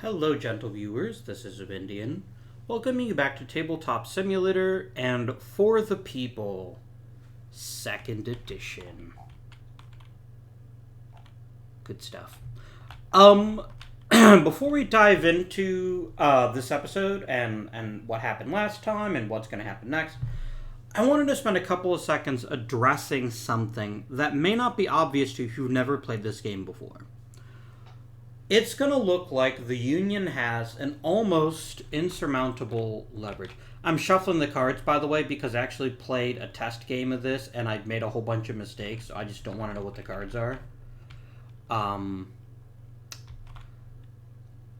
Hello, gentle viewers. This is Indian, welcoming you back to Tabletop Simulator and For the People, 2nd edition. Good stuff. Before we dive into this episode and what happened last time and what's going to happen next, I wanted to spend a couple of seconds addressing something that may not be obvious to you who've never played this game before. It's going to look like the Union has an almost insurmountable leverage. I'm shuffling the cards, by the way, because I actually played a test game of this, and I made a whole bunch of mistakes, so I just don't want to know what the cards are.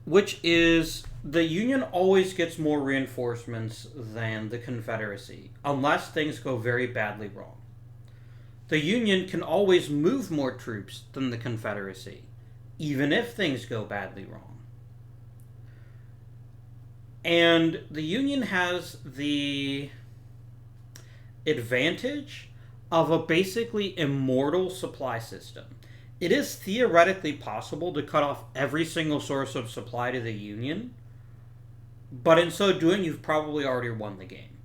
Which is, the Union always gets more reinforcements than the Confederacy, unless things go very badly wrong. The Union can always move more troops than the Confederacy, even if things go badly wrong. And the Union has the advantage of a basically immortal supply system. It is theoretically possible to cut off every single source of supply to the Union, but in so doing, you've probably already won the game.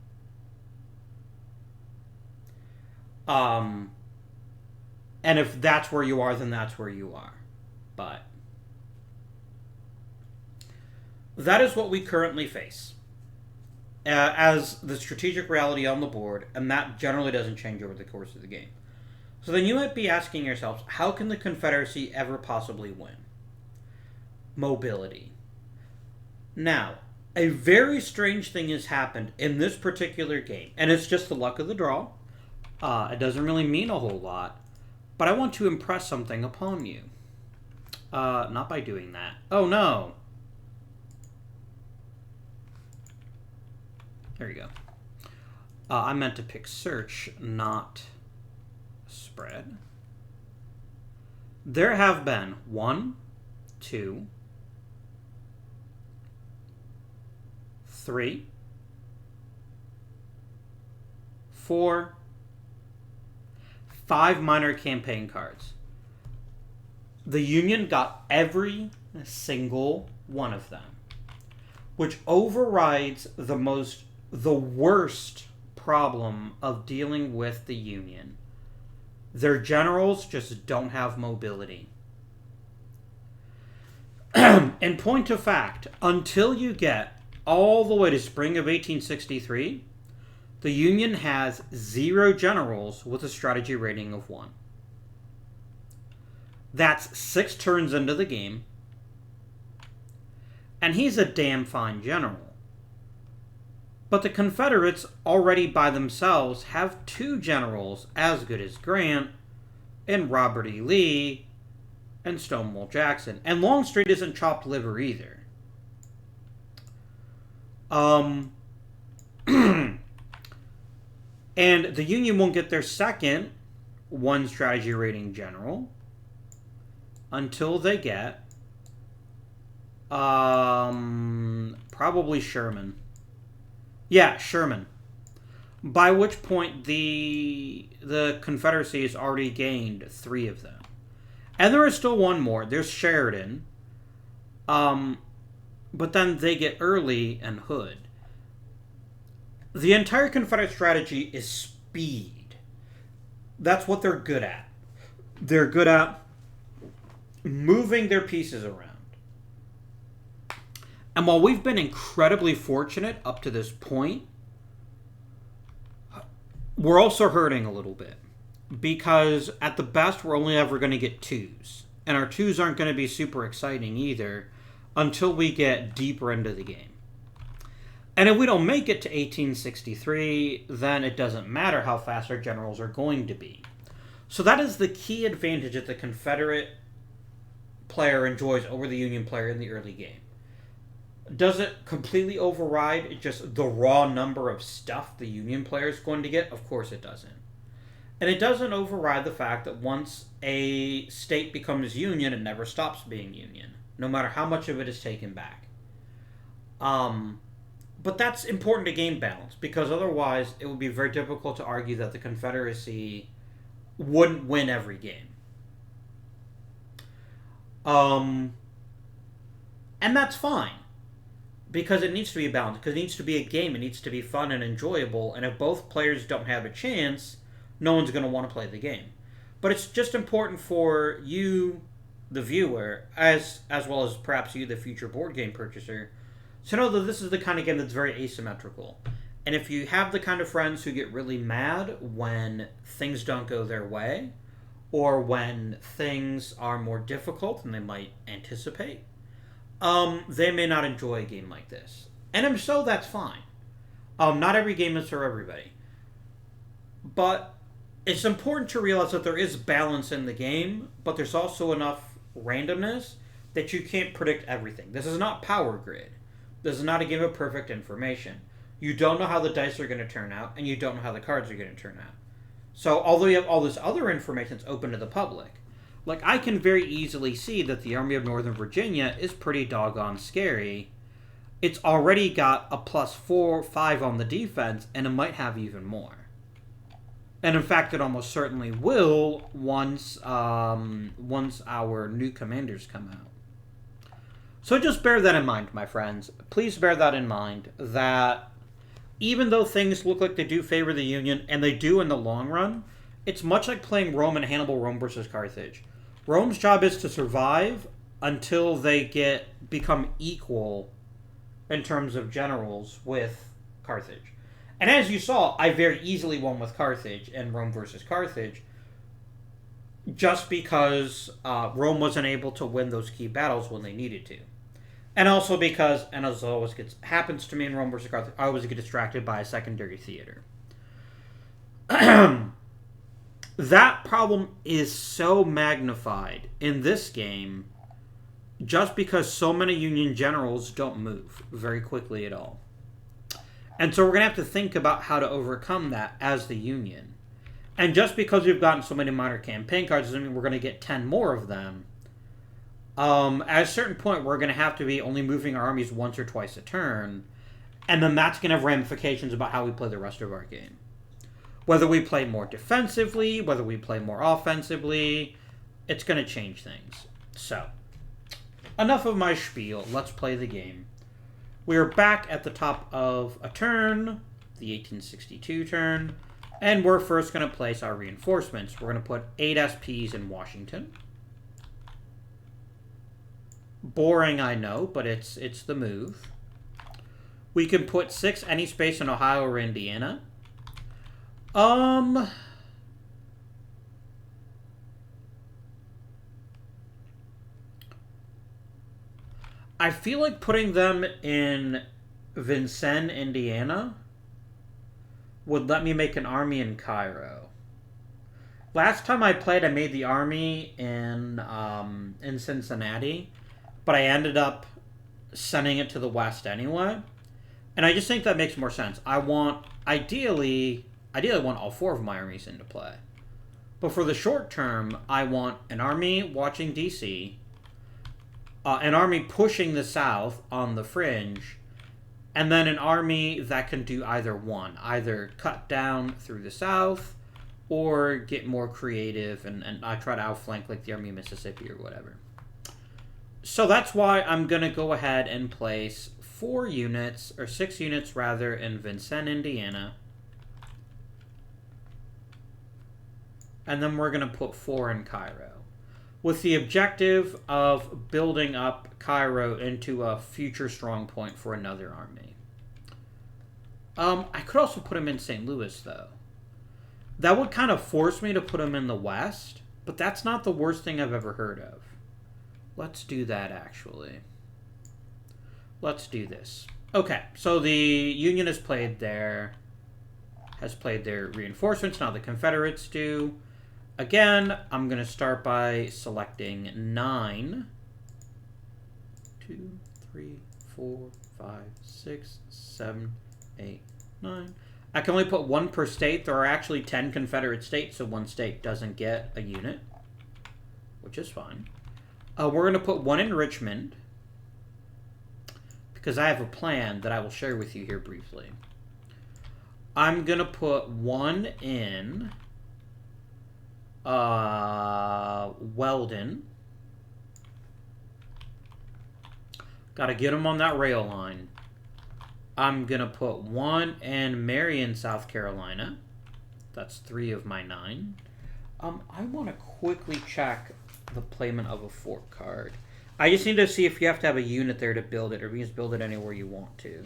And if that's where you are, then that's where you are. But that is what we currently face as the strategic reality on the board, and that generally doesn't change over the course of the game. So then you might be asking yourselves, how can the Confederacy ever possibly win? Mobility. Now, a very strange thing has happened in this particular game, and it's just the luck of the draw. It doesn't really mean a whole lot, but I want to impress something upon you. Not by doing that. Oh, no. There you go. I meant to pick search, not spread. There have been 1, 2, 3, 4, 5 minor campaign cards. The Union got every single one of them, which overrides the worst problem of dealing with the Union. Their generals just don't have mobility. In point of fact, until you get all the way to spring of 1863, the Union has 0 generals with a strategy rating of 1. That's 6 turns into the game. And he's a damn fine general. But the Confederates already by themselves have 2 generals as good as Grant and Robert E. Lee and Stonewall Jackson. And Longstreet isn't chopped liver either. And the Union won't get their second 1 strategy rating general until they get probably Sherman. Yeah, Sherman. By which point the Confederacy has already gained 3 of them. And there is still 1 more. There's Sheridan. But then they get Early and Hood. The entire Confederate strategy is speed. That's what they're good at. They're good at moving their pieces around. And while we've been incredibly fortunate up to this point, we're also hurting a little bit. Because at the best, we're only ever going to get 2s. And our 2s aren't going to be super exciting either until we get deeper into the game. And if we don't make it to 1863, then it doesn't matter how fast our generals are going to be. So that is the key advantage that the Confederate player enjoys over the Union player in the early game. Does it completely override just the raw number of stuff the Union player is going to get? Of course it doesn't. And it doesn't override the fact that once a state becomes Union, it never stops being Union, no matter how much of it is taken back. But that's important to game balance, because otherwise it would be very difficult to argue that the Confederacy wouldn't win every game. And that's fine. Because it needs to be balanced. Because it needs to be a game. It needs to be fun and enjoyable. And if both players don't have a chance, no one's going to want to play the game. But it's just important for you, the viewer, as well as perhaps you, the future board game purchaser, to know that this is the kind of game that's very asymmetrical. And if you have the kind of friends who get really mad when things don't go their way, or when things are more difficult than they might anticipate, they may not enjoy a game like this. And if so, that's fine. Not every game is for everybody. But it's important to realize that there is balance in the game, but there's also enough randomness that you can't predict everything. This is not Power Grid. This is not a game of perfect information. You don't know how the dice are going to turn out, and you don't know how the cards are going to turn out. So, although you have all this other information that's open to the public, like, I can very easily see that the Army of Northern Virginia is pretty doggone scary. It's already got a +4/5 on the defense, and it might have even more. And in fact, it almost certainly will once our new commanders come out. So just bear that in mind, my friends. Please bear that in mind, that even though things look like they do favor the Union, and they do in the long run, it's much like playing Rome and Hannibal, Rome versus Carthage. Rome's job is to survive until they become equal in terms of generals with Carthage. And as you saw, I very easily won with Carthage in Rome versus Carthage, just because Rome wasn't able to win those key battles when they needed to. And also because, and as always happens to me in Rome versus Carthage, I always get distracted by a secondary theater. That problem is so magnified in this game just because so many Union generals don't move very quickly at all. And so we're going to have to think about how to overcome that as the Union. And just because we've gotten so many minor campaign cards doesn't mean we're going to get 10 more of them. At a certain point, we're going to have to be only moving our armies once or twice a turn. And then that's going to have ramifications about how we play the rest of our game. Whether we play more defensively, whether we play more offensively, it's going to change things. So, enough of my spiel. Let's play the game. We are back at the top of a turn, the 1862 turn, and we're first going to place our reinforcements. We're going to put 8 SPs in Washington. Boring, I know, but it's the move. We can put 6 any space in Ohio or Indiana. I feel like putting them in Vincennes, Indiana would let me make an army in Cairo. Last time I played, I made the army in Cincinnati, but I ended up sending it to the west anyway. And I just think that makes more sense. I want, ideally want all 4 of my armies into play. But for the short term, I want an army watching DC, an army pushing the south on the fringe, and then an army that can do either one. Either cut down through the south, or get more creative, and I try to outflank like the Army of Mississippi or whatever. So that's why I'm going to go ahead and place 4 units, or 6 units rather, in Vincennes, Indiana. And then we're going to put 4 in Cairo, with the objective of building up Cairo into a future strong point for another army. I could also put him in St. Louis, though. That would kind of force me to put him in the West, but that's not the worst thing I've ever heard of. Let's do that, actually. Let's do this. Okay, so the Union has played their reinforcements. Now the Confederates do. Again, I'm going to start by selecting 9. 2, 3, 4, 5, 6, 7, 8, 9. I can only put 1 per state. There are actually 10 Confederate states, so 1 state doesn't get a unit, which is fine. We're going to put 1 in Richmond, because I have a plan that I will share with you here briefly. I'm going to put 1 in Weldon. Gotta get them on that rail line. I'm gonna put 1 in Marion, South Carolina. That's 3 of my 9. I want to quickly check the placement of a fort card. I just need to see if you have to have a unit there to build it, or you can just build it anywhere you want to.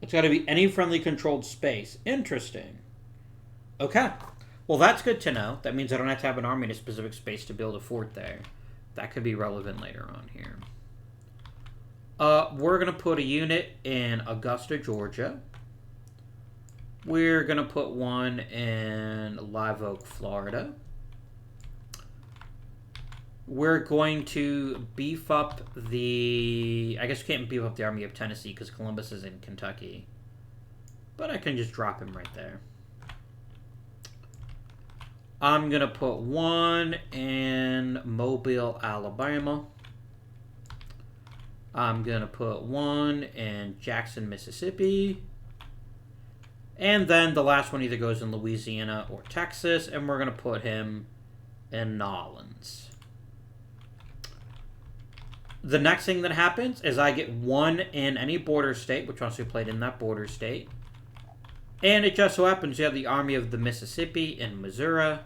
It's got to be any friendly controlled space. Interesting. Okay. Well, that's good to know. That means I don't have to have an army in a specific space to build a fort there. That could be relevant later on here. We're going to put a unit in Augusta, Georgia. We're going to put 1 in Live Oak, Florida. We're going to beef up the... I guess we can't beef up the Army of Tennessee because Columbus is in Kentucky. But I can just drop him right there. I'm going to put 1 in Mobile, Alabama. I'm going to put 1 in Jackson, Mississippi. And then the last one either goes in Louisiana or Texas. And we're going to put him in Nolens. The next thing that happens is I get 1 in any border state, which wants to be played in that border state. And it just so happens you have the Army of the Mississippi in Missouri.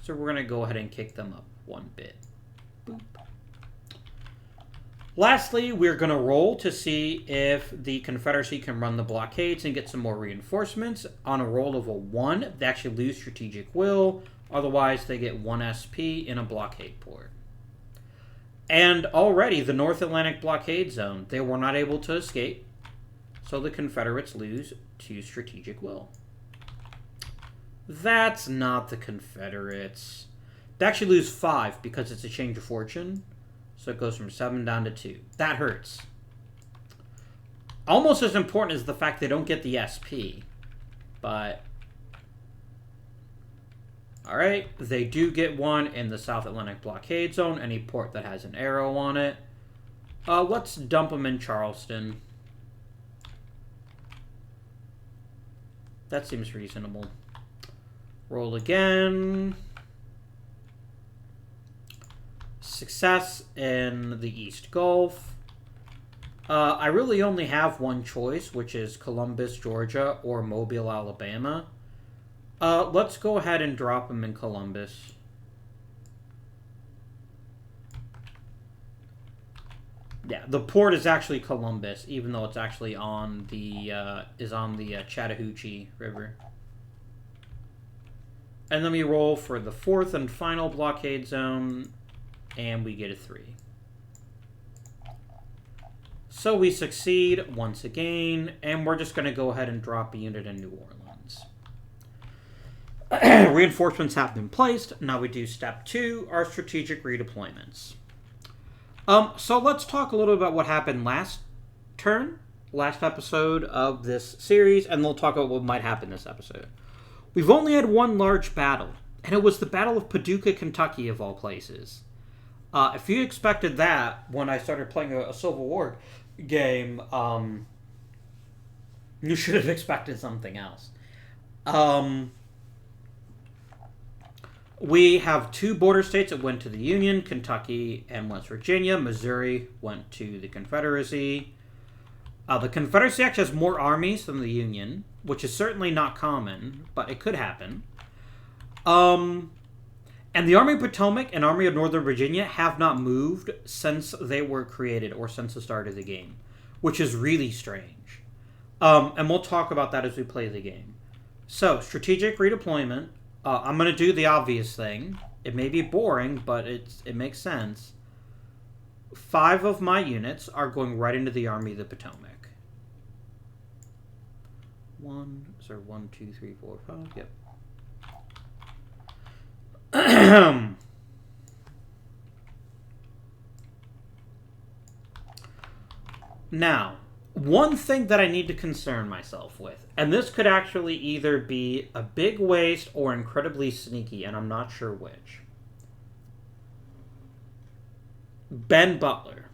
So we're going to go ahead and kick them up 1 bit. Boop. Lastly, we're going to roll to see if the Confederacy can run the blockades and get some more reinforcements. On a roll of a 1, they actually lose strategic will. Otherwise, they get 1 SP in a blockade port. And already, the North Atlantic blockade zone, they were not able to escape. So the Confederates lose 2 strategic will. That's not the Confederates. They actually lose 5 because it's a change of fortune. So it goes from 7 down to 2. That hurts. Almost as important is the fact they don't get the SP. But... alright, they do get 1 in the South Atlantic blockade zone. Any port that has an arrow on it. Let's dump them in Charleston. That seems reasonable. Roll again. Success in the East Gulf. I really only have 1 choice, which is Columbus, Georgia, or Mobile, Alabama. Let's go ahead and drop them in Columbus. Yeah, the port is actually Columbus, even though it's actually on the Chattahoochee River. And then we roll for the 4th and final blockade zone, and we get a 3. So we succeed once again, and we're just going to go ahead and drop a unit in New Orleans. Reinforcements have been placed. Now we do step 2, our strategic redeployments. So let's talk a little about what happened last episode of this series, and we'll talk about what might happen this episode. We've only had 1 large battle, and it was the Battle of Paducah, Kentucky, of all places. If you expected that when I started playing a Civil War game, you should have expected something else. We have 2 border states that went to the Union, Kentucky and West Virginia. Missouri went to the Confederacy. The Confederacy actually has more armies than the Union, which is certainly not common, but it could happen. And the Army of Potomac and Army of Northern Virginia have not moved since they were created or since the start of the game, which is really strange. And we'll talk about that as we play the game. So, strategic redeployment. I'm going to do the obvious thing. It may be boring, but it makes sense. 5 of my units are going right into the Army of the Potomac. 1, 2, 3, 4, 5, yep. Now, one thing that I need to concern myself with, and this could actually either be a big waste or incredibly sneaky, and I'm not sure which. Ben Butler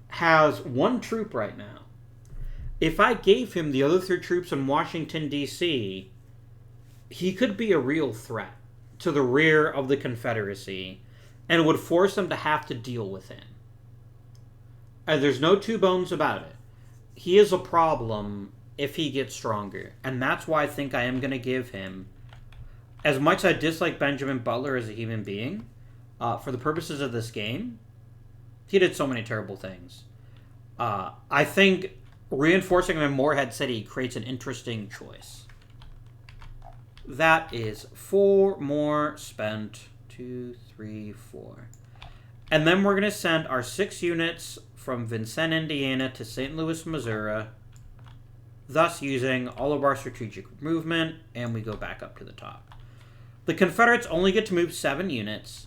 has 1 troop right now. If I gave him the other 3 troops in Washington, D.C., he could be a real threat to the rear of the Confederacy and would force them to have to deal with him. And there's no two bones about it. He is a problem if he gets stronger. And that's why I think I am going to give him, as much as I dislike Benjamin Butler as a human being, for the purposes of this game, he did so many terrible things. I think reinforcing him in Moorhead City creates an interesting choice. That is 4 more spent. 2, 3, 4. And then we're going to send our 6 units from Vincennes, Indiana to St. Louis, Missouri, thus using all of our strategic movement, and we go back up to the top. The Confederates only get to move 7 units,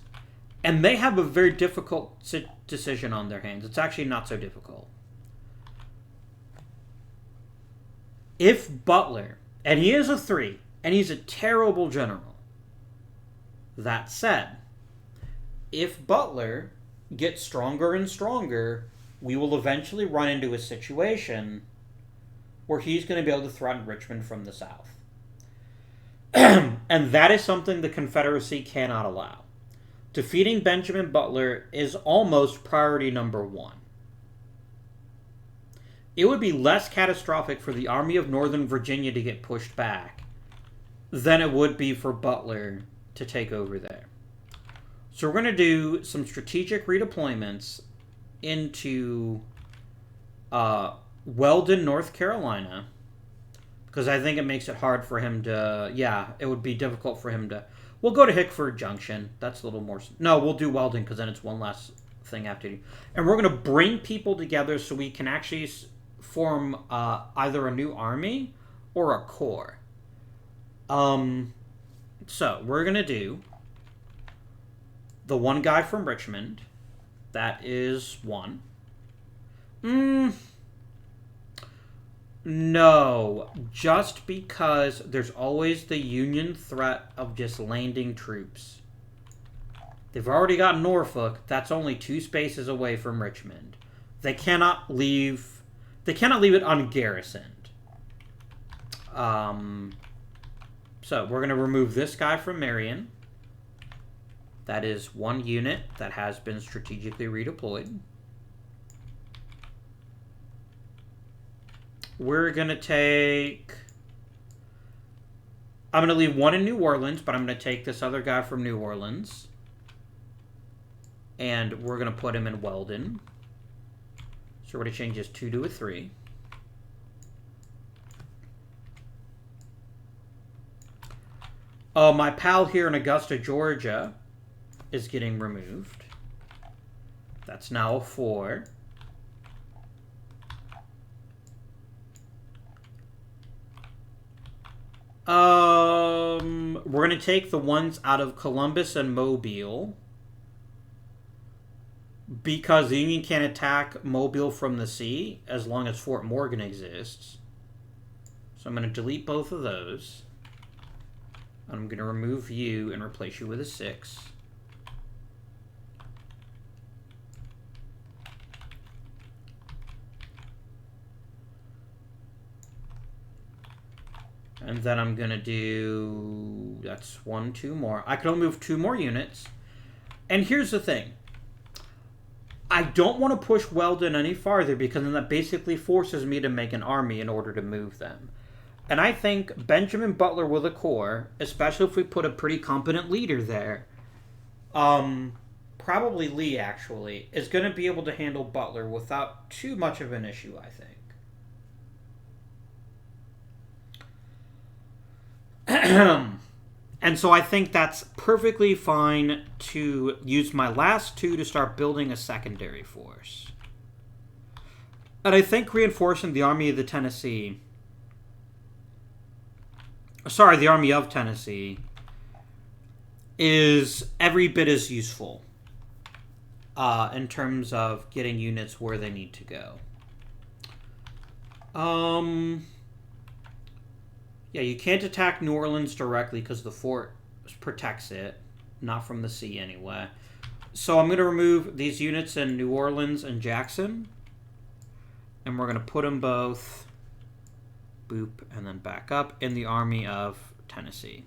and they have a very difficult decision on their hands. It's actually not so difficult. If Butler, and he is a 3, and he's a terrible general. That said, if Butler gets stronger and stronger, we will eventually run into a situation where he's going to be able to threaten Richmond from the south. And that is something the Confederacy cannot allow. Defeating Benjamin Butler is almost priority number 1. It would be less catastrophic for the Army of Northern Virginia to get pushed back than it would be for Butler to take over there. So we're going to do some strategic redeployments into Weldon, North Carolina, because I think it makes it hard for him to, it would be difficult for him to, we'll go to Hickford Junction. That's a little more, no, we'll do Weldon because then it's one less thing I have to do. And we're going to bring people together so we can actually form either a new army or a corps. So we're going to do the one guy from Richmond. That is 1. No, just because there's always the Union threat of just landing troops. They've already got Norfolk. That's only 2 spaces away from Richmond. They cannot leave it ungarrisoned. So we're going to remove this guy from Marion. That is 1 unit that has been strategically redeployed. We're going to take... I'm going to leave 1 in New Orleans, but I'm going to take this other guy from New Orleans. And we're going to put him in Weldon. So we're going to change this 2 to a 3. My pal here in Augusta, Georgia, is getting removed. That's now a 4. We're going to take the ones out of Columbus and Mobile, because the Union can't attack Mobile from the sea as long as Fort Morgan exists. So I'm going to delete both of those. I'm going to remove you and replace you with a 6. And then I'm going to do... That's 1, 2 more. I can only move 2 more units. And here's the thing. I don't want to push Weldon any farther because then that basically forces me to make an army in order to move them. And I think Benjamin Butler with a corps, especially if we put a pretty competent leader there, probably Lee actually, is going to be able to handle Butler without too much of an issue, I think. And so I think that's perfectly fine to use my last 2 to start building a secondary force. And I think reinforcing the Army of Tennessee, is every bit as useful in terms of getting units where they need to go. Yeah, you can't attack New Orleans directly because the fort protects it. Not from the sea, anyway. So I'm going to remove these units in New Orleans and Jackson. And we're going to put them both, boop, and then back up in the Army of Tennessee.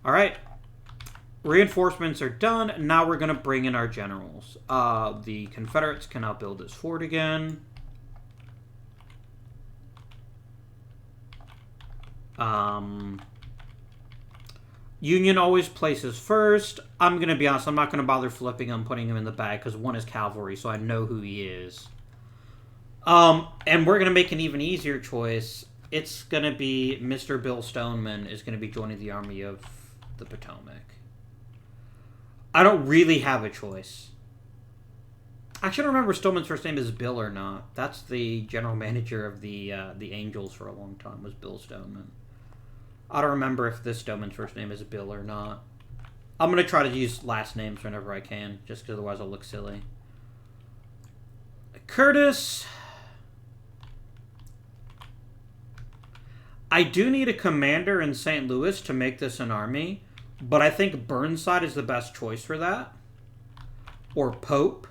Alright. Reinforcements are done. Now we're going to bring in our generals. The Confederates can now build this fort again. Union always places first. I'm going to be honest, I'm not going to bother flipping him, putting him in the bag, because one is cavalry, so I know who he is. And we're going to make an even easier choice. It's going to be Mr. Bill Stoneman is going to be joining the Army of the Potomac. I don't really have a choice. Actually, I don't remember if Stoneman's first name is Bill or not. That's the general manager of the Angels for a long time, was Bill Stoneman. I don't remember if this Stoneman's first name is Bill or not. I'm going to try to use last names whenever I can, just because otherwise I'll look silly. Curtis. I do need a commander in St. Louis to make this an army, but I think Burnside is the best choice for that. Or Pope.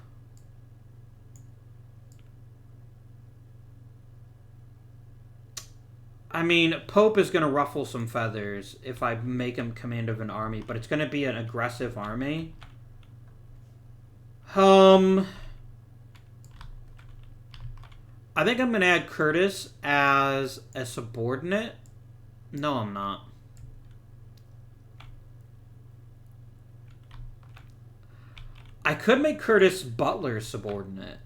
I mean, Pope is going to ruffle some feathers if I make him command of an army, but it's going to be an aggressive army. I think I'm going to add Curtis as a subordinate. No, I'm not. I could make Curtis Butler's subordinate.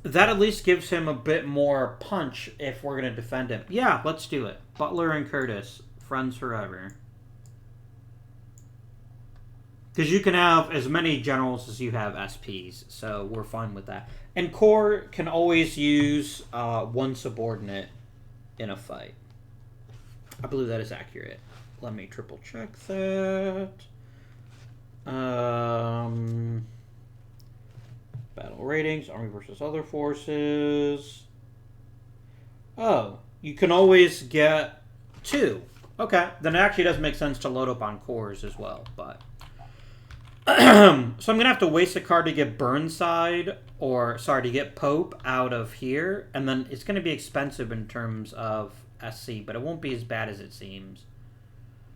That at least gives him a bit more punch if we're going to defend him. Yeah, let's do it. Butler and Curtis, friends forever. Because you can have as many generals as you have SPs, so we're fine with that. And Corps can always use one subordinate in a fight. I believe that is accurate. Let me triple check that. Battle ratings, Army versus other forces. Oh, you can always get 2. Okay, then it actually does make sense to load up on cores as well, but... so I'm going to have to waste a card to get Burnside, or, sorry, to get Pope out of here, and then it's going to be expensive in terms of SC, but it won't be as bad as it seems.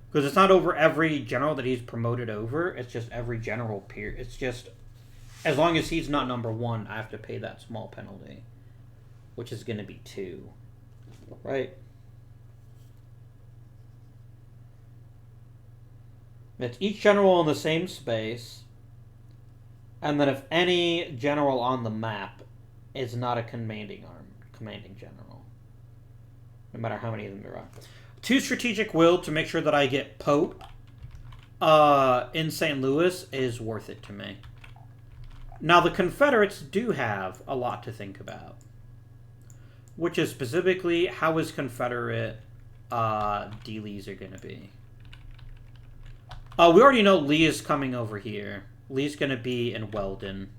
Because it's not over every general that he's promoted over, it's just every general peer. It's just... as long as he's not number 1, I have to pay that small penalty, which is going to be 2, right? It's each general in the same space, and then if any general on the map is not a commanding general, no matter how many of them there are. 2 strategic will to make sure that I get Pope in St. Louis is worth it to me. Now, the Confederates do have a lot to think about, which is specifically how his Confederate D-Lees are going to be. We already know Lee is coming over here. Lee's going to be in Weldon.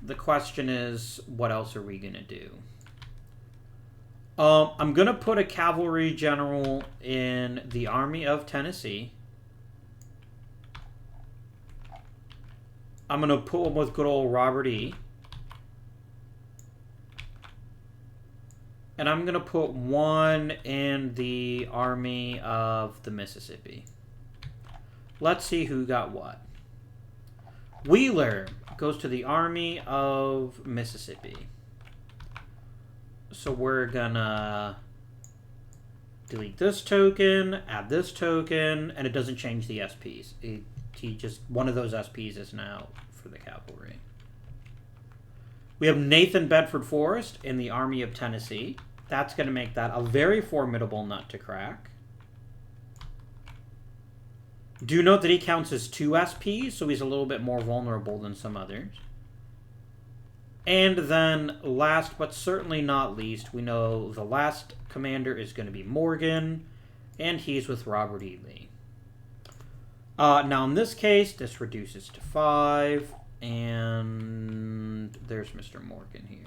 The question is, what else are we going to do? I'm going to put a cavalry general in the Army of Tennessee. I'm going to put one with good old Robert E. And I'm going to put one in the Army of the Mississippi. Let's see who got what. Wheeler goes to the Army of Mississippi. So we're going to delete this token, add this token, and it doesn't change the SPs. He just, one of those SPs is now for the cavalry. We have Nathan Bedford Forrest in the Army of Tennessee. That's going to make that a very formidable nut to crack. Do note that he counts as 2 SPs, so he's a little bit more vulnerable than some others. And then, last but certainly not least, we know the last commander is going to be Morgan, and he's with Robert E. Lee. Now, in this case, this reduces to 5, and there's Mr. Morgan here.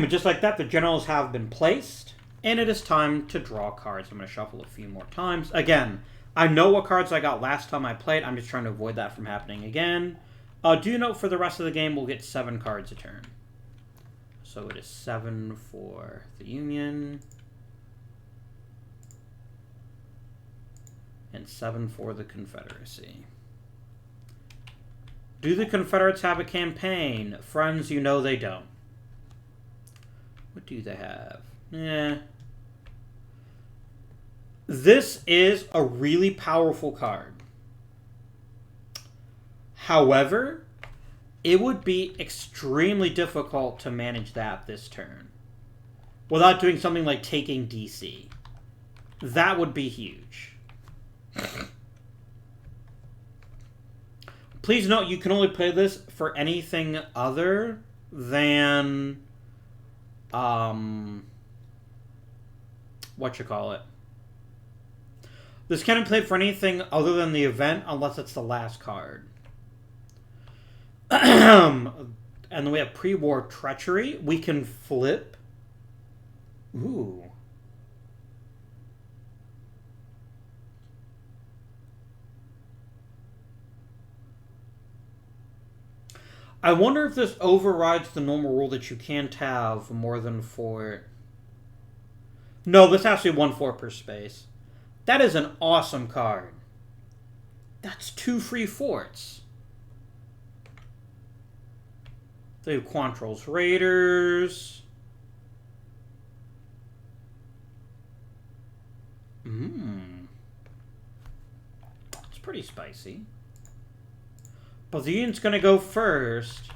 Just like that, the generals have been placed, and it is time to draw cards. I'm going to shuffle a few more times. Again, I know what cards I got last time I played. I'm just trying to avoid that from happening again. Do you know for the rest of the game we'll get 7 cards a turn. So it is 7 for the Union. And 7 for the Confederacy. Do the Confederates have a campaign? Friends, you know they don't. What do they have? This is a really powerful card. However, it would be extremely difficult to manage that this turn without doing something like taking DC. That would be huge. Please note, you can only play this for anything other than, This can't be played for anything other than the event unless it's the last card. And then we have pre-war treachery. We can flip. Ooh. I wonder if this overrides the normal rule that you can't have more than 4. No, this has to be 1/4 per space. That is an awesome card. That's 2 free forts. They have Quantrill's Raiders. It's pretty spicy. But the Union's going to go first.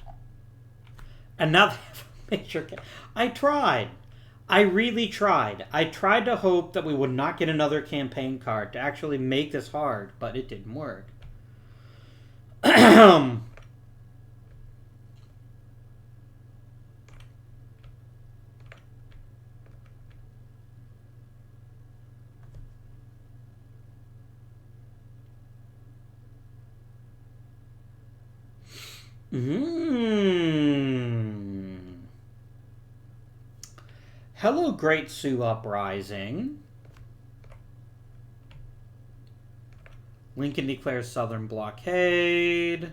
And now they have a major... I tried. I really tried. I tried to hope that we would not get another campaign card to actually make this hard, but it didn't work. Hello, Great Sioux Uprising. Lincoln declares Southern blockade.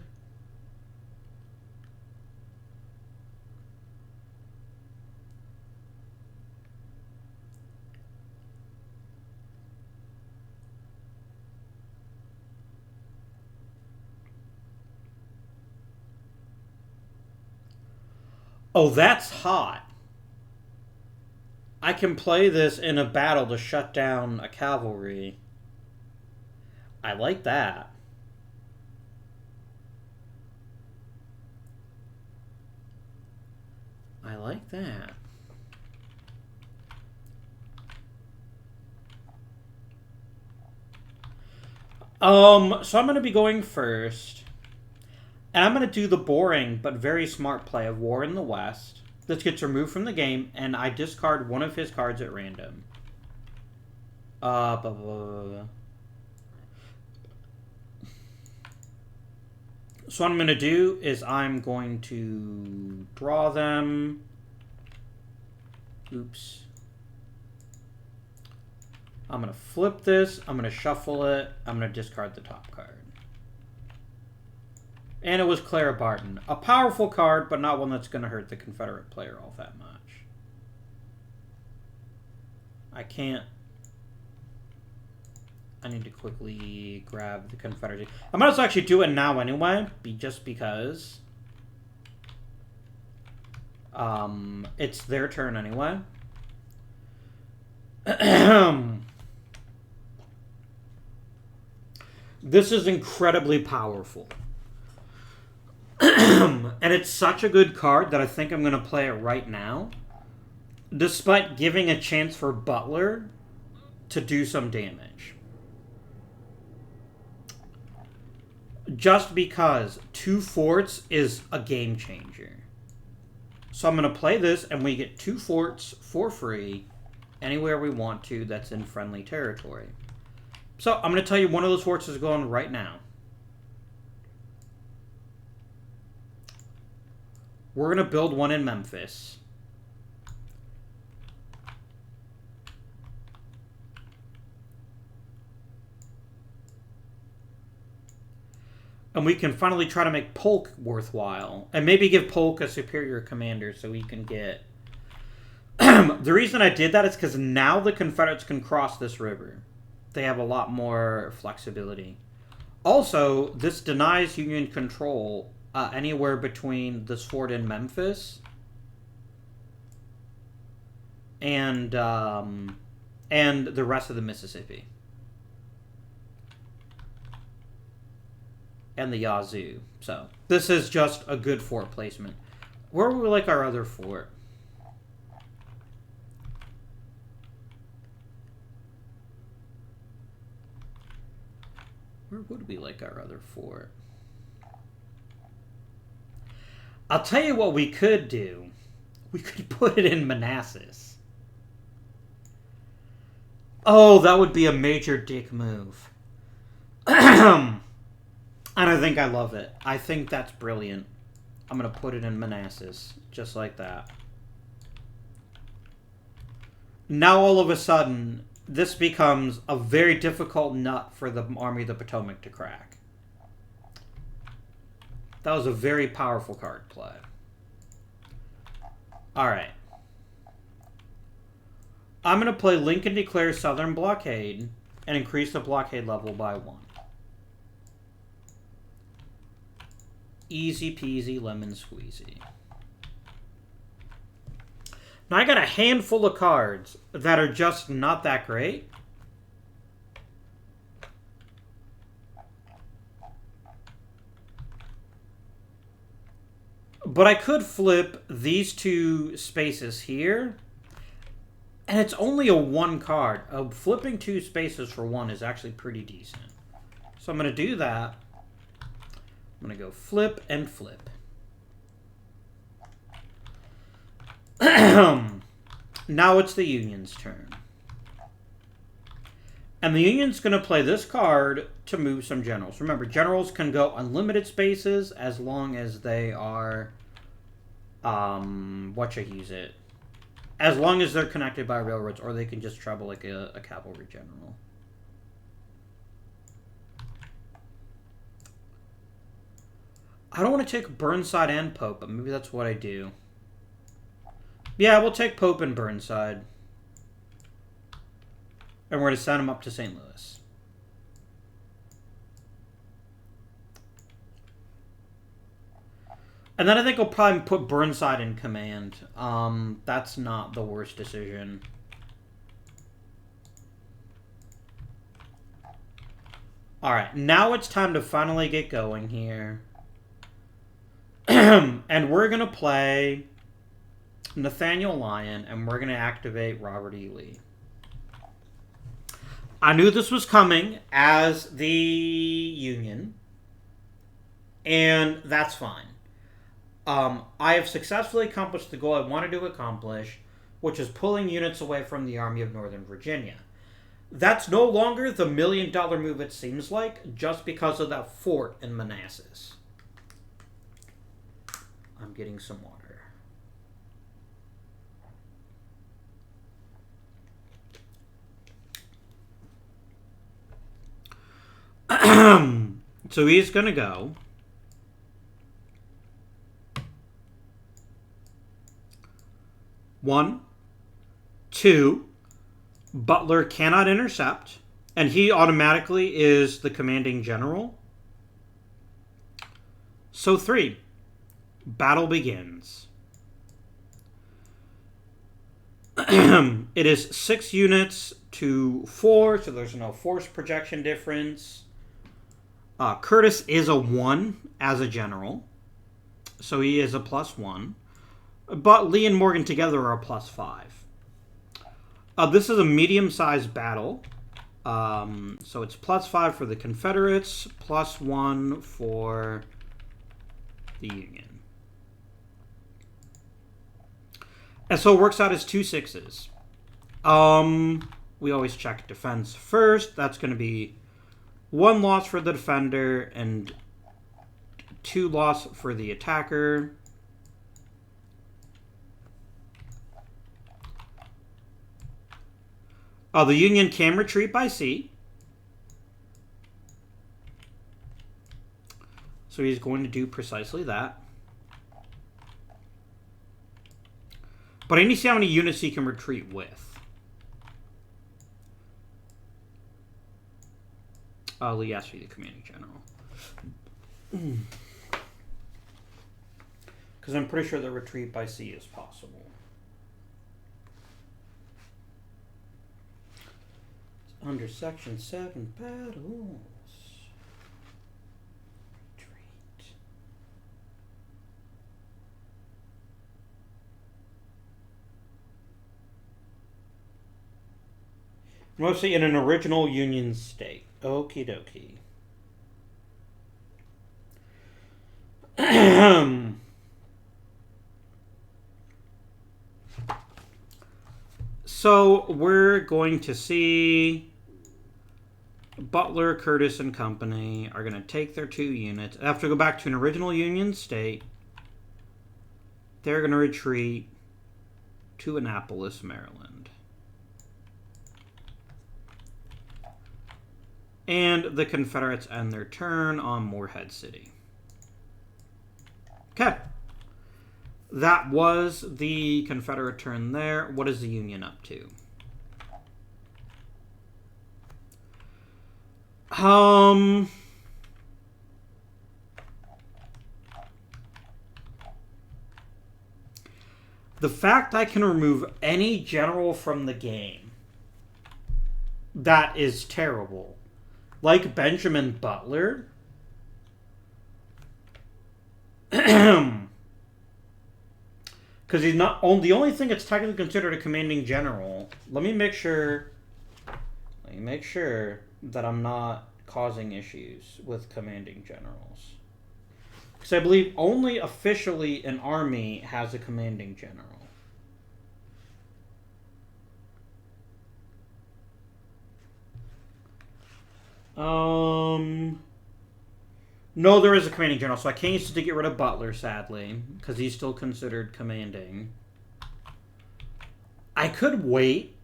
Oh, that's hot. I can play this in a battle to shut down a cavalry. I like that. I like that. So I'm going to be going first. And I'm going to do the boring but very smart play of War in the West. This gets removed from the game, and I discard one of his cards at random. Blah, blah, blah, blah. So what I'm going to do is I'm going to draw them. Oops. I'm going to flip this. I'm going to shuffle it. I'm going to discard the top card. And it was Clara Barton. A powerful card, but not one that's going to hurt the Confederate player all that much. I can't... I need to quickly grab the Confederacy. I might as well actually do it now anyway, just because. It's their turn anyway. This is incredibly powerful. And it's such a good card that I think I'm going to play it right now. Despite giving a chance for Butler to do some damage. Just because 2 forts is a game changer. So I'm going to play this and we get 2 forts for free anywhere we want to that's in friendly territory. So I'm going to tell you one of those forts is going right now. We're going to build one in Memphis. And we can finally try to make Polk worthwhile. And maybe give Polk a superior commander so he can get... The reason I did that is because now the Confederates can cross this river. They have a lot more flexibility. Also, this denies Union control anywhere between this fort in Memphis and the rest of the Mississippi. And the Yazoo. So, this is just a good fort placement. Where would we like our other fort? Where would we like our other fort? I'll tell you what we could do. We could put it in Manassas. Oh, that would be a major dick move. And I think I love it. I think that's brilliant. I'm going to put it in Manassas. Just like that. Now all of a sudden, this becomes a very difficult nut for the Army of the Potomac to crack. That was a very powerful card play. Alright. I'm going to play Lincoln declares Southern Blockade and increase the blockade level by 1. Easy peasy lemon squeezy. Now I got a handful of cards that are just not that great. But I could flip these two spaces here. And it's only a 1 card. Flipping 2 spaces for 1 is actually pretty decent. So I'm going to do that. I'm going to go flip and flip. Now it's the Union's turn. And the Union's going to play this card to move some generals. Remember, generals can go unlimited spaces as long as they are... As long as they're connected by railroads, or they can just travel like a cavalry general. I don't want to take Burnside and Pope, but maybe that's what I do. Yeah, we'll take Pope and Burnside. And we're going to send them up to St. Louis. And then I think we'll probably put Burnside in command. That's not the worst decision. Alright, now it's time to finally get going here. And we're going to play Nathaniel Lyon, and we're going to activate Robert E. Lee. I knew this was coming as the Union, and that's fine. I have successfully accomplished the goal I wanted to accomplish, which is pulling units away from the Army of Northern Virginia. That's no longer the $1 million move it seems like, just because of that fort in Manassas. I'm getting some water. So he's going to go. One, two, Butler cannot intercept, and he automatically is the commanding general. So 3, battle begins. It is 6 units to 4, so there's no force projection difference. Curtis is a 1 as a general, so he is a +1. But Lee and Morgan together are a +5. This is a medium-sized battle. So it's +5 for the Confederates, +1 for the Union. And so it works out as 2 6s. We always check defense first. That's going to be 1 loss for the defender and 2 loss for the attacker. The Union can retreat by sea. So he's going to do precisely that. But I need to see how many units he can retreat with. Lee asked for the commanding general. Because I'm pretty sure the retreat by sea is possible. It's under Section 7 battles. Retreat. Mostly in an original Union state. Okie dokie. So we're going to see Butler, Curtis, and company are going to take their 2 units. They have to go back to an original Union state. They're going to retreat to Annapolis, Maryland. And the Confederates end their turn on Morehead City. Okay. That was the Confederate turn there. What is the Union up to? The fact I can remove any general from the game, that is terrible. Like Benjamin Butler. Because he's not the only thing that's technically considered a commanding general. Let me make sure that I'm not causing issues with commanding generals. Because I believe only officially an army has a commanding general. No, there is a commanding general, so I can't use it to get rid of Butler, sadly, because he's still considered commanding. I could wait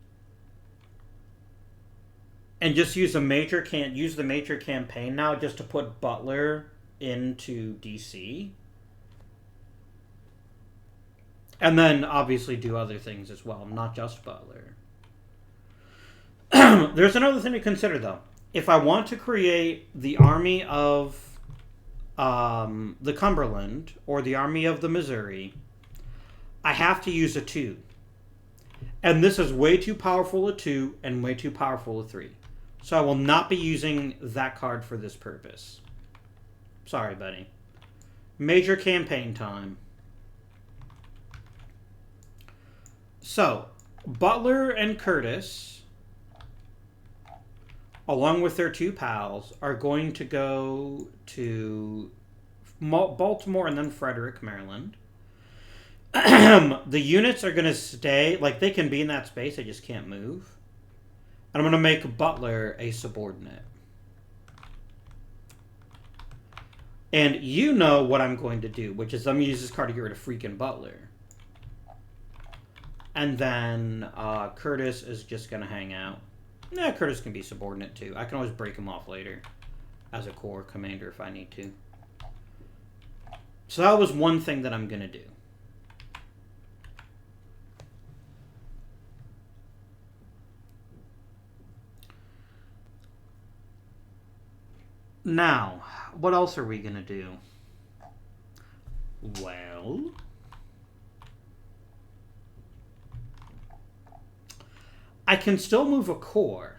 and just use the major campaign now just to put Butler into DC. And then obviously do other things as well, not just Butler. There's another thing to consider though. If I want to create the army of the Cumberland or the army of the Missouri, I have to use a 2. And this is way too powerful a 2 and way too powerful a 3. So I will not be using that card for this purpose. Sorry, buddy. Major campaign time. So, Butler and Curtis, along with their 2 pals, are going to go to Baltimore and then Frederick, Maryland. The units are going to stay, like they can be in that space, they just can't move. And I'm going to make Butler a subordinate. And you know what I'm going to do, which is I'm going to use this card to get rid of freaking Butler. And then Curtis is just going to hang out. Yeah, Curtis can be subordinate too. I can always break him off later as a corps commander if I need to. So that was one thing that I'm going to do. Now, what else are we going to do? Well, I can still move a corps.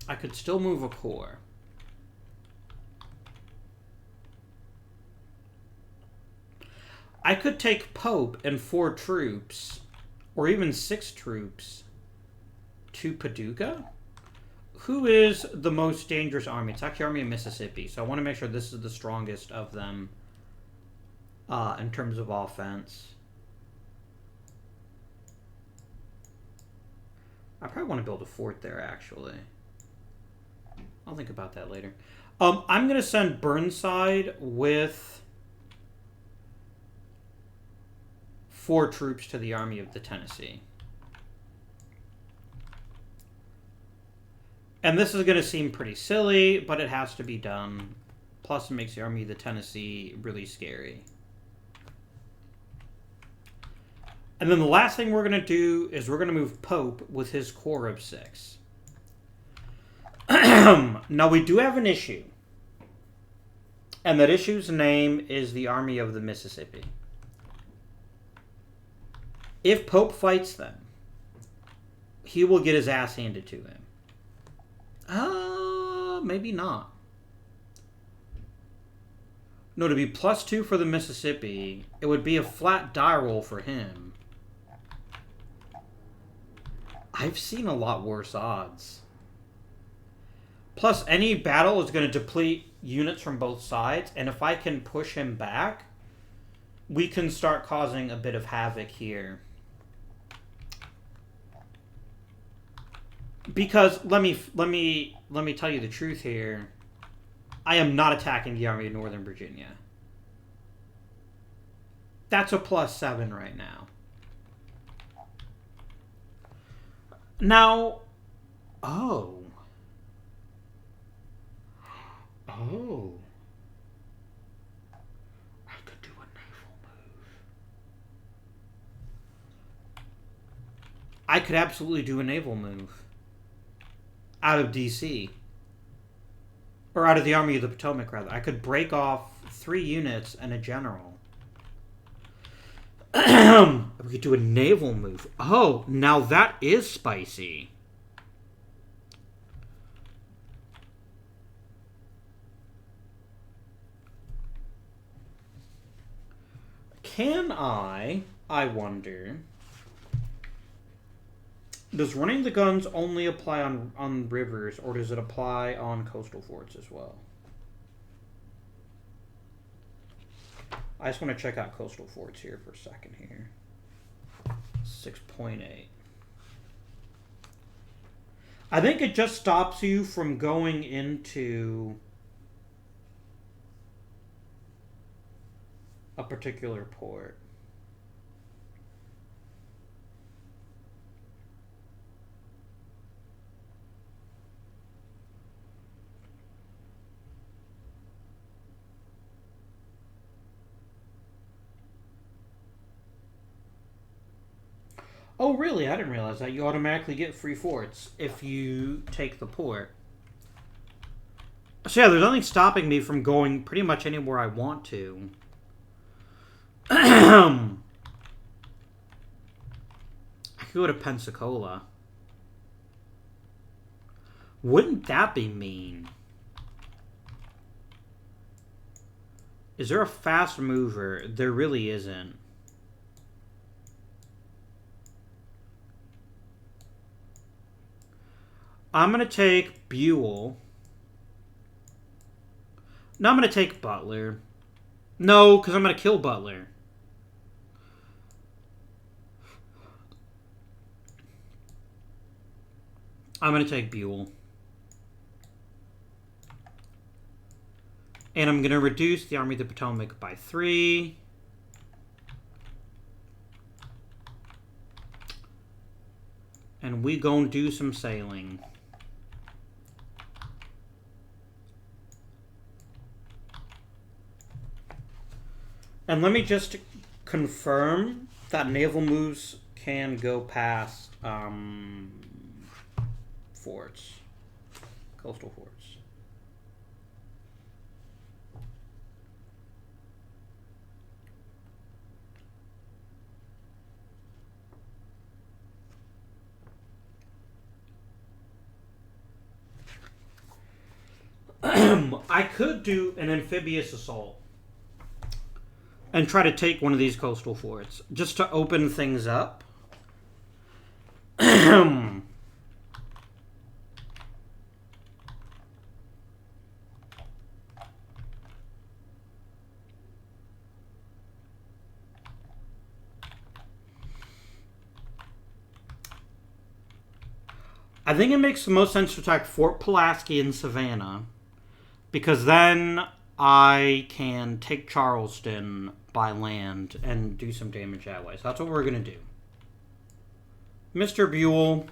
I could still move a corps. I could take Pope and 4 troops, or even 6 troops, to Paducah. Who is the most dangerous army? It's actually Army of Mississippi, so I want to make sure this is the strongest of them in terms of offense. I probably want to build a fort there, actually. I'll think about that later. I'm going to send Burnside with 4 troops to the Army of the Tennessee. And this is going to seem pretty silly, but it has to be done. Plus, it makes the Army of the Tennessee really scary. And then the last thing we're going to do is we're going to move Pope with his core of 6. Now, we do have an issue. And that issue's name is the Army of the Mississippi. If Pope fights them, he will get his ass handed to him. Maybe not. No, to be +2 for the Mississippi, it would be a flat die roll for him. I've seen a lot worse odds. Plus, any battle is going to deplete units from both sides, and if I can push him back, we can start causing a bit of havoc here. Because let me tell you the truth here. I am not attacking the Army of Northern Virginia. That's a +7 right now. Now, oh. I could do a naval move. I could absolutely do a naval move. Out of DC. Or out of the Army of the Potomac, rather. I could break off 3 units and a general. We could do a naval move. Oh, now that is spicy. Can I wonder... Does running the guns only apply on rivers, or does it apply on coastal forts as well? I just want to check out coastal forts here for a second here. 6.8. I think it just stops you from going into a particular port. Oh, really? I didn't realize that. You automatically get free forts if you take the port. So yeah, there's nothing stopping me from going pretty much anywhere I want to. I could go to Pensacola. Wouldn't that be mean? Is there a fast mover? There really isn't. I'm going to take Buell. No, I'm going to take Butler. No, because I'm going to kill Butler. I'm going to take Buell. And I'm going to reduce the Army of the Potomac by 3. And we gonna do some sailing. And let me just confirm that naval moves can go past forts, coastal forts. I could do an amphibious assault and try to take one of these coastal forts just to open things up. I think it makes the most sense to attack Fort Pulaski in Savannah, because then I can take Charleston by land and do some damage that way. So that's what we're going to do. Mr. Buell,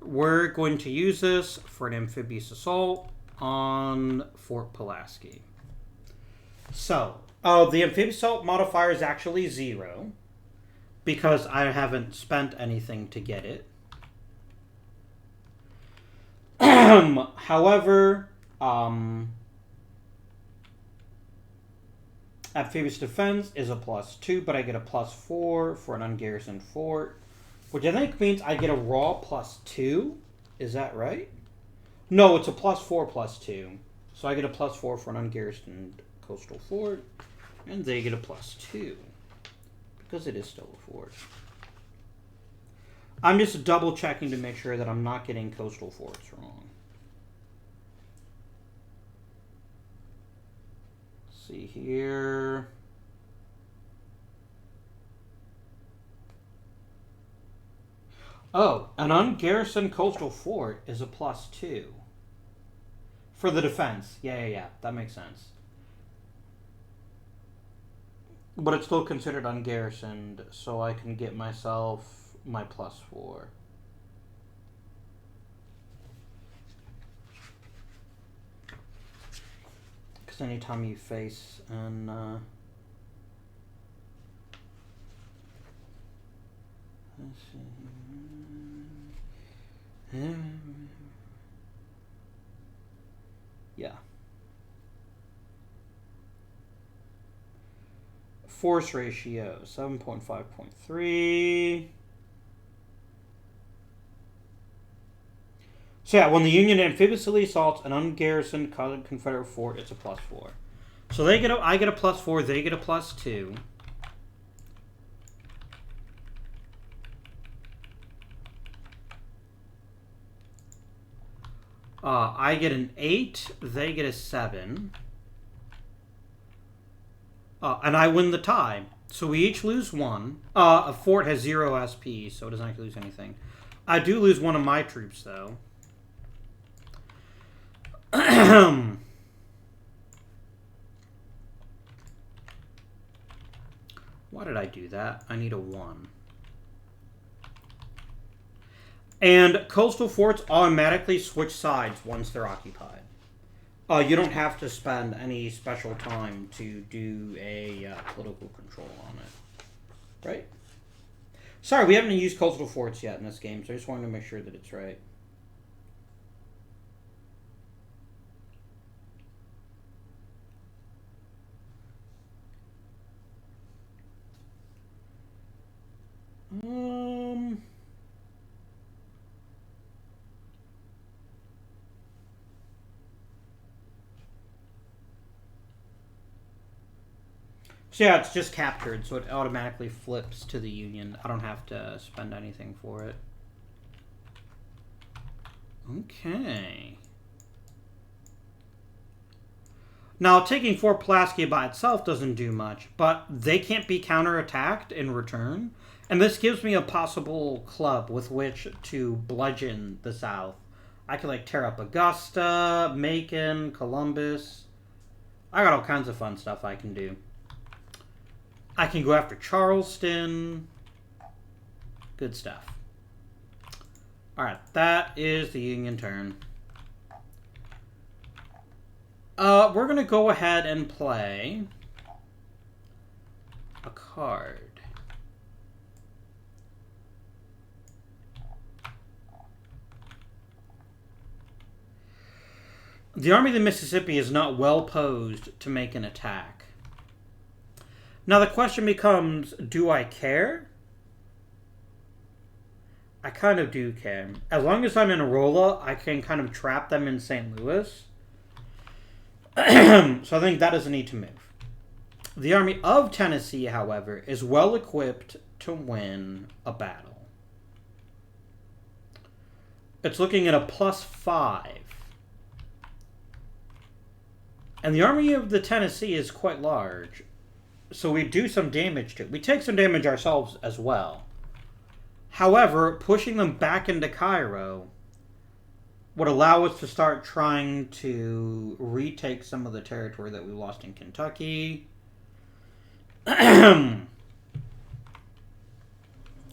we're going to use this for an amphibious assault on Fort Pulaski. So, the amphibious assault modifier is actually 0 because I haven't spent anything to get it. However, amphibious defense is a +2, but I get a +4 for an ungarrisoned fort, which I think means I get a raw +2. Is that right? No, it's a +4 +2. So I get a +4 for an ungarrisoned coastal fort, and they get a +2 because it is still a fort. I'm just double checking to make sure that I'm not getting coastal forts wrong. Let's see here. Oh, an ungarrisoned coastal fort is a +2. For the defense. Yeah. That makes sense. But it's still considered ungarrisoned, so I can get myself my +4. Because anytime you face an... let's see. Yeah. Force ratio, 7.5.3. So yeah, when the Union amphibiously assaults an ungarrisoned Confederate fort, it's a +4. So I get a +4, they get a +2. I get an 8, they get a 7. And I win the tie. So we each lose 1. A fort has 0 SP, so it doesn't actually lose anything. I do lose one of my troops, though. Why did I do that? I need a 1. And coastal forts automatically switch sides once they're occupied. You don't have to spend any special time to do a political control on it. Right? Sorry, we haven't used coastal forts yet in this game, so I just wanted to make sure that it's right. So yeah, it's just captured, so it automatically flips to the Union. I don't have to spend anything for it. Okay. Now, taking Fort Pulaski by itself doesn't do much, but they can't be counterattacked in return. And this gives me a possible club with which to bludgeon the South. I could, like, tear up Augusta, Macon, Columbus. I got all kinds of fun stuff I can do. I can go after Charleston. Good stuff. Alright, that is the Union turn. We're going to go ahead and play a card. The Army of the Mississippi is not well posed to make an attack. Now the question becomes, do I care? I kind of do care. As long as I'm in Arola, I can kind of trap them in St. Louis. So I think that doesn't need to move. The Army of Tennessee, however, is well equipped to win a battle. It's looking at a +5. And the Army of the Tennessee is quite large. So we do some damage to it. We take some damage ourselves as well. However, pushing them back into Cairo would allow us to start trying to retake some of the territory that we lost in Kentucky.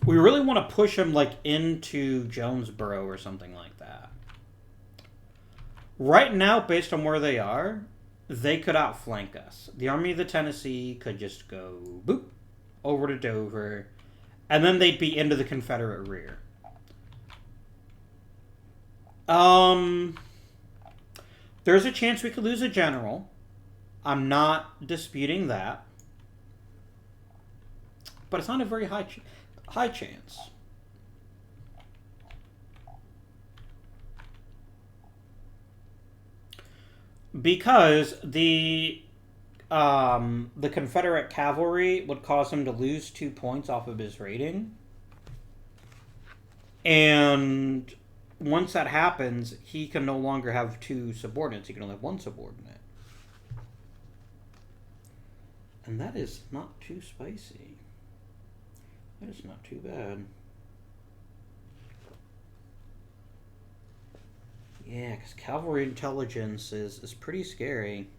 We really want to push him, like, into Jonesboro or something like that. Right now, based on where they are, they could outflank us. The Army of the Tennessee could just go, boop, over to Dover, and then they'd be into the Confederate rear. There's a chance we could lose a general. I'm not disputing that. But it's not a very high chance. Because the Confederate cavalry would cause him to lose 2 points off of his rating. And once that happens, he can no longer have 2 subordinates. He can only have 1 subordinate. And that is not too spicy. That is not too bad. Yeah, because cavalry intelligence is pretty scary.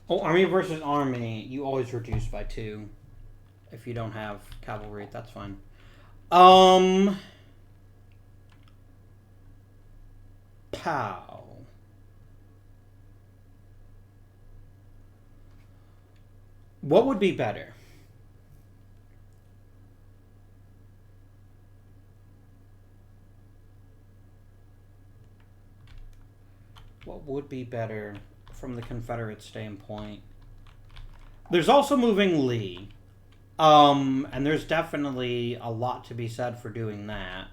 Oh, army versus army, you always reduce by 2 if you don't have cavalry. That's fine. Pow. What would be better? What would be better from the Confederate standpoint? There's also moving Lee. And there's definitely a lot to be said for doing that.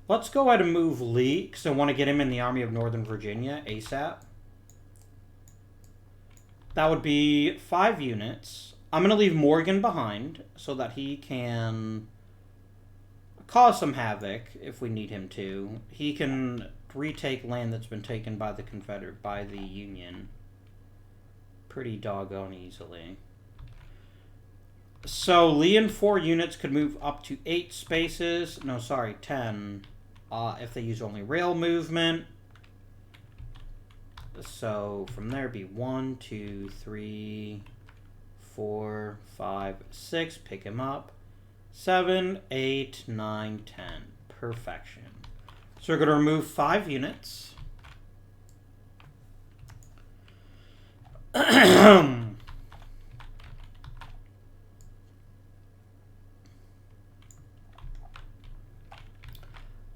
Let's go ahead and move Lee, because I want to get him in the Army of Northern Virginia ASAP. That would be 5 units. I'm going to leave Morgan behind so that he can cause some havoc if we need him to. He can retake land that's been taken by the Union pretty doggone easily. So Lee and 4 units could move up to 8 spaces. No, sorry, 10. If they use only rail movement. So from there, it'd be 1, 2, 3, 4, 5, 6. Pick him up. 7, 8, 9, 10. Perfection. So we're going to remove 5 units.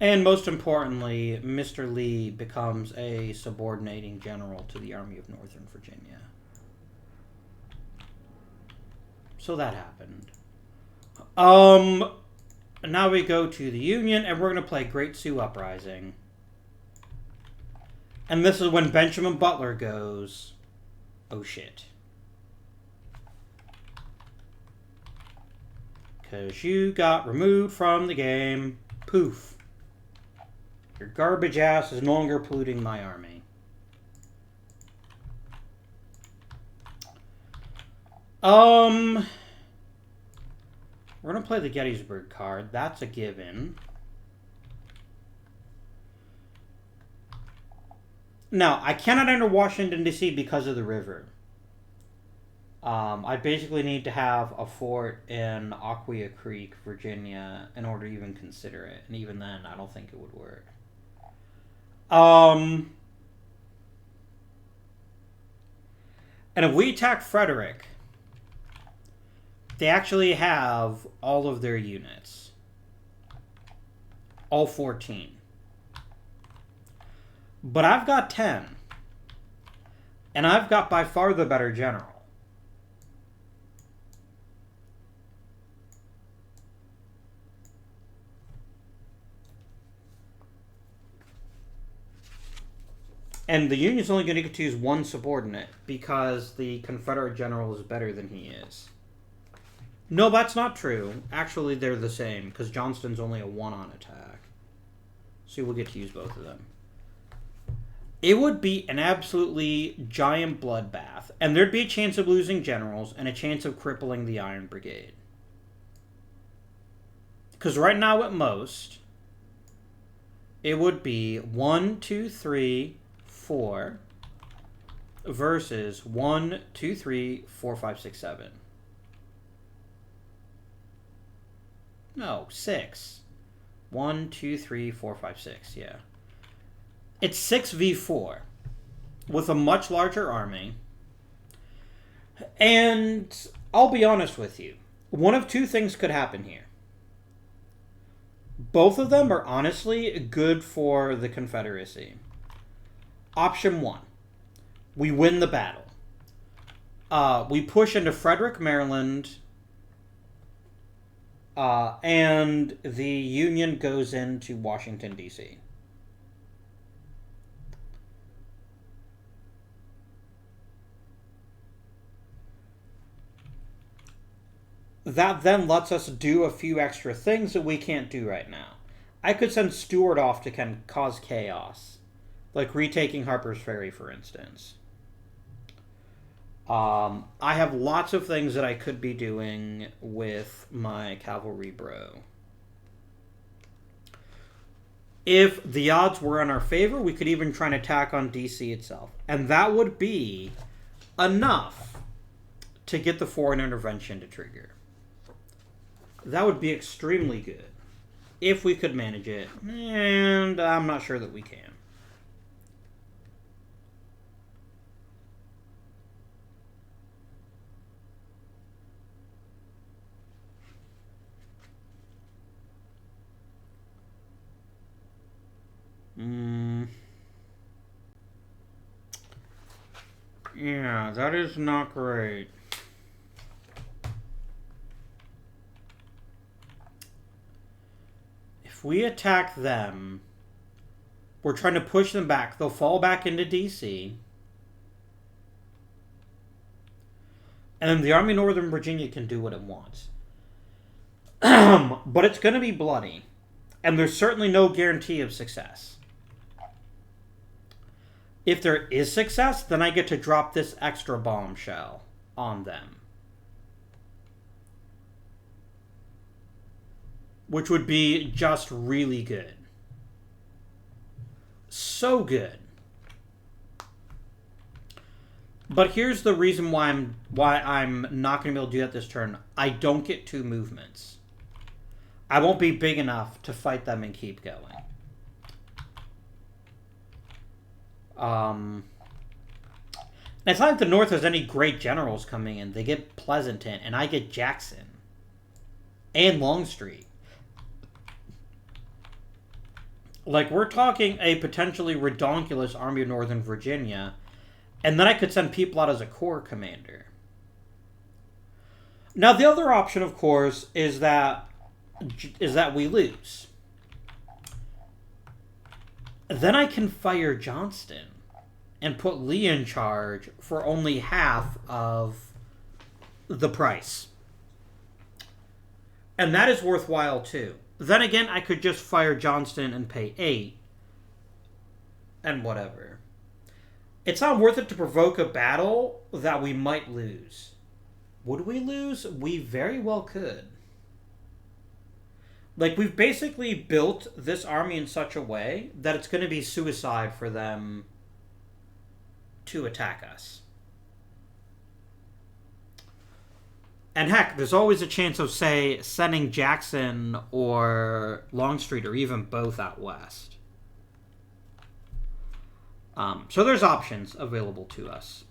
And most importantly, Mr. Lee becomes a subordinating general to the Army of Northern Virginia. So that happened. Now we go to the Union, and we're going to play Great Sioux Uprising. And this is when Benjamin Butler goes, oh shit. Because you got removed from the game. Poof. Your garbage ass is no longer polluting my army. We're going to play the Gettysburg card. That's a given. Now, I cannot enter Washington, D.C. because of the river. I basically need to have a fort in Aquia Creek, Virginia, in order to even consider it. And even then, I don't think it would work. And if we attack Frederick, they actually have all of their units. All 14. But I've got 10. And I've got by far the better general. And the Union's only going to get to use 1 subordinate because the Confederate general is better than he is. No, that's not true. Actually, they're the same because Johnston's only a 1 on attack. So we'll get to use both of them. It would be an absolutely giant bloodbath, and there'd be a chance of losing generals and a chance of crippling the Iron Brigade. Because right now, at most, it would be 1, 2, 3, 4 versus 1, 2, 3, 4, 5, 6, 7. No, 6. 1, 2, 3, 4, 5, 6, yeah. It's 6v4 with a much larger army. And I'll be honest with you. One of two things could happen here. Both of them are honestly good for the Confederacy. Option 1. We win the battle. We push into Frederick, Maryland, and the Union goes into Washington, D.C. That then lets us do a few extra things that we can't do right now. I could send Stuart off to cause chaos. Like retaking Harper's Ferry, for instance. I have lots of things that I could be doing with my cavalry bro. If the odds were in our favor, we could even try and attack on DC itself. And that would be enough to get the foreign intervention to trigger. That would be extremely good if we could manage it, and I'm not sure that we can. Yeah, that is not great. If we attack them, we're trying to push them back. They'll fall back into DC. And then the Army of Northern Virginia can do what it wants. But it's going to be bloody. And there's certainly no guarantee of success. If there is success, then I get to drop this extra bombshell on them. Which would be just really good. So good. But here's the reason why I'm not going to be able to do that this turn. I don't get 2 movements. I won't be big enough to fight them and keep going. It's not like the North has any great generals coming in. They get Pleasanton, and I get Jackson. And Longstreet. Like, we're talking a potentially redonkulous Army of Northern Virginia, and then I could send people out as a corps commander. Now, the other option, of course, is that we lose. Then I can fire Johnston and put Lee in charge for only half of the price. And that is worthwhile, too. Then again, I could just fire Johnston and pay 8. And whatever. It's not worth it to provoke a battle that we might lose. Would we lose? We very well could. Like, we've basically built this army in such a way that it's going to be suicide for them to attack us. And heck, there's always a chance of, say, sending Jackson or Longstreet or even both out west. So there's options available to us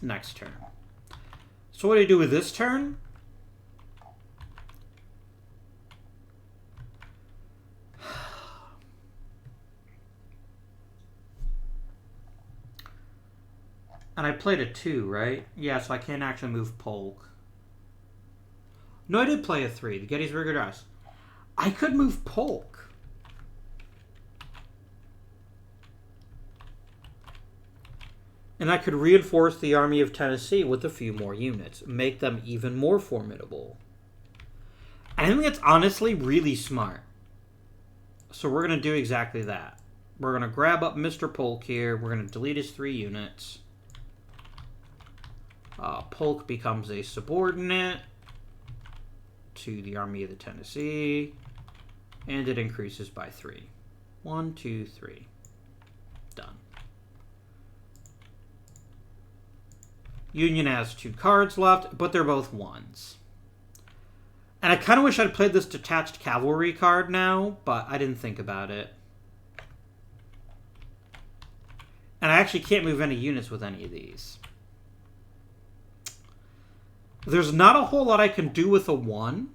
next turn. So what do you do with this turn? And I played a 2, right? Yeah, so I can't actually move Polk. No, I did play a 3, the Gettysburg Address. I could move Polk. And I could reinforce the Army of Tennessee with a few more units. Make them even more formidable. I think it's honestly really smart. So we're going to do exactly that. We're going to grab up Mr. Polk here. We're going to delete his 3 units. Polk becomes a subordinate to the Army of the Tennessee. And it increases by 3. 1, 2, 3. Done. Union has 2 cards left, but they're both 1s. And I kind of wish I'd played this detached cavalry card now, but I didn't think about it. And I actually can't move any units with any of these. There's not a whole lot I can do with a 1.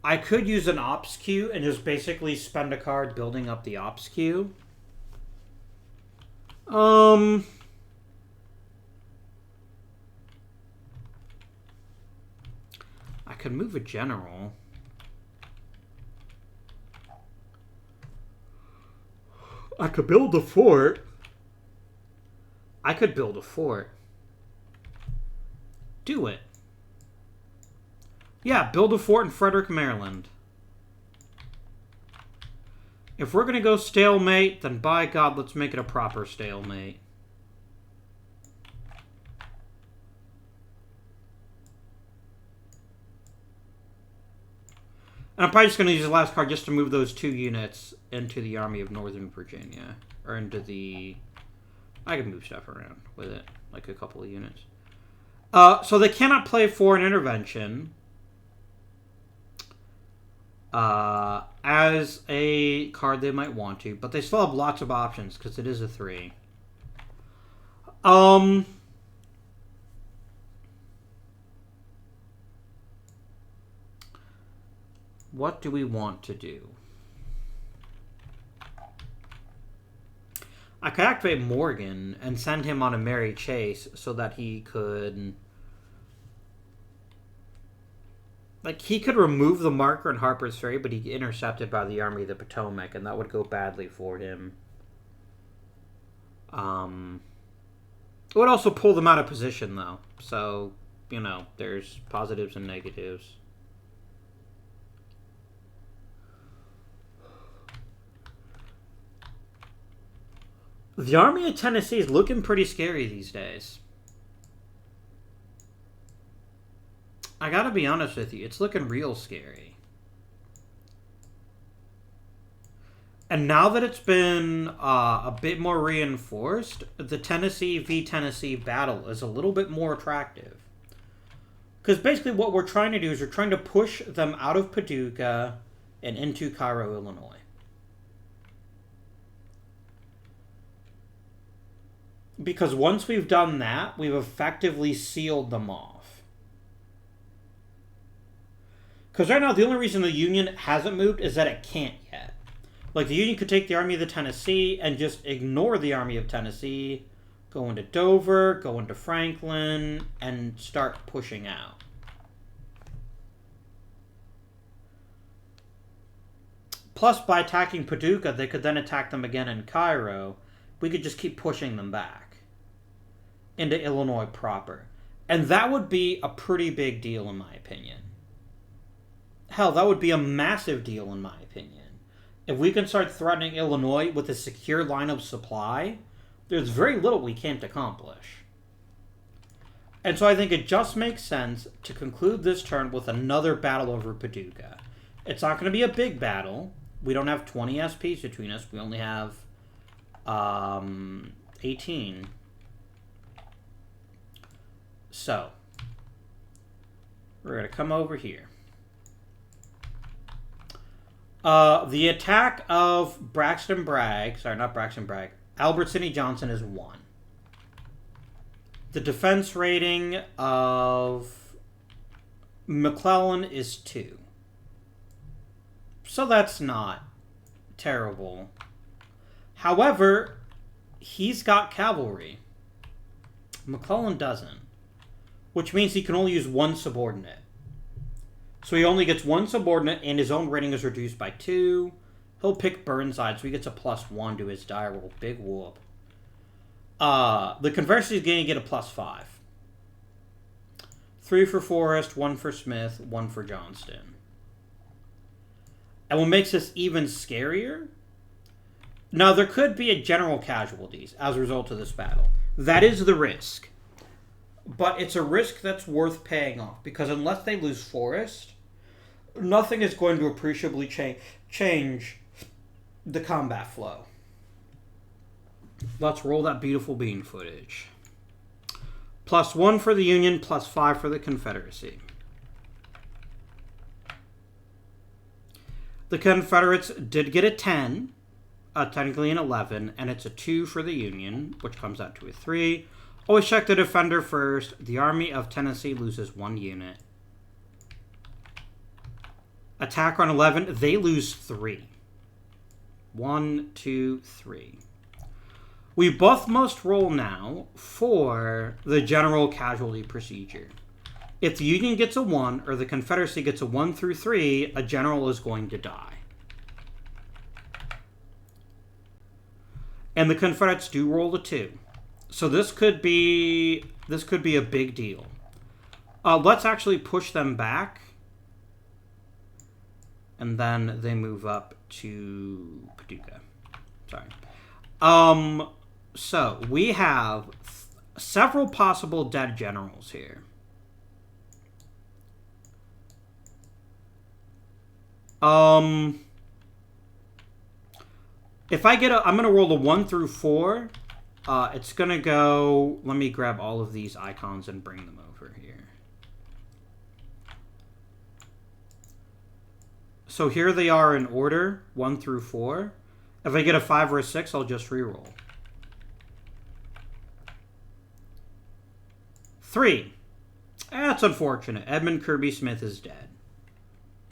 I could use an ops queue and just basically spend a card building up the ops queue. I could move a general. I could build a fort. I could build a fort. Do it. Yeah, build a fort in Frederick, Maryland. If we're going to go stalemate, then by God, let's make it a proper stalemate. And I'm probably just going to use the last card just to move those 2 units into the Army of Northern Virginia. Or into the... I can move stuff around with it. Like a couple of units. So they cannot play for an intervention. As a card they might want to. But they still have lots of options because it is a 3. What do we want to do? I could activate Morgan and send him on a merry chase so that he could... Like, he could remove the marker in Harper's Ferry, but he'd get intercepted by the Army of the Potomac, and that would go badly for him. It would also pull them out of position, though. So, you know, there's positives and negatives. The Army of Tennessee is looking pretty scary these days. I gotta be honest with you, it's looking real scary. And now that it's been a bit more reinforced, the Tennessee v. Tennessee battle is a little bit more attractive. Because basically what we're trying to do is we're trying to push them out of Paducah and into Cairo, Illinois. Because once we've done that, we've effectively sealed them off. Because right now, the only reason the Union hasn't moved is that it can't yet. Like, the Union could take the Army of the Tennessee and just ignore the Army of Tennessee, go into Dover, go into Franklin, and start pushing out. Plus, by attacking Paducah, they could then attack them again in Cairo. We could just keep pushing them back into Illinois proper. And that would be a pretty big deal, in my opinion. Hell, that would be a massive deal, in my opinion. If we can start threatening Illinois with a secure line of supply, there's very little we can't accomplish. And so I think it just makes sense to conclude this turn with another battle over Paducah. It's not going to be a big battle. We don't have 20 SPs between us. We only have 18. So, we're going to come over here. The attack of Braxton Bragg, sorry, not Braxton Bragg, Albert Sidney Johnson is 1. The defense rating of McClellan is 2. So that's not terrible. However, he's got cavalry. McClellan doesn't. Which means he can only use 1 subordinate. So he only gets 1 subordinate, and his own rating is reduced by 2. He'll pick Burnside, so he gets a +1 to his die roll. Big whoop. The Confederacy is going to get a +5. 3 for Forrest, 1 for Smith, 1 for Johnston. And what makes this even scarier... Now, there could be a general casualties as a result of this battle. That is the risk. But it's a risk that's worth paying off. Because unless they lose forest, nothing is going to appreciably change the combat flow. Let's roll that beautiful bean footage. +1 for the Union, +5 for the Confederacy. The Confederates did get a 10, technically an 11, and it's a 2 for the Union, which comes out to a 3. Always check the defender first. The Army of Tennessee loses 1 unit. Attack on 11, they lose 3. 1, 2, 3. We both must roll now for the general casualty procedure. If the Union gets a 1 or the Confederacy gets a 1 through 3, a general is going to die. And the Confederates do roll a 2. So this could be a big deal. Let's actually push them back. And then they move up to Paducah. Sorry. So we have several possible dead generals here. If I get I'm gonna roll a 1 through 4. It's gonna go. Let me grab all of these icons and bring them over here. So here they are in order, 1 through 4. If I get a 5 or a 6, I'll just reroll. 3. That's unfortunate. Edmund Kirby Smith is dead.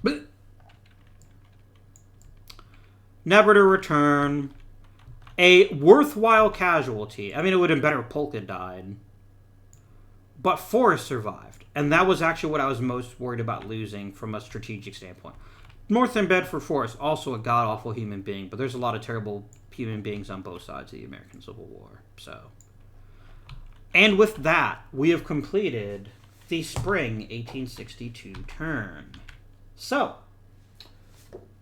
But never to return. A worthwhile casualty. I mean, it would have been better if Polk had died. But Forrest survived. And that was actually what I was most worried about losing from a strategic standpoint. Northern Bedford Forrest, also a god-awful human being, but there's a lot of terrible human beings on both sides of the American Civil War. So, and with that, we have completed the spring 1862 turn. So,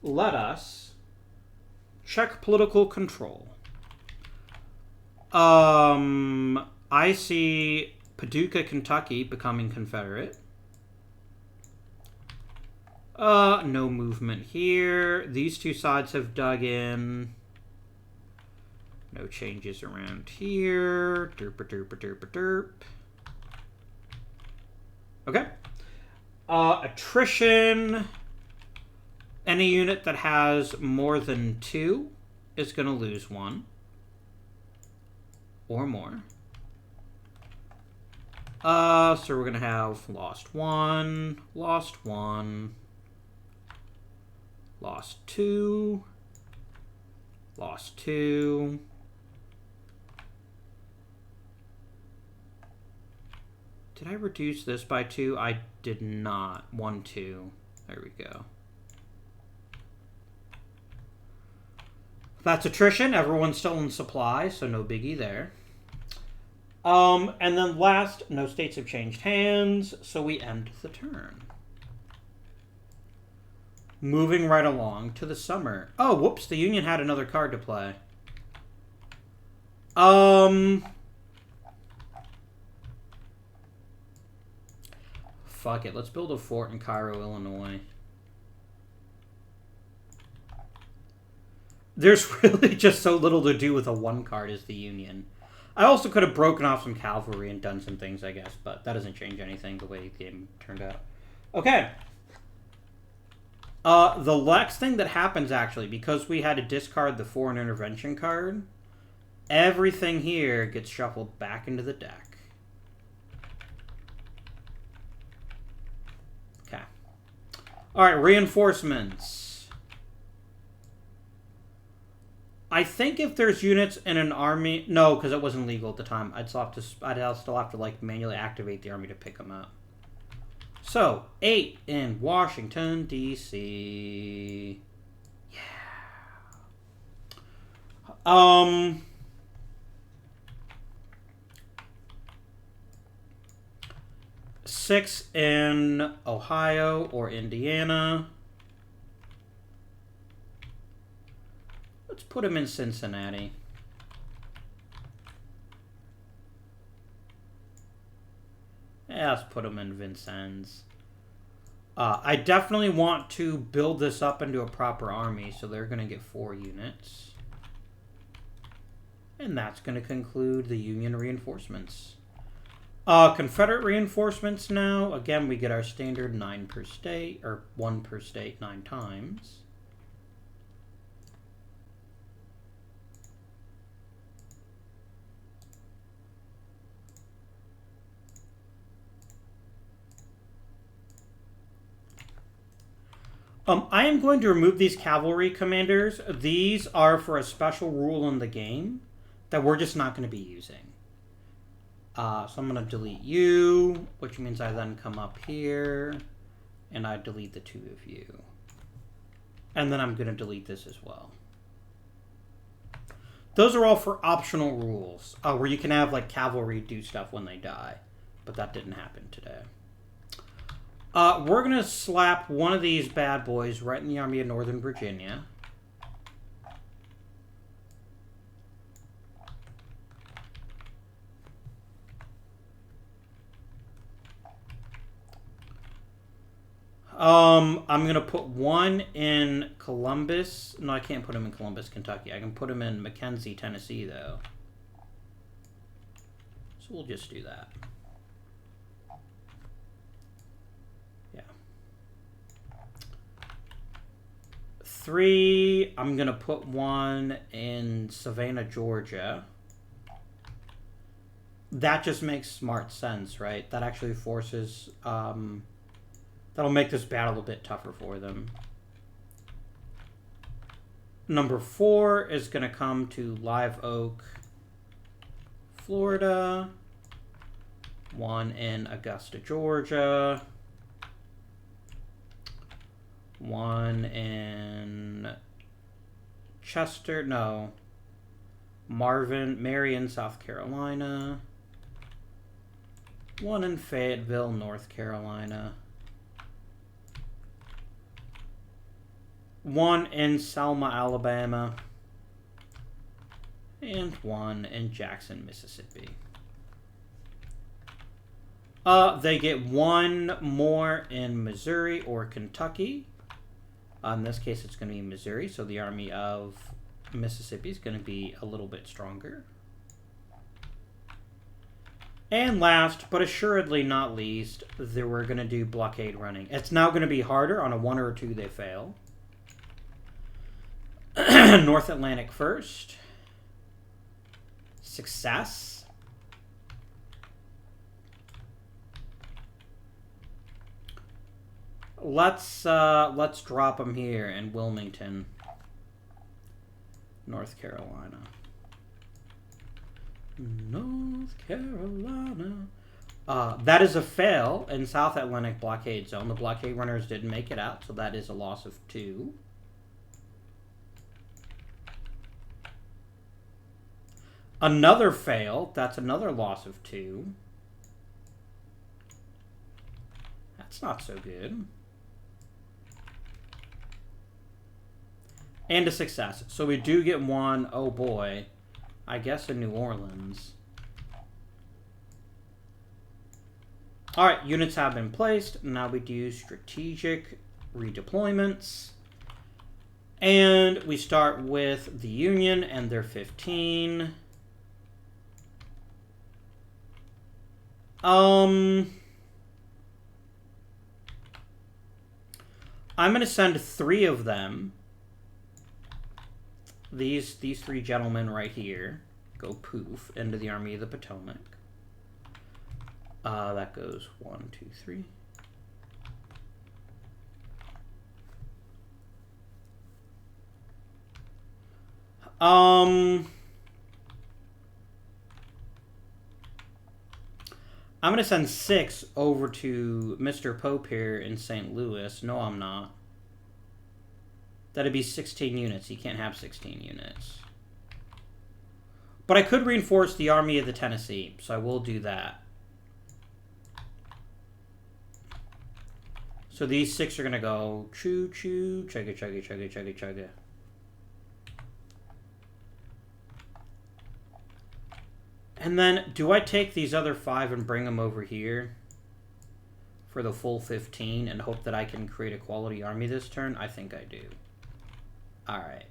let us check political control. I see Paducah, Kentucky becoming Confederate. No movement here. These two sides have dug in. No changes around here. Derp, derp, derp, derp. Okay. Attrition. Any unit that has more than 2 is going to lose 1. Or more. So we're going to have lost 1, lost 1, lost 2, lost 2. Did I reduce this by 2? I did not. 1, 2. There we go. That's attrition. Everyone's still in supply, so no biggie there. And then last, no states have changed hands, so we end the turn. Moving right along to the summer. Oh, whoops, the Union had another card to play. Fuck it, let's build a fort in Cairo, Illinois. There's really just so little to do with a 1 card as the Union. I also could have broken off some cavalry and done some things, I guess, but that doesn't change anything the way the game turned out. Okay. The next thing that happens, actually, because we had to discard the foreign intervention card, everything here gets shuffled back into the deck. Okay. Alright, reinforcements. I think if there's units in an army... No, because it wasn't legal at the time. I'd still have to like, manually activate the army to pick them up. So, 8 in Washington, D.C. Yeah. 6 in Ohio or Indiana. put him in Cincinnati. Yeah, let's put him in Vincennes. I definitely want to build this up into a proper army, so they're going to get 4 units. And that's going to conclude the Union reinforcements. Confederate reinforcements now. Again, we get our standard 9 per state, or 1 per state 9 times. I am going to remove these cavalry commanders. These are for a special rule in the game that we're just not going to be using. So I'm going to delete you, which means I then come up here and I delete the 2 of you. And then I'm going to delete this as well. Those are all for optional rules, where you can have like cavalry do stuff when they die. But that didn't happen today. We're going to slap one of these bad boys right in the Army of Northern Virginia. I'm going to put one in Columbus. No, I can't put him in Columbus, Kentucky. I can put him in McKenzie, Tennessee, though. So we'll just do that. 3, I'm going to put one in Savannah, Georgia. That just makes smart sense, right? That actually forces... that'll make this battle a bit tougher for them. Number 4 is going to come to Live Oak, Florida. 1 in Augusta, Georgia. 1 in Marion, South Carolina. 1 in Fayetteville, North Carolina. 1 in Selma, Alabama. And 1 in Jackson, Mississippi. They get 1 more in Missouri or Kentucky. In this case, it's going to be Missouri, so the Army of Mississippi is going to be a little bit stronger. And last, but assuredly not least, we're going to do blockade running. It's now going to be harder. On a 1 or a 2, they fail. North Atlantic first. Success. Let's drop them here in Wilmington, North Carolina. North Carolina. That is a fail in South Atlantic blockade zone. The blockade runners didn't make it out, so that is a loss of 2. Another fail. That's another loss of 2. That's not so good. And a success. So we do get 1, oh boy, I guess in New Orleans. Alright, units have been placed. Now we do strategic redeployments. And we start with the Union and their 15. I'm going to send 3 of them. These 3 gentlemen right here go poof into the Army of the Potomac. That goes 1, 2, 3. I'm going to send 6 over to Mr. Pope here in St. Louis. No, I'm not. That'd be 16 units. You can't have 16 units. But I could reinforce the Army of the Tennessee, so I will do that. So these 6 are going to go choo-choo, chugga, chugga, chugga, chugga, chugga. And then, do I take these other 5 and bring them over here for the full 15 and hope that I can create a quality army this turn? I think I do. Alright.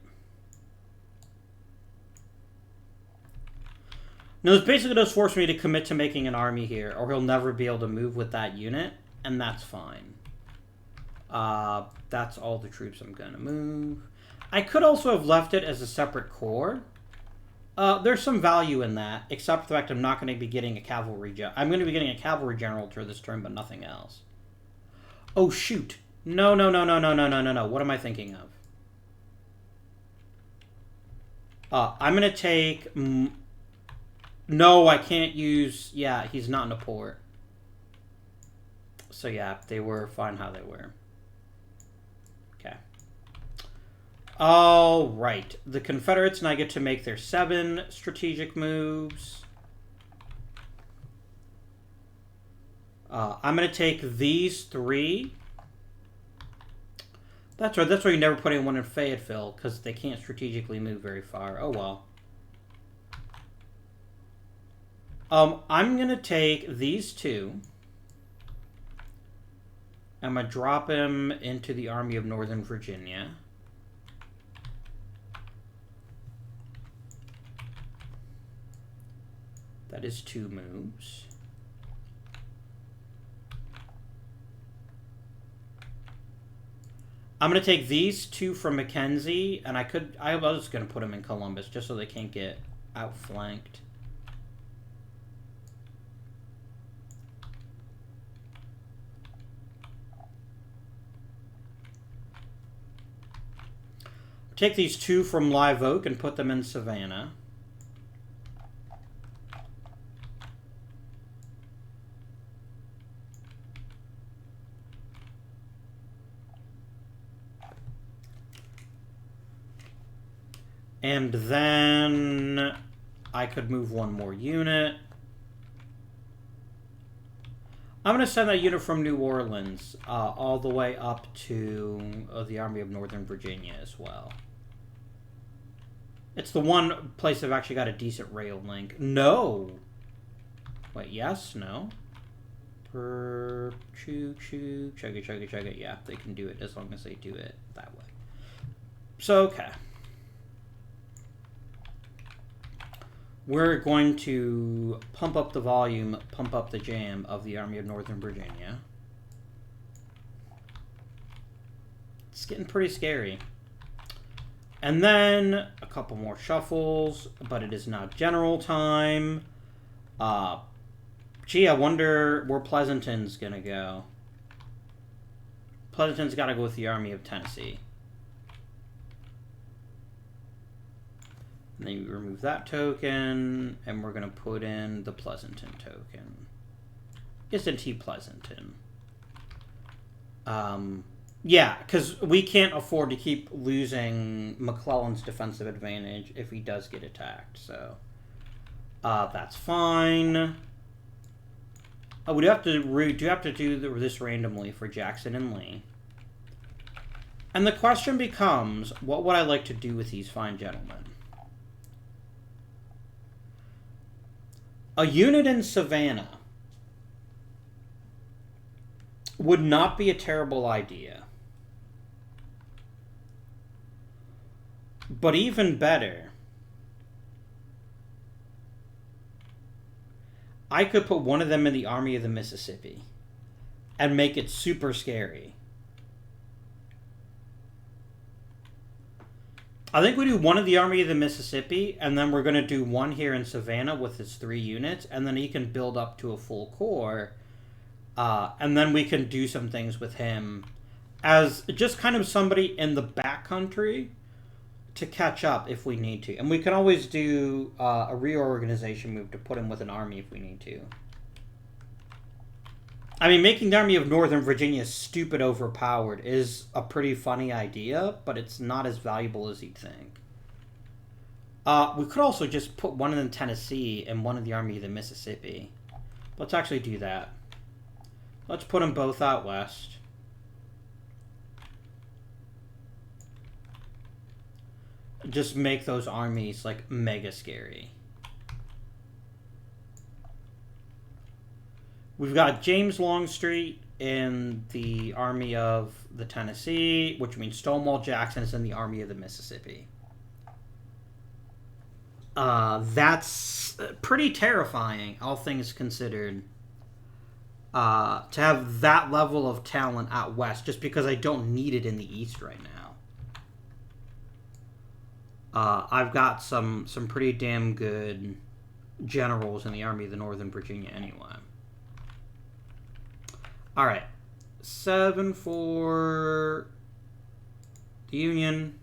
Now, this basically does force me to commit to making an army here, or he'll never be able to move with that unit, and that's fine. That's all the troops I'm going to move. I could also have left it as a separate corps. There's some value in that, except for the fact I'm not going to be getting a cavalry general. I'm going to be getting a cavalry general to this turn, but nothing else. Oh, shoot. No. What am I thinking of? I'm going to take... No, I can't use... Yeah, he's not in a port. So yeah, they were fine how they were. Okay. All right. The Confederates and I get to make their 7 strategic moves. I'm going to take these 3. That's right. That's why you never put anyone in Fayetteville, because they can't strategically move very far. Oh, well. I'm going to take these 2. I'm going to drop him into the Army of Northern Virginia. That is 2 moves. I'm going to take these 2 from Mackenzie, and I was going to put them in Columbus just so they can't get outflanked. Take these 2 from Live Oak and put them in Savannah. And then I could move 1 more unit. I'm going to send that unit from New Orleans all the way up to the Army of Northern Virginia as well. It's the one place I've actually got a decent rail link. No! Wait, yes? No? Chug it. Yeah, they can do it as long as they do it that way. So, okay. We're going to pump up the volume, pump up the jam of the Army of Northern Virginia. It's getting pretty scary. And then a couple more shuffles, but it is now general time. Gee, I wonder where Pleasanton's going to go. Pleasanton's got to go with the Army of Tennessee. And then you remove that token, and we're going to put in the Pleasanton token. Isn't he Pleasanton? Yeah, because we can't afford to keep losing McClellan's defensive advantage if he does get attacked. So that's fine. Oh, we do have to do this randomly for Jackson and Lee. And the question becomes, what would I like to do with these fine gentlemen? A unit in Savannah would not be a terrible idea. But even better, I could put one of them in the Army of the Mississippi and make it super scary. I think we do one of the Army of the Mississippi, and then we're going to do one here in Savannah with his 3 units, and then he can build up to a full corps, and then we can do some things with him as just kind of somebody in the backcountry to catch up if we need to. And we can always do a reorganization move to put him with an army if we need to. I mean, making the Army of Northern Virginia stupid overpowered is a pretty funny idea, but it's not as valuable as you'd think. We could also just put one in Tennessee and one in the Army of the Mississippi. Let's actually do that. Let's put them both out west. Just make those armies, like, mega scary. We've got James Longstreet in the Army of the Tennessee, which means Stonewall Jackson is in the Army of the Mississippi. That's pretty terrifying, all things considered. To have that level of talent out west, just because I don't need it in the east right now. I've got some pretty damn good generals in the Army of the Northern Virginia anyway. Alright. 7 for the Union.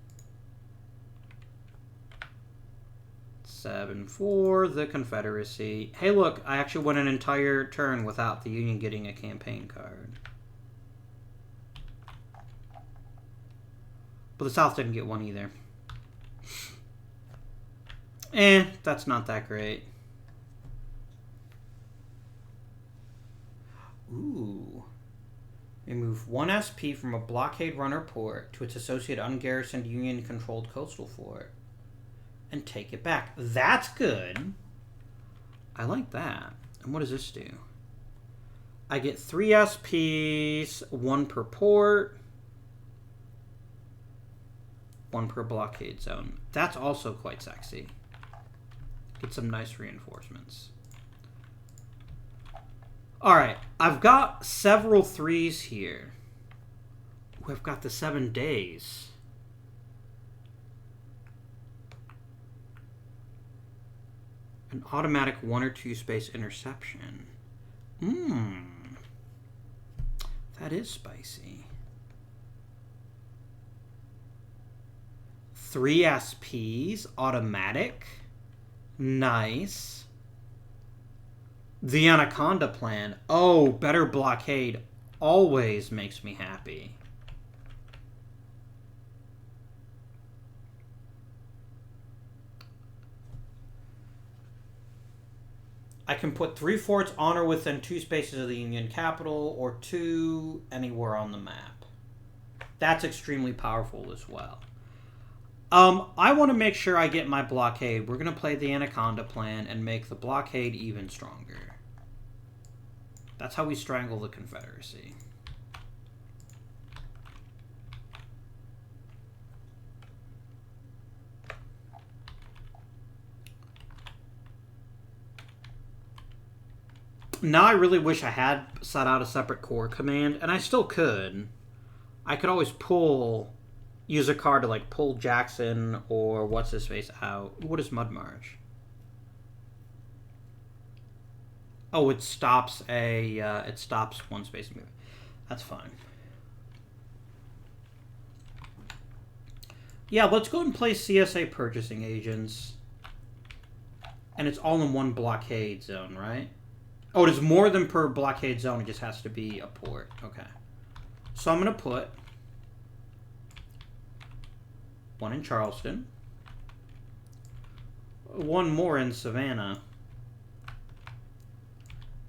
7 for the Confederacy. Hey, look, I actually went an entire turn without the Union getting a campaign card. But the South didn't get one either. That's not that great. Ooh. Remove 1 SP from a blockade runner port to its associated ungarrisoned Union-controlled coastal fort. And take it back. That's good. I like that. And what does this do? I get 3 SPs, 1 per port, 1 per blockade zone. That's also quite sexy. Get some nice reinforcements. Alright, I've got several 3s here. Ooh, I've got the 7 days. An automatic 1 or 2 space interception. That is spicy. 3 SPs, automatic. Nice. The Anaconda plan. Oh, better blockade always makes me happy. I can put 3 forts on or within 2 spaces of the Union capital, or 2 anywhere on the map. That's extremely powerful as well. I want to make sure I get my blockade. We're going to play the Anaconda plan and make the blockade even stronger. That's how we strangle the Confederacy. Now I really wish I had set out a separate core command, and I still could. I could always use a card to like pull Jackson or what's his face out. What is Mud March? Oh, it stops 1 space movement. That's fine. Yeah, let's go and play CSA purchasing agents. And it's all in 1 blockade zone, right? Oh, it is more than per blockade zone. It just has to be a port. Okay. So I'm going to put 1 in Charleston. 1 more in Savannah.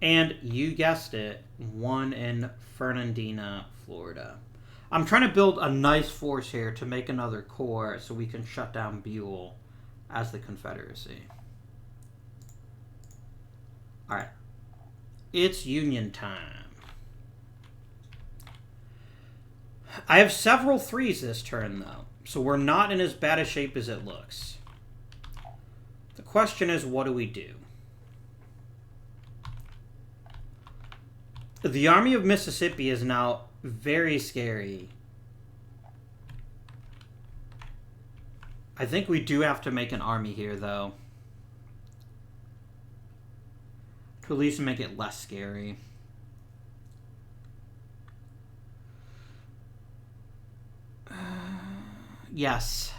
And you guessed it, 1 in Fernandina, Florida. I'm trying to build a nice force here to make another corps so we can shut down Buell as the Confederacy. Alright. It's Union time. I have several 3s this turn, though, so we're not in as bad a shape as it looks. The question is, what do we do? The Army of Mississippi is now very scary. I think we do have to make an army here, though. To at least make it less scary. Yes.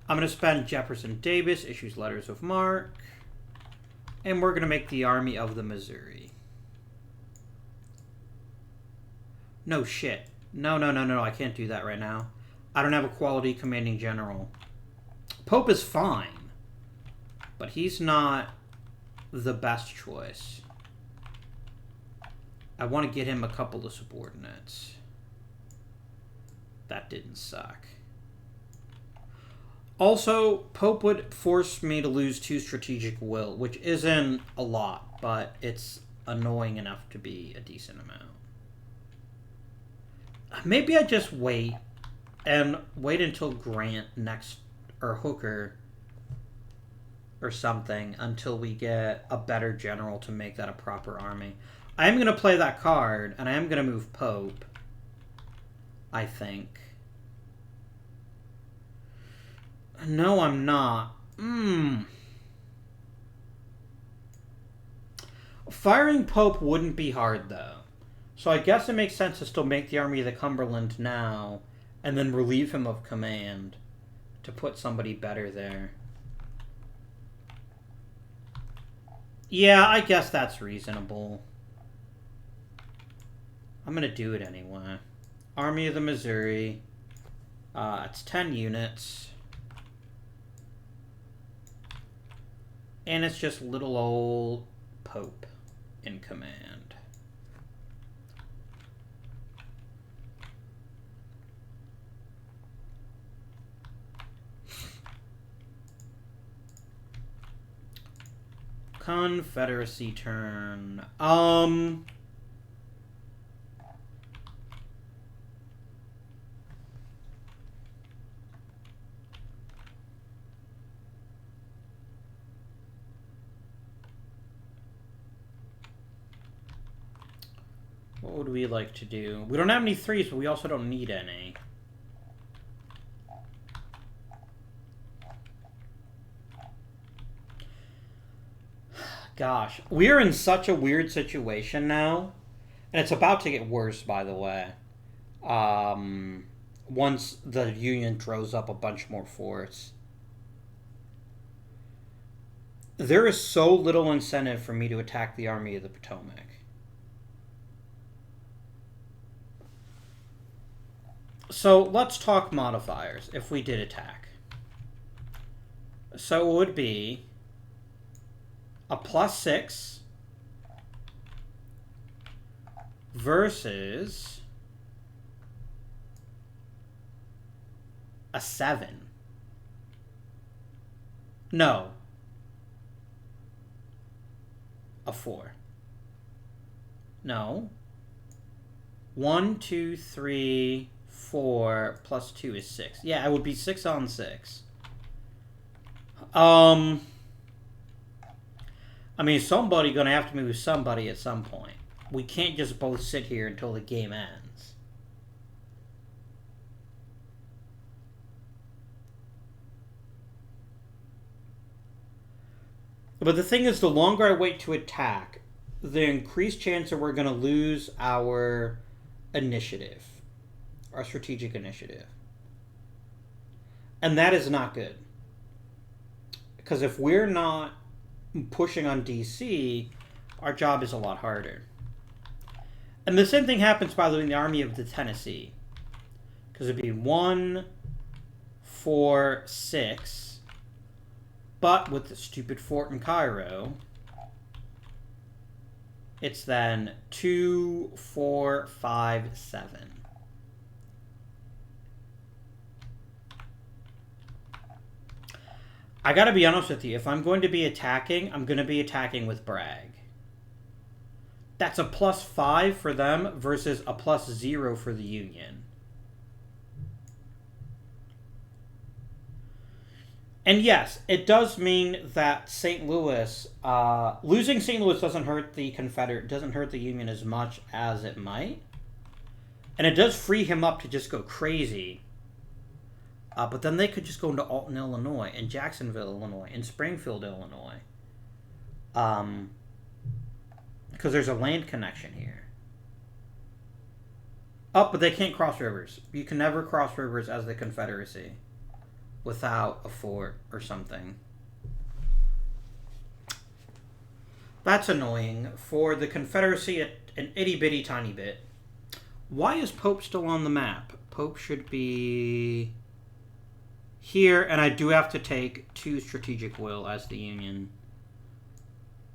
I'm going to spend Jefferson Davis, issues letters of marque. And we're going to make the Army of the Missouri. No shit. No, I can't do that right now. I don't have a quality commanding general. Pope is fine. But he's not the best choice. I want to get him a couple of subordinates. That didn't suck. Also, Pope would force me to lose 2 strategic will, which isn't a lot, but it's annoying enough to be a decent amount. Maybe I just wait until Grant next, or Hooker or something, until we get a better general to make that a proper army. I am going to play that card, and I am going to move Pope, I think. No, I'm not. Firing Pope wouldn't be hard, though. So I guess it makes sense to still make the Army of the Cumberland now, and then relieve him of command to put somebody better there. Yeah, I guess that's reasonable. I'm going to do it anyway. Army of the Missouri. It's 10 units. And it's just little old Pope in command. Confederacy turn. What would we like to do? We don't have any 3s, but we also don't need any. Gosh, we're in such a weird situation now, and it's about to get worse, by the way. Once the Union throws up a bunch more force. There is so little incentive for me to attack the Army of the Potomac. So let's talk modifiers if we did attack. So it would be a +6 versus a 7. No. A 4. No. 1, 2, 3, 4 plus 2 is 6. Yeah, it would be 6 on 6. I mean, somebody gonna have to move somebody at some point. We can't just both sit here until the game ends. But the thing is, the longer I wait to attack, the increased chance that we're gonna lose our initiative. Our strategic initiative. And that is not good. Because if we're not pushing on DC, our job is a lot harder. And the same thing happens, by the way, in the Army of the Tennessee. Because it'd be 1, 4, 6. But with the stupid fort in Cairo, it's then 2, 4, 5, 7. I gotta be honest with you, if I'm going to be attacking, I'm going to be attacking with Bragg. That's a +5 for them versus a +0 for the Union. And yes, it does mean that St. Louis, losing St. Louis doesn't hurt the Union as much as it might. And it does free him up to just go crazy. But then they could just go into Alton, Illinois, and Jacksonville, Illinois, and Springfield, Illinois. Because there's a land connection here. Oh, but they can't cross rivers. You can never cross rivers as the Confederacy without a fort or something. That's annoying. For the Confederacy, an itty-bitty tiny bit. Why is Pope still on the map? Pope should be here, and I do have to take 2 strategic will as the Union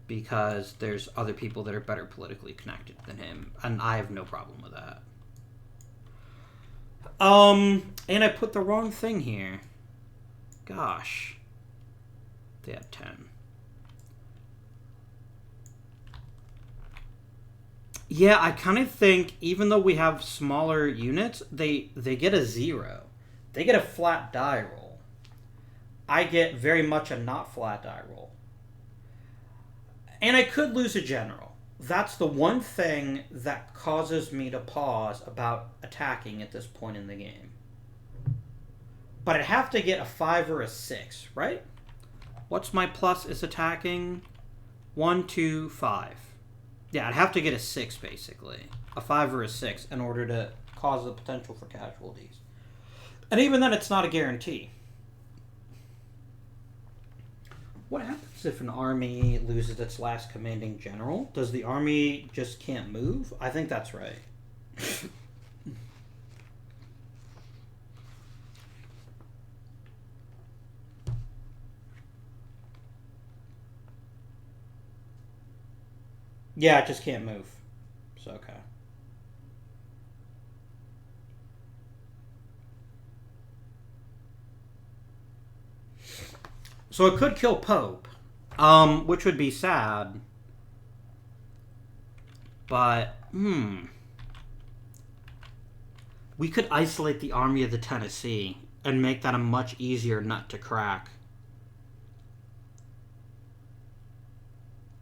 because there's other people that are better politically connected than him, and I have no problem with that. And I put the wrong thing here. Gosh. They have 10. Yeah, I kind of think even though we have smaller units, they get a 0. They get a flat die roll. I get very much a not flat die roll. And I could lose a general. That's the one thing that causes me to pause about attacking at this point in the game. But I'd have to get a 5 or a 6, right? What's my plus is attacking? 1, 2, 5. Yeah, I'd have to get a 6, basically. A 5 or a 6 in order to cause the potential for casualties. And even then, it's not a guarantee. What happens if an army loses its last commanding general? Does the army just can't move? I think that's right. Yeah, it just can't move. So, okay. So it could kill Pope, which would be sad. But, we could isolate the Army of the Tennessee and make that a much easier nut to crack.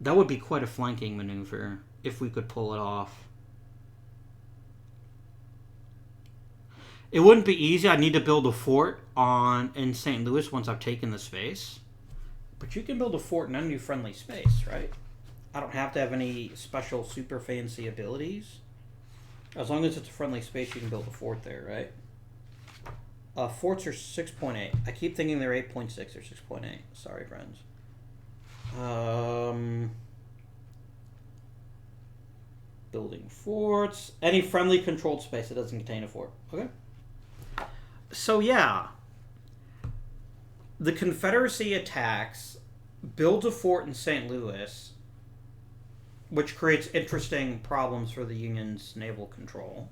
That would be quite a flanking maneuver if we could pull it off. It wouldn't be easy. I'd need to build a fort in St. Louis once I've taken the space. But you can build a fort in any friendly space, right? I don't have to have any special super fancy abilities. As long as it's a friendly space, you can build a fort there, right? Forts are 6.8. I keep thinking they're 8.6 or 6.8. Sorry, friends. Building forts. Any friendly controlled space that doesn't contain a fort. Okay. So, yeah. The Confederacy attacks, builds a fort in St. Louis, which creates interesting problems for the Union's naval control.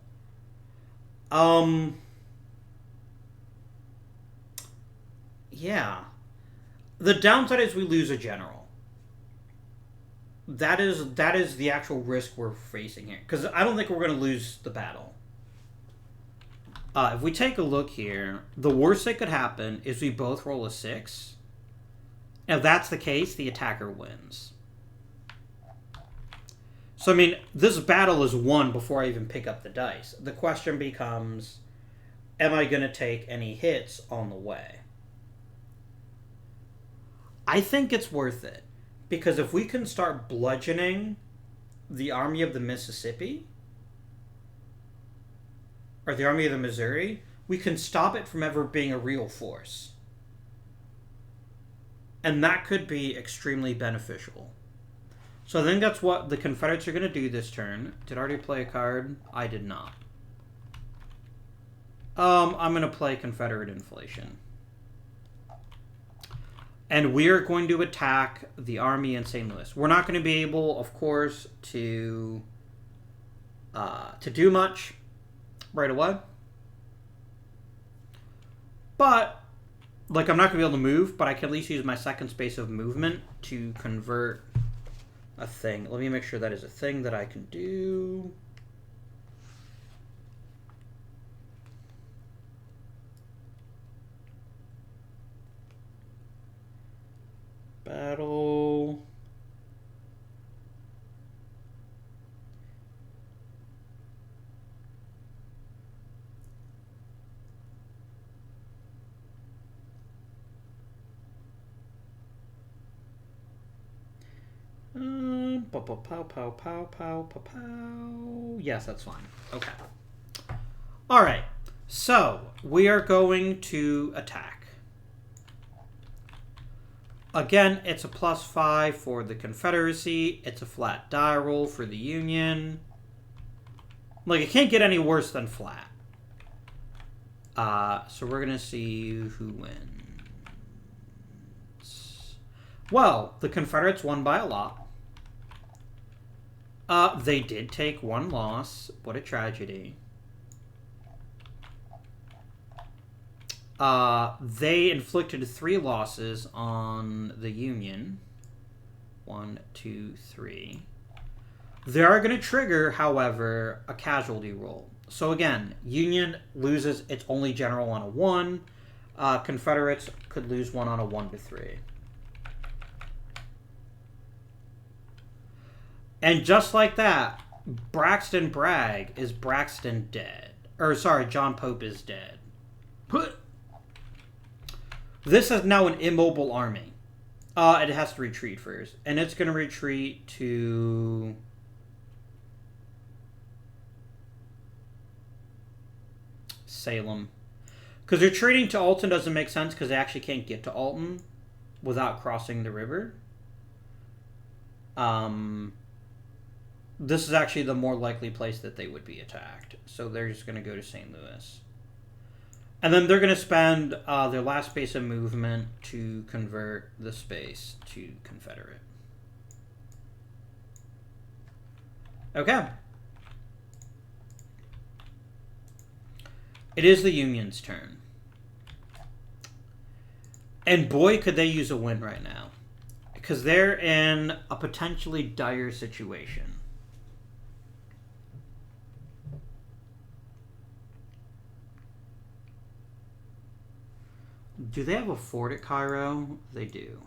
Yeah. The downside is we lose a general. That is the actual risk we're facing here. Because I don't think we're going to lose the battle. If we take a look here, the worst that could happen is we both roll a 6. If that's the case, the attacker wins. So, I mean, this battle is won before I even pick up the dice. The question becomes, am I going to take any hits on the way? I think it's worth it. Because if we can start bludgeoning the Army of the Mississippi, or the Army of the Missouri, we can stop it from ever being a real force. And that could be extremely beneficial. So I think that's what the Confederates are going to do this turn. Did I already play a card? I did not. I'm going to play Confederate Inflation. And we are going to attack the army in St. Louis. We're not going to be able, of course, to do much right away. But, like, I'm not going to be able to move, but I can at least use my second space of movement to convert a thing. Let me make sure that is a thing that I can do. Battle. Pow, pow, pow, pow, pow, pow, pow. Yes, that's fine. Okay. All right. So we are going to attack. Again, it's a +5 for the Confederacy. It's a flat die roll for the Union. Like, it can't get any worse than flat. So we're going to see who wins. Well, the Confederates won by a lot. They did take one loss. What a tragedy. They inflicted 3 losses on the Union. 1, 2, 3. They are going to trigger, however, a casualty roll. So again, Union loses its only general on a 1. Confederates could lose one on a 1 to 3. And just like that, Braxton Bragg is Braxton dead. Or sorry, John Pope is dead. This is now an immobile army. It has to retreat first. And it's going to retreat to... Salem. Because retreating to Alton doesn't make sense because they actually can't get to Alton without crossing the river. This is actually the more likely place that they would be attacked. So they're just going to go to St. Louis. And then they're going to spend their last space of movement to convert the space to Confederate. Okay. It is the Union's turn. And boy, could they use a win right now. Because they're in a potentially dire situation. Do they have a fort at Cairo? They do.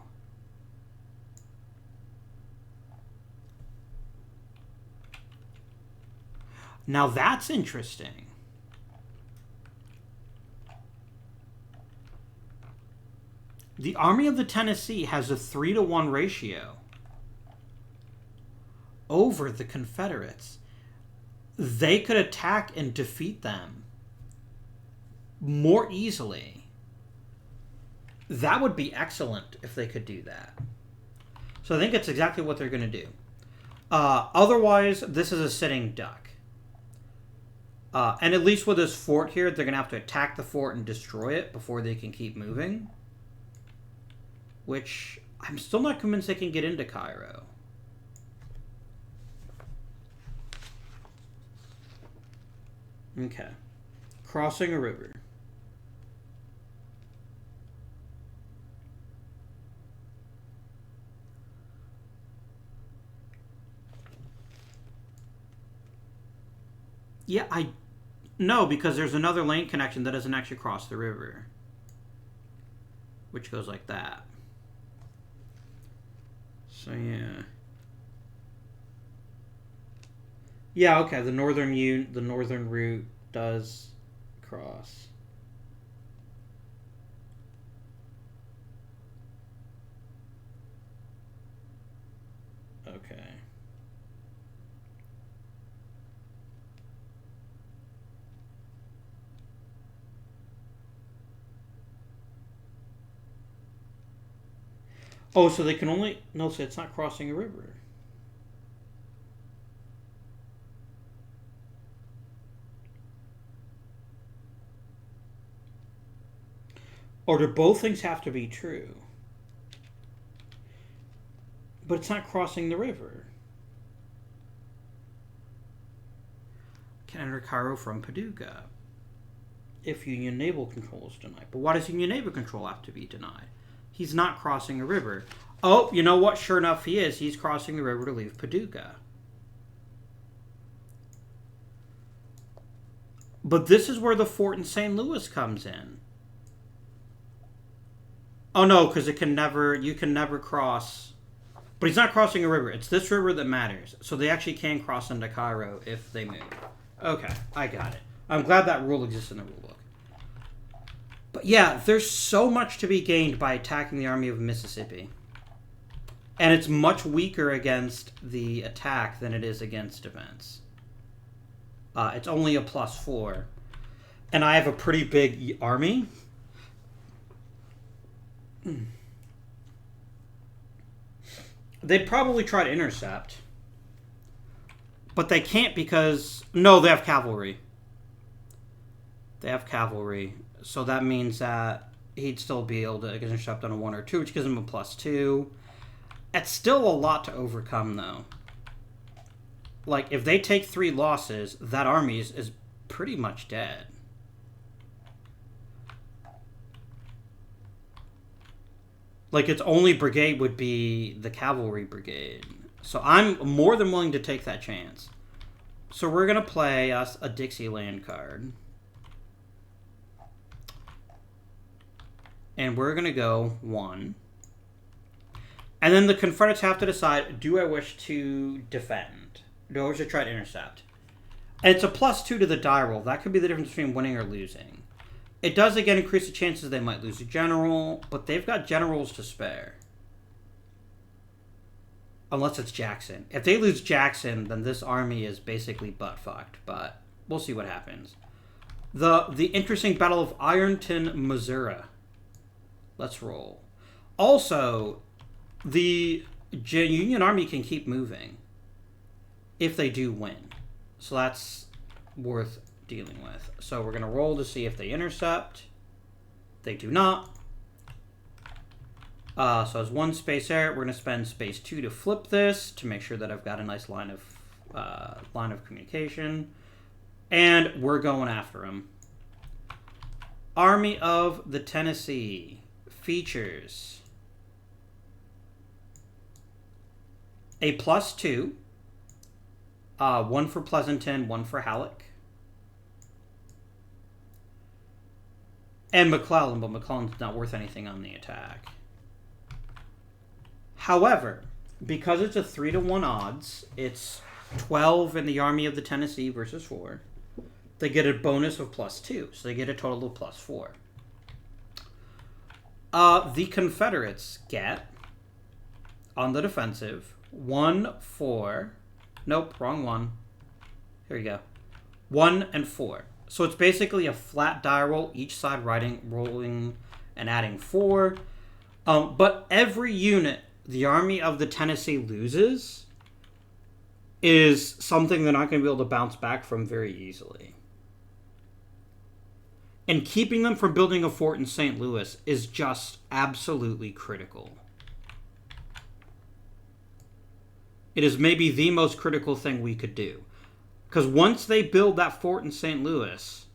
Now that's interesting. The Army of the Tennessee has a 3-to-1 ratio over the Confederates. They could attack and defeat them more easily. That would be excellent if they could do that. So I think it's exactly what they're going to do. Otherwise, this is a sitting duck. And at least with this fort here, they're going to have to attack the fort and destroy it before they can keep moving. Which, I'm still not convinced they can get into Cairo. Okay. Crossing a river. Yeah, no, because there's another lane connection that doesn't actually cross the river. Which goes like that. So, yeah. Yeah, okay, the northern route does cross. Okay. Oh, so they can only... No, so it's not crossing a river. Or do both things have to be true? But it's not crossing the river. Can enter Cairo from Paducah if Union naval control is denied. But why does Union naval control have to be denied? He's not crossing a river. Oh, you know what? Sure enough, he is. He's crossing the river to leave Paducah. But this is where the fort in St. Louis comes in. Oh, no, because you can never cross. But he's not crossing a river. It's this river that matters. So they actually can cross into Cairo if they move. Okay, I got it. I'm glad that rule exists in the rule book. But yeah, there's so much to be gained by attacking the Army of Mississippi. And it's much weaker against the attack than it is against defense. It's only a +4. And I have a pretty big army. They'd probably try to intercept. But they can't because... No, they have cavalry. They have cavalry. So that means that he'd still be able to intercept on a 1 or 2, which gives him a +2. It's still a lot to overcome, though. Like, if they take 3 losses, that army is pretty much dead. Like, its only brigade would be the cavalry brigade. So I'm more than willing to take that chance. So we're going to play us a Dixieland card. And we're going to go 1. And then the Confederates have to decide, do I wish to defend? Do I wish to try to intercept? And it's a +2 to the die roll. That could be the difference between winning or losing. It does, again, increase the chances they might lose a general, but they've got generals to spare. Unless it's Jackson. If they lose Jackson, then this army is basically butt-fucked, but we'll see what happens. The interesting Battle of Ironton, Missouri. Let's roll. Also, the Union Army can keep moving if they do win. So that's worth dealing with. So we're going to roll to see if they intercept. They do not. So as 1 space there, we're going to spend space 2 to flip this to make sure that I've got a nice line of communication. And we're going after them. Army of the Tennessee features a +2, 1 for Pleasanton, 1 for Halleck, and McClellan, but McClellan's not worth anything on the attack. However, because it's a 3-to-1 odds, it's 12 in the Army of the Tennessee versus 4. They get a bonus of +2, so they get a total of +4. The Confederates get, on the defensive, 1, 4. Nope, wrong one. Here we go. 1 and 4. So it's basically a flat die roll, each side rolling and adding 4. But every unit the Army of the Tennessee loses is something they're not going to be able to bounce back from very easily. And keeping them from building a fort in St. Louis is just absolutely critical. It is maybe the most critical thing we could do. Because once they build that fort in St. Louis,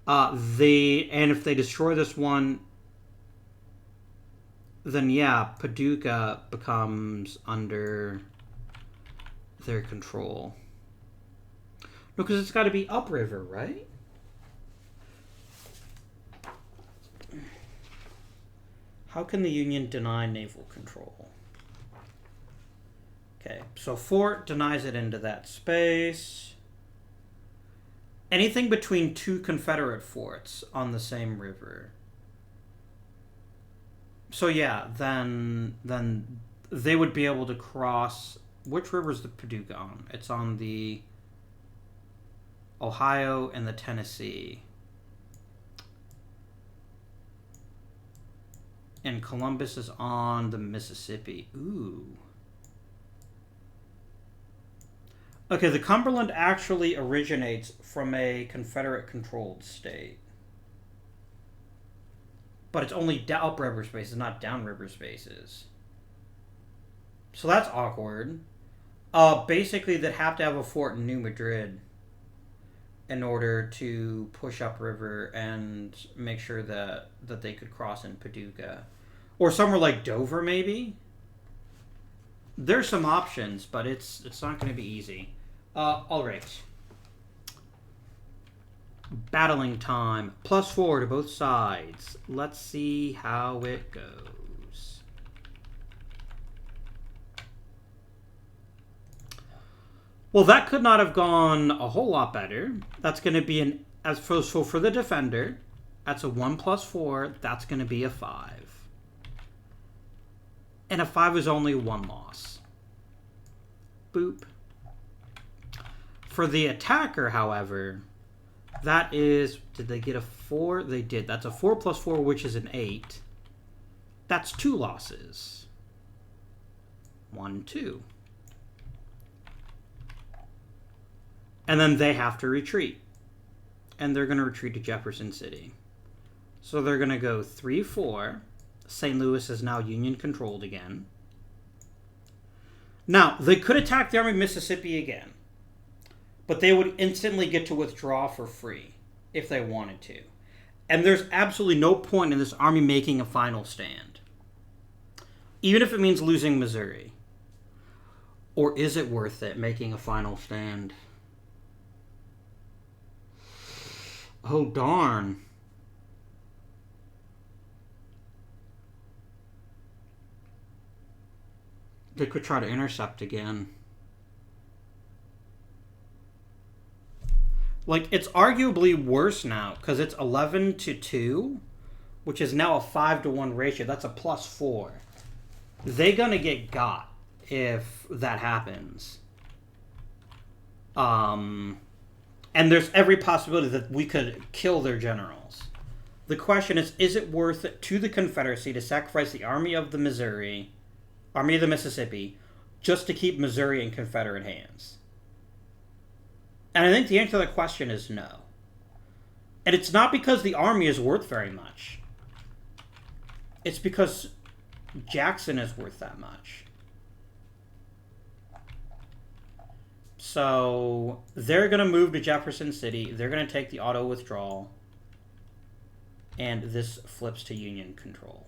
and if they destroy this one, then yeah, Paducah becomes under their control. No, because it's got to be upriver, right? How can the Union deny naval control? Okay, so fort denies it into that space. Anything between 2 Confederate forts on the same river. So yeah, then they would be able to cross. Which river is the Paducah on? It's on the Ohio and the Tennessee. And Columbus is on the Mississippi. Ooh. Okay, the Cumberland actually originates from a Confederate-controlled state. But it's only upriver spaces, not downriver spaces. So that's awkward. Basically, they'd have to have a fort in New Madrid in order to push upriver and make sure that they could cross in Paducah. Or somewhere like Dover, maybe? There's some options, but it's not going to be easy. All right. Battling time. +4 to both sides. Let's see how it goes. Well, that could not have gone a whole lot better. That's going to be so for the defender, that's a 1 + 4. That's going to be a 5. And a 5 is only 1 loss. Boop. For the attacker, however, that is... Did they get a 4? They did. That's a 4 + 4, which is an 8. That's 2 losses. 1, 2. And then they have to retreat. And they're going to retreat to Jefferson City. So they're going to go 3, 4. St. Louis is now Union-controlled again. Now, they could attack the Army of Mississippi again. But they would instantly get to withdraw for free if they wanted to. And there's absolutely no point in this army making a final stand. Even if it means losing Missouri. Or is it worth it making a final stand? Oh, darn. They could try to intercept again. Like, it's arguably worse now, because it's 11-2, which is now a 5-1 ratio. That's a +4. They're gonna get got if that happens. And there's every possibility that we could kill their generals. The question is it worth it to the Confederacy to sacrifice the Army of the Mississippi, just to keep Missouri in Confederate hands? And I think the answer to that question is no. And it's not because the army is worth very much. It's because Jackson is worth that much. So they're going to move to Jefferson City. They're going to take the auto withdrawal. And this flips to Union control.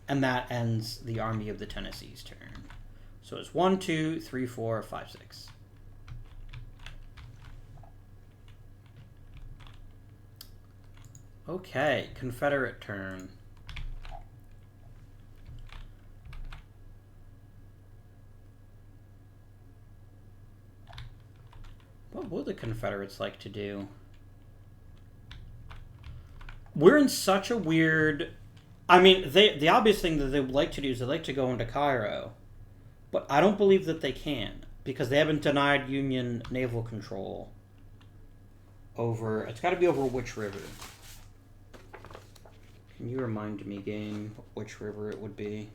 And that ends the Army of the Tennessee's turn. So it's 1, 2, 3, 4, 5, 6. Okay, Confederate turn. What would the Confederates like to do? We're in such a weird... I mean, the obvious thing that they would like to do is they'd like to go into Cairo. But I don't believe that they can, because they haven't denied Union naval control over... It's got to be over which river? Can you remind me, game, which river it would be?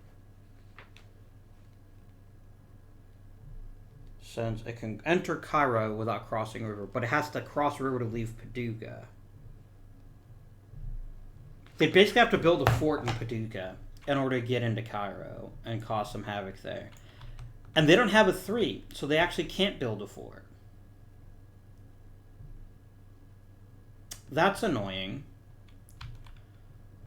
Since it can enter Cairo without crossing river, but it has to cross river to leave Paducah. They basically have to build a fort in Paducah in order to get into Cairo and cause some havoc there. And they don't have a 3, so they actually can't build a fort. That's annoying.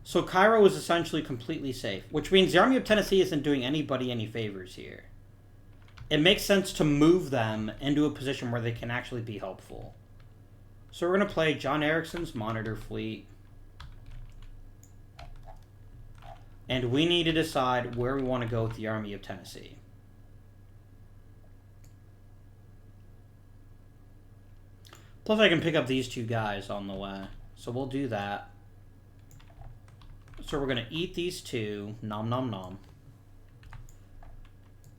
So Cairo is essentially completely safe, which means the Army of Tennessee isn't doing anybody any favors here. It makes sense to move them into a position where they can actually be helpful. So we're going to play John Erickson's Monitor Fleet. And we need to decide where we want to go with the Army of Tennessee. Plus I can pick up these 2 guys on the way. So we'll do that. So we're going to eat these 2. Nom nom nom.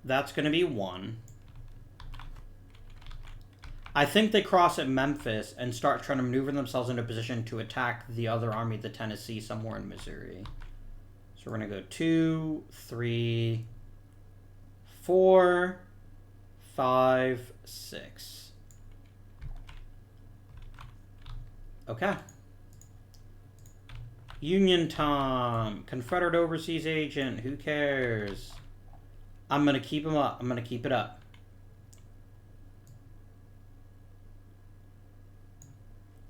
That's going to be 1. I think they cross at Memphis and start trying to maneuver themselves into a position to attack the other Army of the Tennessee somewhere in Missouri. So we're going to go 2, 3, 4, 5, 6. Okay. Union time. Confederate overseas agent. Who cares? I'm going to keep him up. I'm going to keep it up.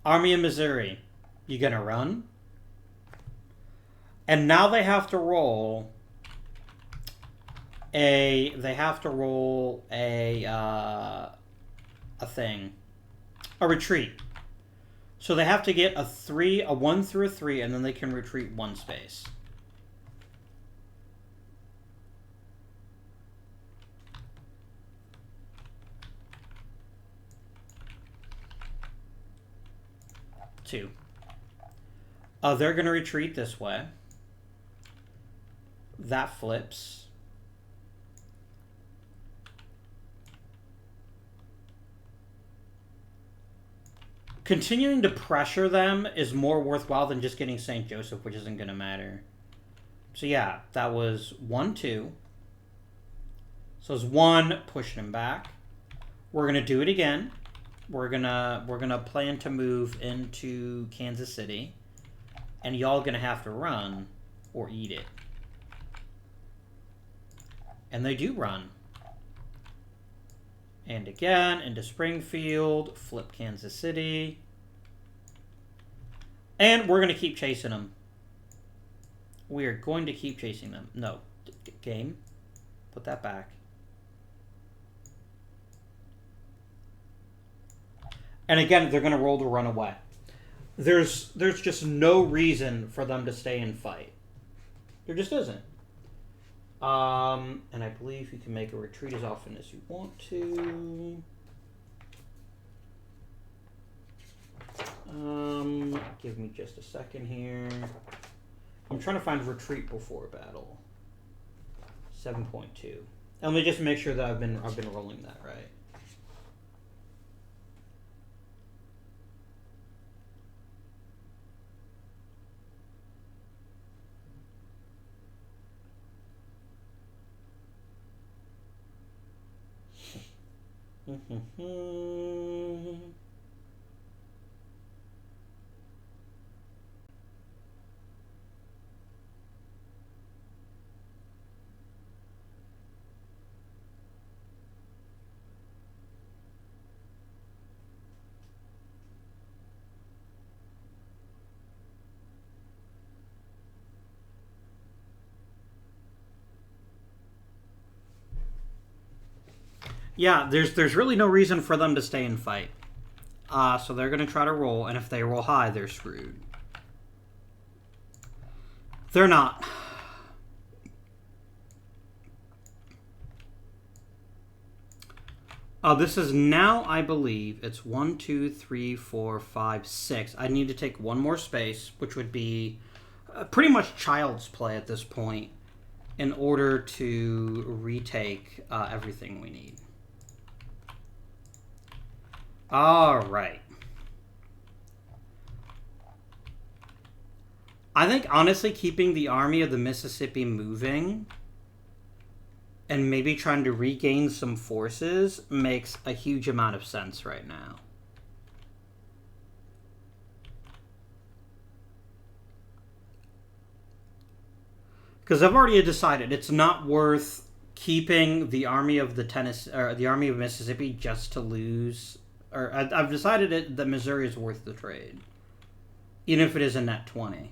Army of Missouri. You going to run? And now they have to roll a... They have to roll a thing. A retreat. So they have to get a 1 through a 3, and then they can retreat 1 space. Two. They're going to retreat this way. That flips. Continuing to pressure them is more worthwhile than just getting St. Joseph, which isn't going to matter. So yeah, that was 1, 2. So it's 1, pushing him back. We're going to do it again. We're gonna plan to move into Kansas City. And y'all going to have to run or eat it. And they do run. And again, into Springfield, flip Kansas City. And we're going to keep chasing them. We are going to keep chasing them. No. Game. Put that back. And again, they're going to roll to run away. There's just no reason for them to stay and fight. There just isn't. And I believe you can make a retreat as often as you want to. Give me just a second here. I'm trying to find retreat before battle. 7.2. And let me just make sure that I've been rolling that right. Yeah, there's really no reason for them to stay and fight. So they're going to try to roll, and if they roll high, they're screwed. They're not. This is now, I believe, it's 1, 2, 3, 4, 5, 6. I need to take one more space, which would be pretty much child's play at this point, in order to retake everything we need. All right. I think, honestly, keeping the Army of the Mississippi moving and maybe trying to regain some forces makes a huge amount of sense right now. Because I've already decided it's not worth keeping the Army of the Army of Mississippi just to lose. Or I've decided that Missouri is worth the trade, even if it is a net 20.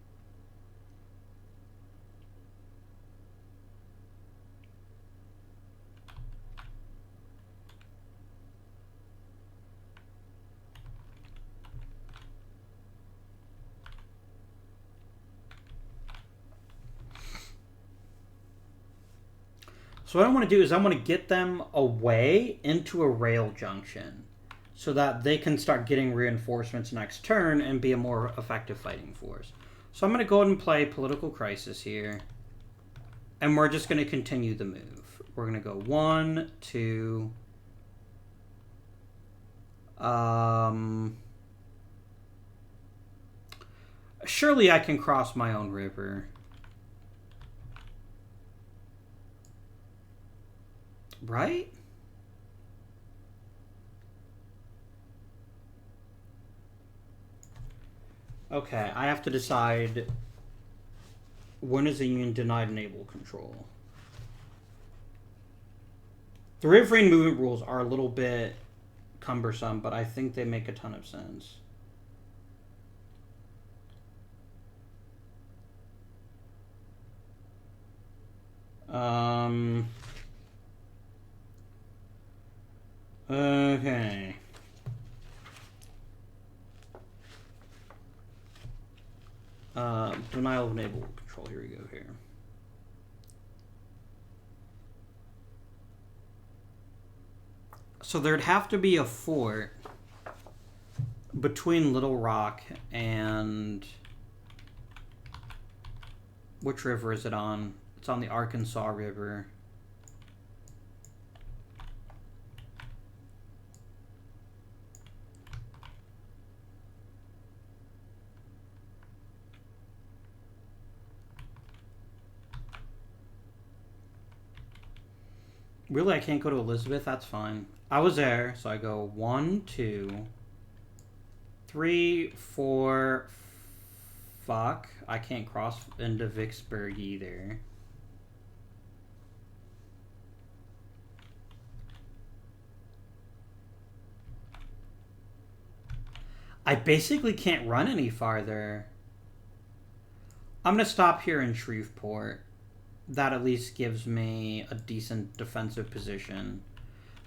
So what I want to do is I want to get them away into a rail junction so that they can start getting reinforcements next turn and be a more effective fighting force. So I'm going to go ahead and play Political Crisis here. And we're just going to continue the move. We're going to go 1, 2... Surely I can cross my own river. Right? Okay, I have to decide when is the Union denied naval control. The riverine movement rules are a little bit cumbersome, but I think they make a ton of sense. Okay. Denial of naval control. Here we go here. So there'd have to be a fort between Little Rock and... Which river is it on? It's on the Arkansas River. Really, I can't go to Elizabeth? That's fine. I was there, so I go 1, 2, 3, 4... Fuck. I can't cross into Vicksburg either. I basically can't run any farther. I'm going to stop here in Shreveport. That at least gives me a decent defensive position.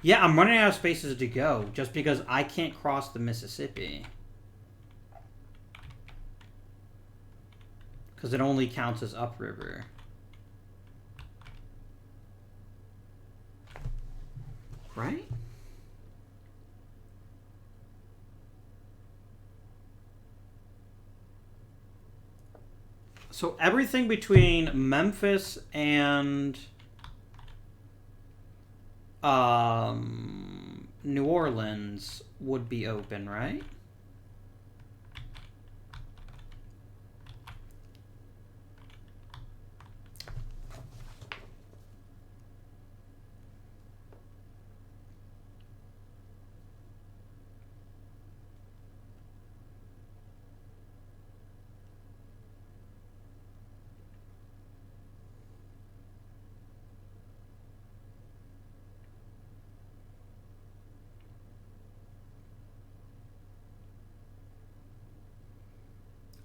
Yeah, I'm running out of spaces to go just because I can't cross the Mississippi. Because it only counts as upriver. Right? So everything between Memphis and New Orleans would be open, right?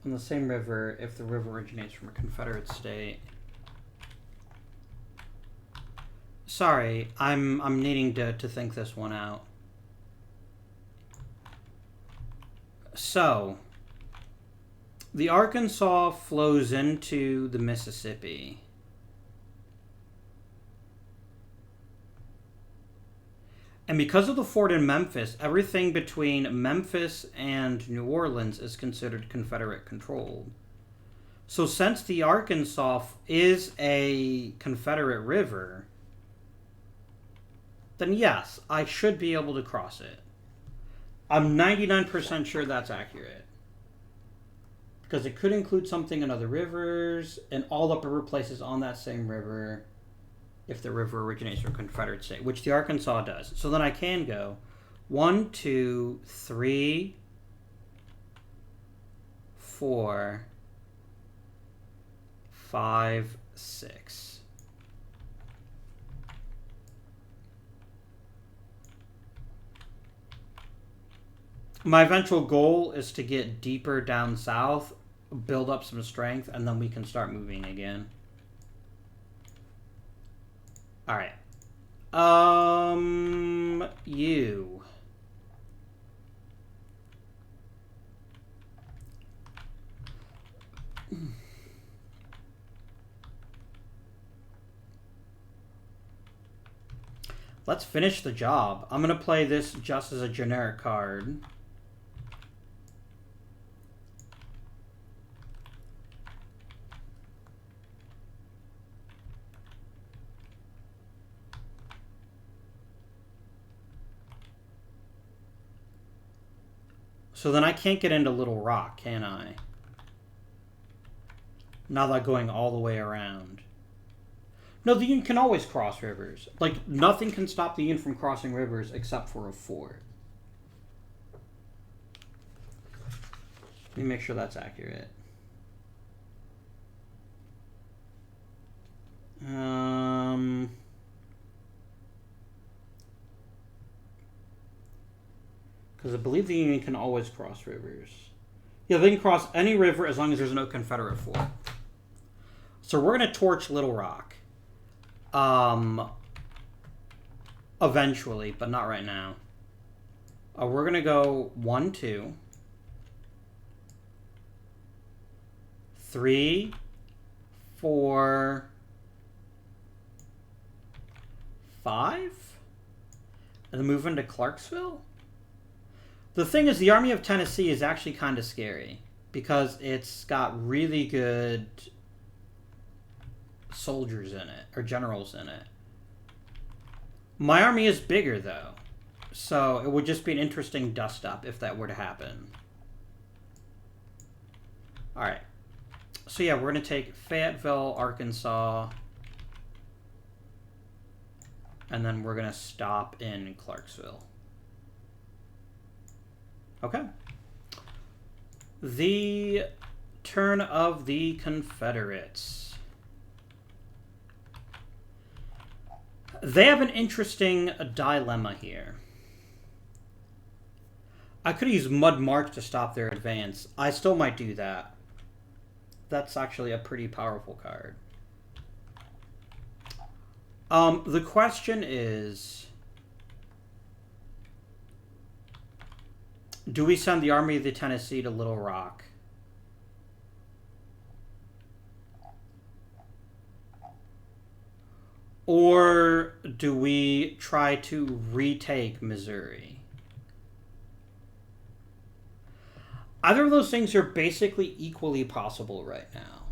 On the same river if the river originates from a Confederate state. Sorry, I'm needing to think this one out. So, the Arkansas flows into the Mississippi. And because of the fort in Memphis, everything between Memphis and New Orleans is considered Confederate controlled. So since the Arkansas is a Confederate river, then yes, I should be able to cross it. I'm 99% sure that's accurate. Because it could include something in other rivers and all upriver places on that same river if the river originates from a Confederate state, which the Arkansas does. So then I can go 1, 2, 3, 4, 5, 6. My eventual goal is to get deeper down south, build up some strength, and then we can start moving again. All right. You. Let's finish the job. I'm going to play this just as a generic card. So then I can't get into Little Rock, can I? Now that I'm going all the way around. No, the Union can always cross rivers. Like, nothing can stop the Union from crossing rivers except for a fort. Let me make sure that's accurate. Because I believe the Union can always cross rivers. Yeah, they can cross any river as long as there's no Confederate fort. So we're going to torch Little Rock. Eventually, but not right now. We're going to go 1, 2, 3, 4, 5, and then move into Clarksville. The thing is, the Army of Tennessee is actually kind of scary because it's got really good soldiers in it, or generals in it. My army is bigger, though, so it would just be an interesting dust-up if that were to happen. Alright. So yeah, we're going to take Fayetteville, Arkansas, and then we're going to stop in Clarksville. Okay. The turn of the Confederates. They have an interesting dilemma here. I could use Mud March to stop their advance. I still might do that. That's actually a pretty powerful card. The question is, Do we send the Army of the Tennessee to Little Rock? Or do we try to retake Missouri? Either of those things are basically equally possible right now.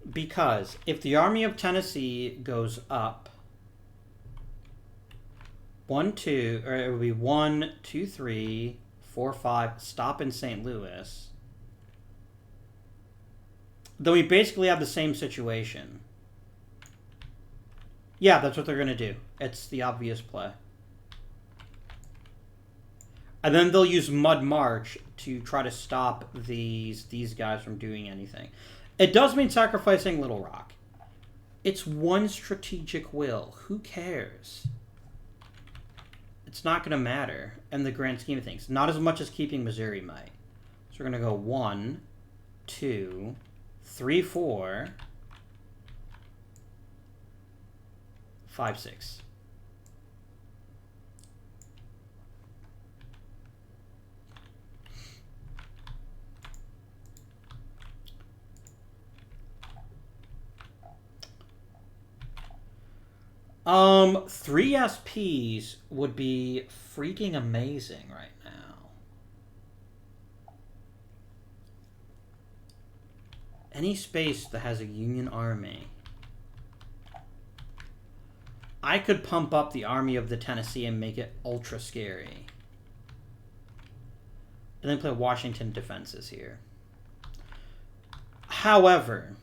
Because if the Army of Tennessee goes up 1, 2, or it would be 1, 2, 3, 4, 5, stop in St. Louis, then we basically have the same situation. Yeah, that's what they're going to do. It's the obvious play. And then they'll use Mud March to try to stop these guys from doing anything. It does mean sacrificing Little Rock. It's one strategic will. Who cares? It's not going to matter in the grand scheme of things. Not as much as keeping Missouri might. So we're going to go 1, 2, 3, 4, 5, 6. Three SPs would be freaking amazing right now. Any space that has a Union army. I could pump up the Army of the Tennessee and make it ultra scary. And then play Washington defenses here. However,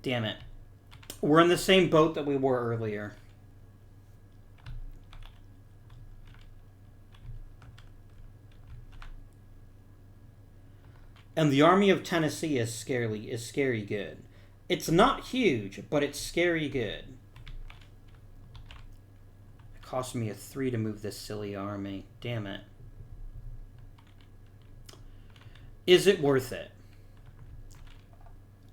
damn it. We're in the same boat that we were earlier. And the Army of Tennessee is scary good. It's not huge, but it's scary good. It cost me a 3 to move this silly army. Damn it. Is it worth it?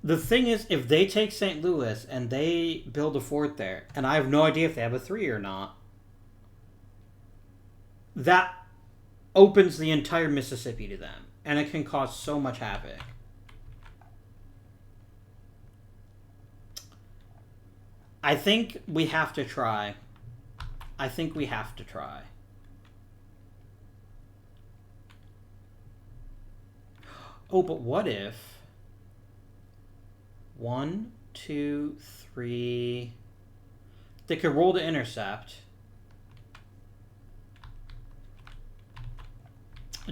The thing is, if they take St. Louis and they build a fort there, and I have no idea if they have a 3 or not, that opens the entire Mississippi to them. And it can cause so much havoc. I think we have to try. I think we have to try. Oh, but what if 1, 2, 3... They could roll to intercept.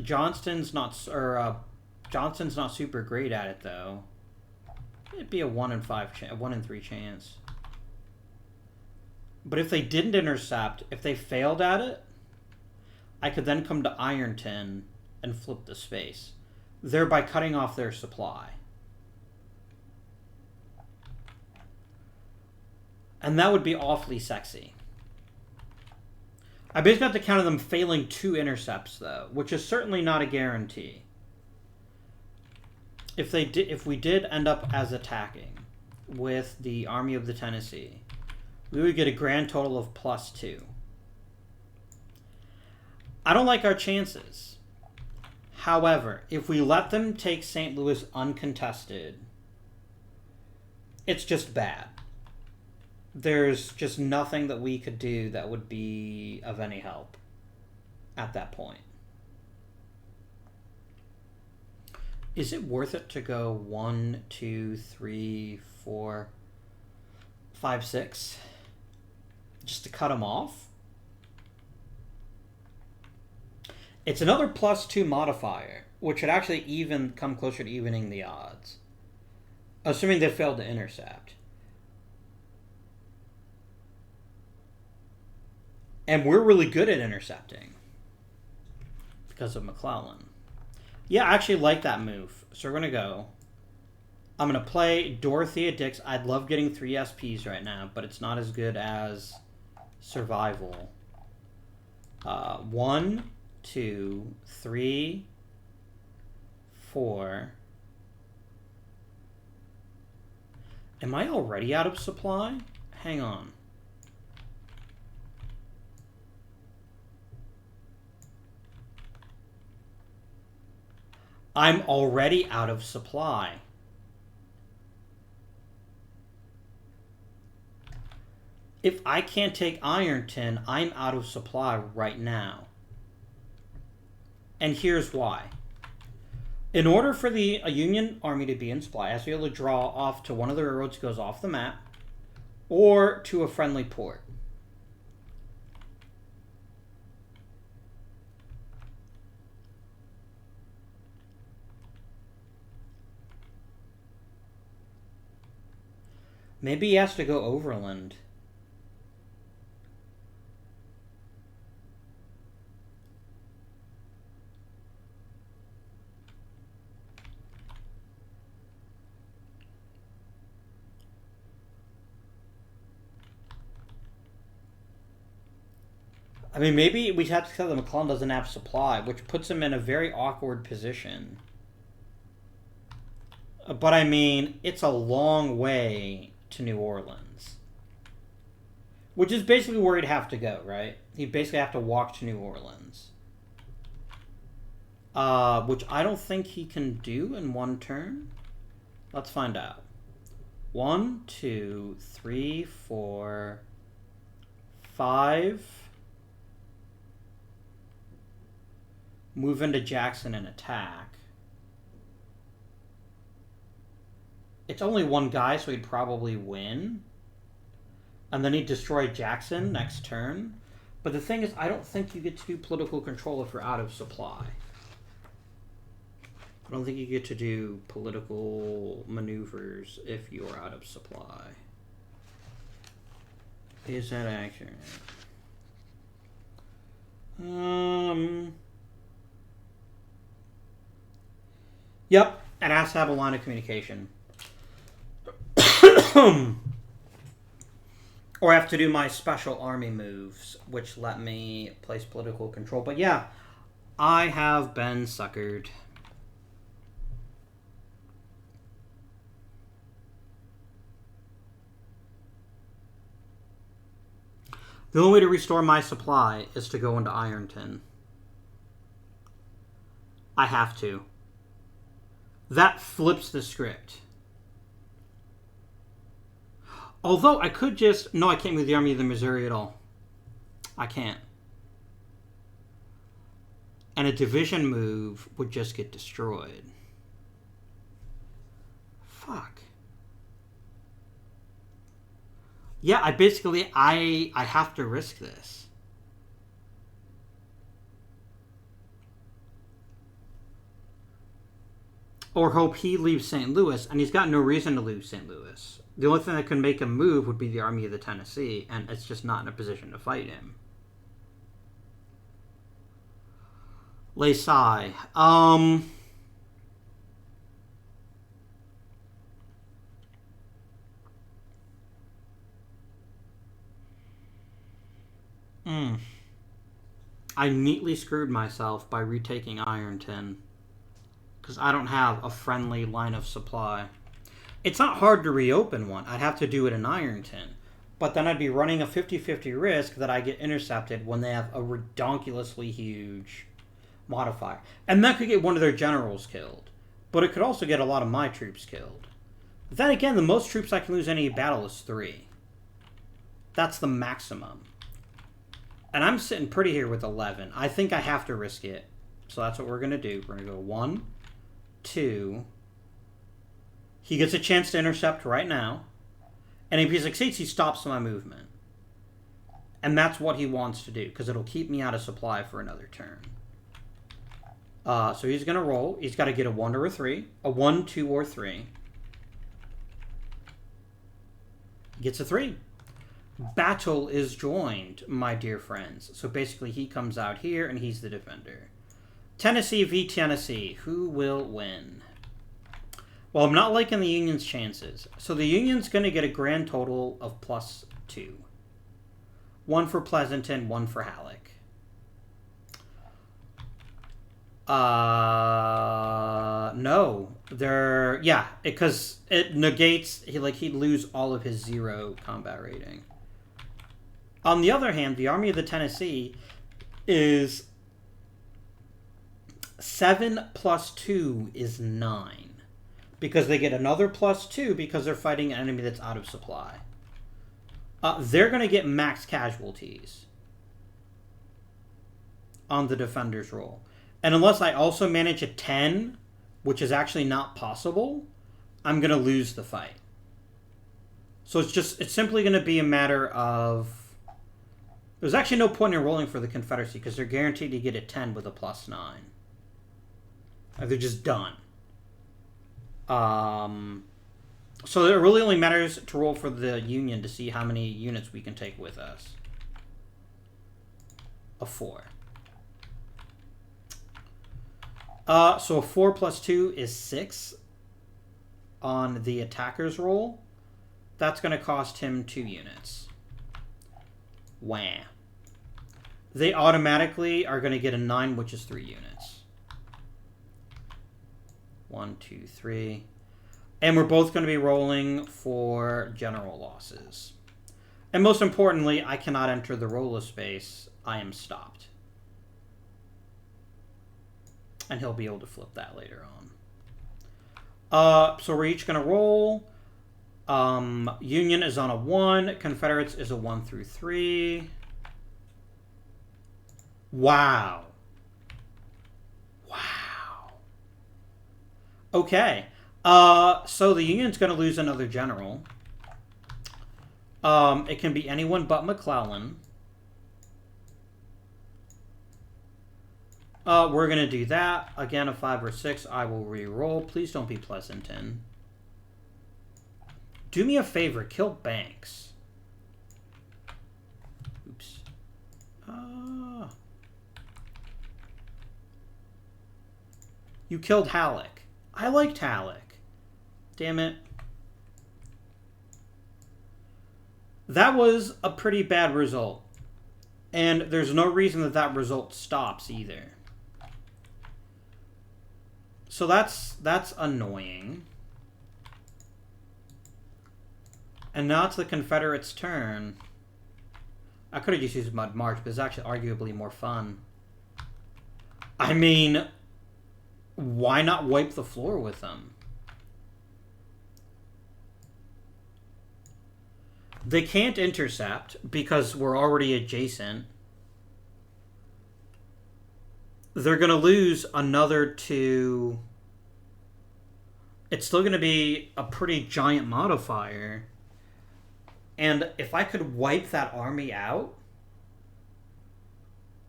Johnston's not super great at it though. It'd be a 1 in 3 chance. But if they didn't intercept, if they failed at it, I could then come to Ironton and flip the space, thereby cutting off their supply. And that would be awfully sexy. I basically have to count on them failing 2 intercepts, though, which is certainly not a guarantee. If we did end up as attacking with the Army of the Tennessee, we would get a grand total of +2. I don't like our chances. However, if we let them take St. Louis uncontested, it's just bad. There's just nothing that we could do that would be of any help at that point. Is it worth it to go 1, 2, 3, 4, 5, 6? Just to cut them off? It's another +2 modifier, which would actually even come closer to evening the odds. Assuming they failed to intercept. And we're really good at intercepting because of McClellan. Yeah, I actually like that move. So we're going to go. I'm going to play Dorothea Dix. I'd love getting 3 SPs right now, but it's not as good as survival. 1, 2, 3, 4. Am I already out of supply? Hang on. I'm already out of supply. If I can't take Ironton, I'm out of supply right now. And here's why. In order for the Union army to be in supply, I have to be able to draw off to one of the railroads that goes off the map, or to a friendly port. Maybe he has to go overland. I mean, maybe we have to tell that McClellan doesn't have supply, which puts him in a very awkward position. But I mean, it's a long way to New Orleans. Which is basically where he'd have to go, right? He'd basically have to walk to New Orleans. Which I don't think he can do in one turn. Let's find out. 1, 2, 3, 4, 5. Move into Jackson and attack. It's only one guy, so he'd probably win. And then he'd destroy Jackson next turn. But the thing is, I don't think you get to do political control if you're out of supply. I don't think you get to do political maneuvers if you're out of supply. Is that accurate? Yep, it has to have a line of communication. Or I have to do my special army moves, which let me place political control. But yeah, I have been suckered. The only way to restore my supply is to go into Ironton. I have to. That flips the script. Although I could just... No, I can't move the Army of the Missouri at all. I can't. And a division move would just get destroyed. Fuck. Yeah, I have to risk this. Or hope he leaves St. Louis, and he's got no reason to leave St. Louis. The only thing that could make him move would be the Army of the Tennessee, and it's just not in a position to fight him. Lesai. I neatly screwed myself by retaking Ironton. Because I don't have a friendly line of supply. It's not hard to reopen one. I'd have to do it in Ironton. But then I'd be running a 50-50 risk that I get intercepted when they have a redonkulously huge modifier. And that could get one of their generals killed. But it could also get a lot of my troops killed. But then again, the most troops I can lose in any battle is 3. That's the maximum. And I'm sitting pretty here with 11. I think I have to risk it. So that's what we're going to do. We're going to go 1, 2. He gets a chance to intercept right now. And if he succeeds, he stops my movement. And that's what he wants to do, because it'll keep me out of supply for another turn. So he's going to roll. He's got to get a 1 or a 3. A 1, 2, or 3. He gets a 3. Battle is joined, my dear friends. So basically he comes out here, and he's the defender. Tennessee v. Tennessee. Who will win? Well, I'm not liking the Union's chances. So the Union's going to get a grand total of +2. 1 for Pleasanton, 1 for Halleck. No. They're... Yeah, because it negates... He'd lose all of his 0 combat rating. On the other hand, the Army of the Tennessee is 7 plus 2 is 9. Because they get another plus 2 because they're fighting an enemy that's out of supply. They're going to get max casualties on the defender's roll. And unless I also manage a 10, which is actually not possible, I'm going to lose the fight. So it's simply going to be a matter of... There's actually no point in rolling for the Confederacy because they're guaranteed to get a 10 with a plus 9. They're just done. So it really only matters to roll for the Union to see how many units we can take with us. A 4. So a 4 plus 2 is 6 on the attacker's roll. That's going to cost him 2 units. Wah. They automatically are going to get a 9, which is 3 units. 1, 2, 3. And we're both going to be rolling for general losses. And most importantly, I cannot enter the roller space. I am stopped. And he'll be able to flip that later on. So we're each going to roll. Union is on a 1. Confederates is a 1 through 3. Wow. Wow. Okay. So the Union's going to lose another general. It can be anyone but McClellan. We're going to do that. Again, a 5 or 6. I will re-roll. Please don't be Pleasanton. Do me a favor. Kill Banks. Oops. You killed Halleck. I liked Halleck. Damn it. That was a pretty bad result. And there's no reason that that result stops either. So that's annoying. And now it's the Confederates' turn. I could have just used Mud March, but it's actually arguably more fun. I mean, why not wipe the floor with them? They can't intercept because we're already adjacent. They're going to lose another 2. It's still going to be a pretty giant modifier. And if I could wipe that army out,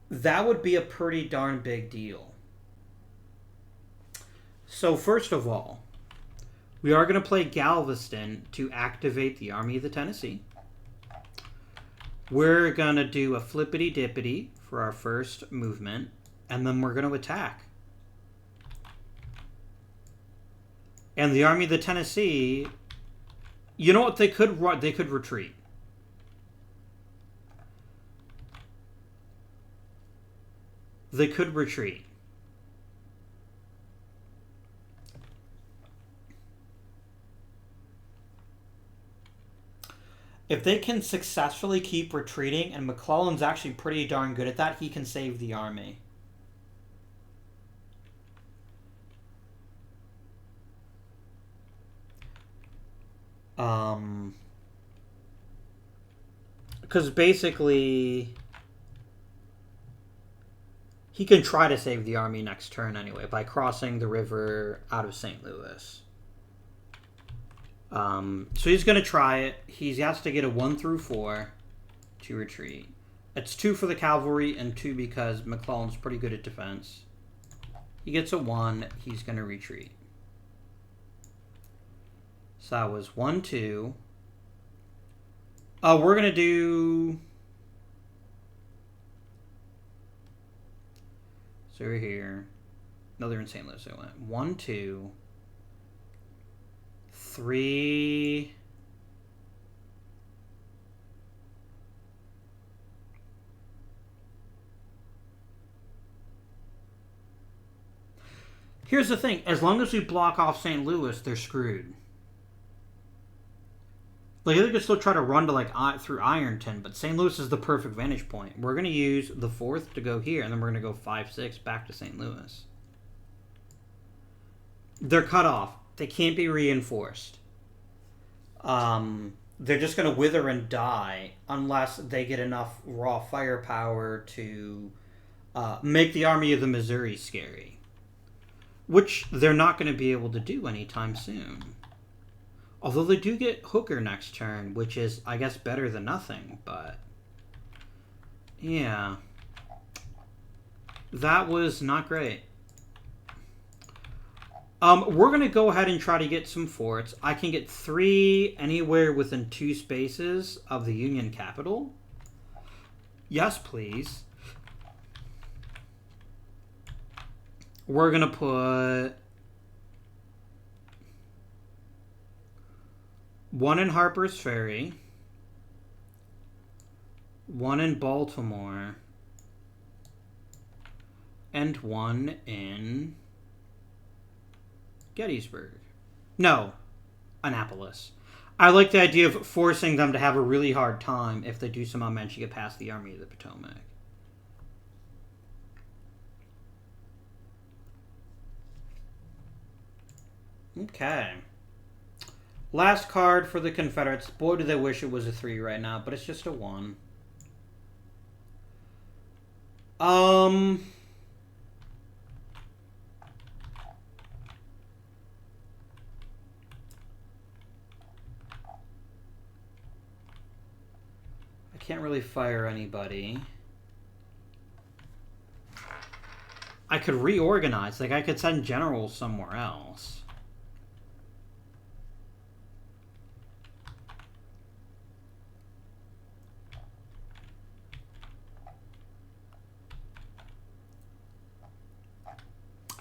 that would be a pretty darn big deal. So first of all, we are going to play Galveston to activate the Army of the Tennessee. We're going to do a flippity-dippity for our first movement, and then we're going to attack. And the Army of the Tennessee, you know what? They could retreat. They could retreat. If they can successfully keep retreating, and McClellan's actually pretty darn good at that, he can save the army. Because basically, he can try to save the army next turn anyway by crossing the river out of St. Louis. So he's going to try it. He has to get a 1 through 4 to retreat. It's 2 for the cavalry and 2 because McClellan's pretty good at defense. He gets a 1. He's going to retreat. So that was 1, 2. We're going to do... So we're here. No, they're in St. Louis. So I went 1, 2... 3. Here's the thing. As long as we block off St. Louis, they're screwed. Like, they could still try to run to, like, through Ironton, but St. Louis is the perfect vantage point. We're going to use the 4th to go here, and then we're going to go 5-6 back to St. Louis. They're cut off. They can't be reinforced. They're just going to wither and die unless they get enough raw firepower to make the Army of the Missouri scary. Which they're not going to be able to do anytime soon. Although they do get Hooker next turn, which is, I guess, better than nothing, but... yeah. That was not great. We're going to go ahead and try to get some forts. I can get 3 anywhere within 2 spaces of the Union capital. Yes, please. We're going to put 1 in Harper's Ferry, 1 in Baltimore, and 1 in Gettysburg. No, Annapolis. I like the idea of forcing them to have a really hard time if they do somehow manage to get past the Army of the Potomac. Okay. Last card for the Confederates. Boy, do they wish it was a 3 right now, but it's just a 1. I can't really fire anybody. I could reorganize. Like, I could send generals somewhere else.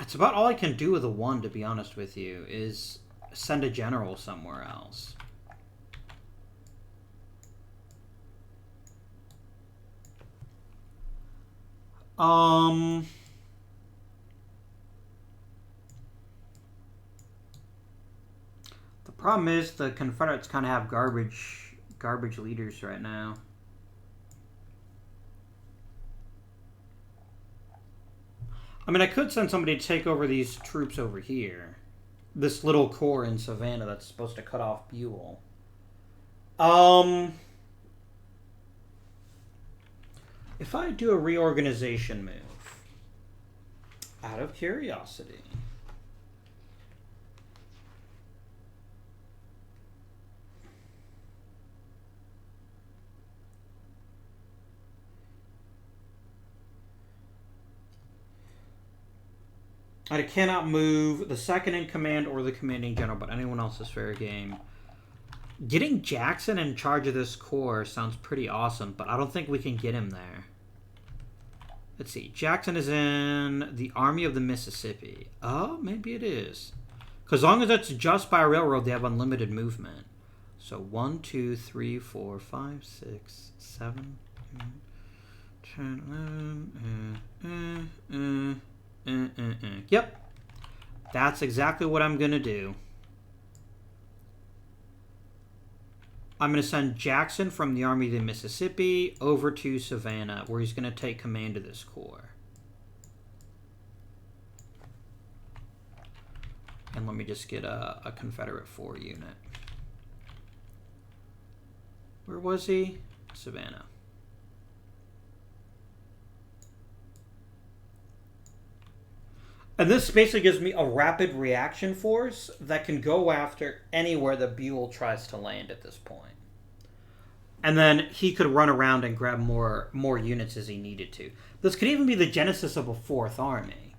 It's about all I can do with a 1, to be honest with you, is send a general somewhere else. The problem is the Confederates kind of have garbage leaders right now. I mean, I could send somebody to take over these troops over here. This little corps in Savannah that's supposed to cut off Buell. If I do a reorganization move, out of curiosity, I cannot move the second in command or the commanding general, but anyone else is fair game. Getting Jackson in charge of this corps sounds pretty awesome, but I don't think we can get him there. Let's see. Jackson is in the Army of the Mississippi. Oh, maybe it is. Because as long as it's just by railroad, they have unlimited movement. So 1, 2, 3, 4, 5, 6, 7, 8, 10, 11, Yep. That's exactly what I'm going to do. I'm going to send Jackson from the Army of the Mississippi over to Savannah, where he's going to take command of this corps. And let me just get a Confederate 4 unit. Where was he? Savannah. And this basically gives me a rapid reaction force that can go after anywhere that Buell tries to land at this point. And then he could run around and grab more units as he needed to. This could even be the genesis of a 4th army.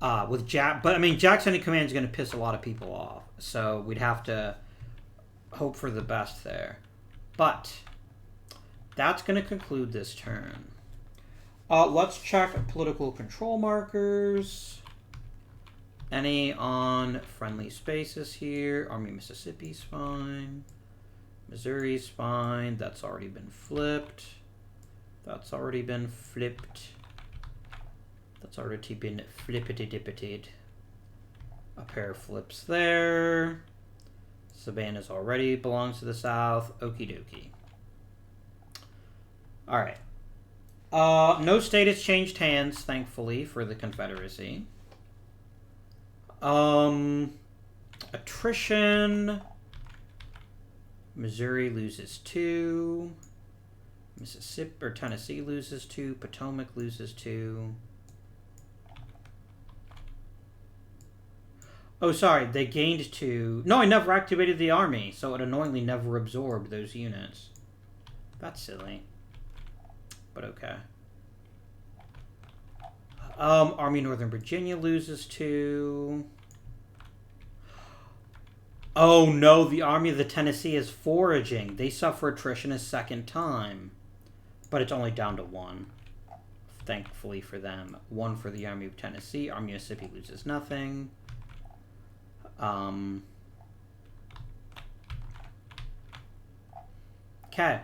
But I mean, Jackson in command is going to piss a lot of people off. So we'd have to hope for the best there. But that's going to conclude this turn. Let's check political control markers. Any on friendly spaces here? Army of Mississippi's fine. Missouri's fine. That's already been flipped. That's already been flipped. That's already been flippity-dippited. A pair of flips there. Savannah's already belongs to the south. Okie dokie. Alright. No state has changed hands, thankfully, for the Confederacy. Attrition. Missouri loses 2. Mississippi or Tennessee loses 2. Potomac loses 2. Oh, sorry, they gained 2. No, I never activated the army, so it annoyingly never absorbed those units. That's silly. But okay. Army Northern Virginia loses 2. Oh no, the Army of the Tennessee is foraging. They suffer attrition a second time. But it's only down to 1. Thankfully for them. 1 for the Army of Tennessee. Army of Mississippi loses nothing. Okay.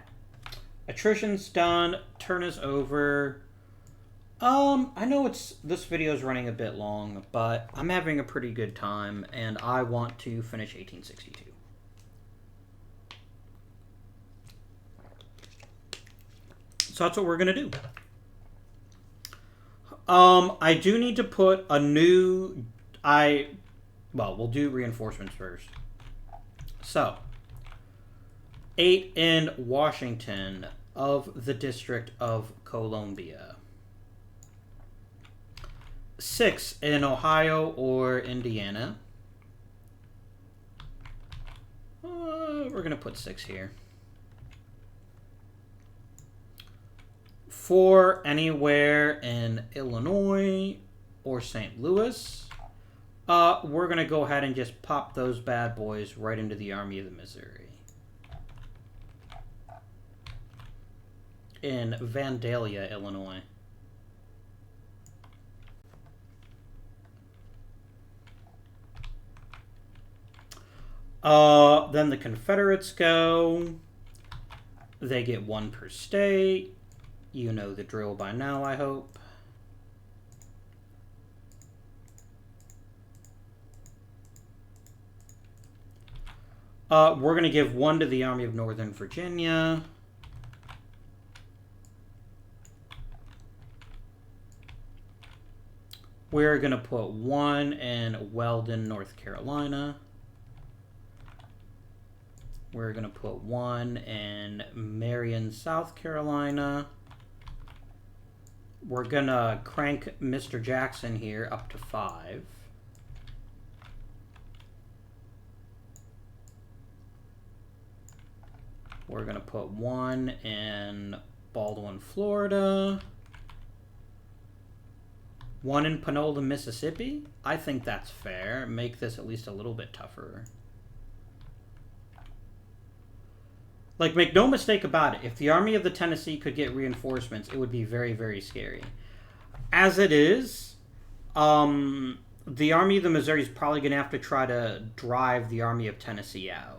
Attrition's done. Turn is over. I know this video is running a bit long, but I'm having a pretty good time, and I want to finish 1862. So that's what we're gonna do. I do need to put a new. Well, we'll do reinforcements first. So, 8 in Washington of the District of Columbia. 6 in Ohio or Indiana. We're going to put 6 here. 4 anywhere in Illinois or St. Louis. We're going to go ahead and just pop those bad boys right into the Army of the Missouri. In Vandalia, Illinois. Then the Confederates go. They get 1 per state. You know the drill by now, I hope. We're going to give 1 to the Army of Northern Virginia. We're going to put 1 in Weldon, North Carolina. We're going to put 1 in Marion, South Carolina. We're going to crank Mr. Jackson here up to 5. We're going to put 1 in Baldwin, Florida. 1 in Panola, Mississippi. I think that's fair. Make this at least a little bit tougher. Like, make no mistake about it. If the Army of the Tennessee could get reinforcements, it would be very, very scary. As it is, the Army of the Missouri is probably going to have to try to drive the Army of Tennessee out.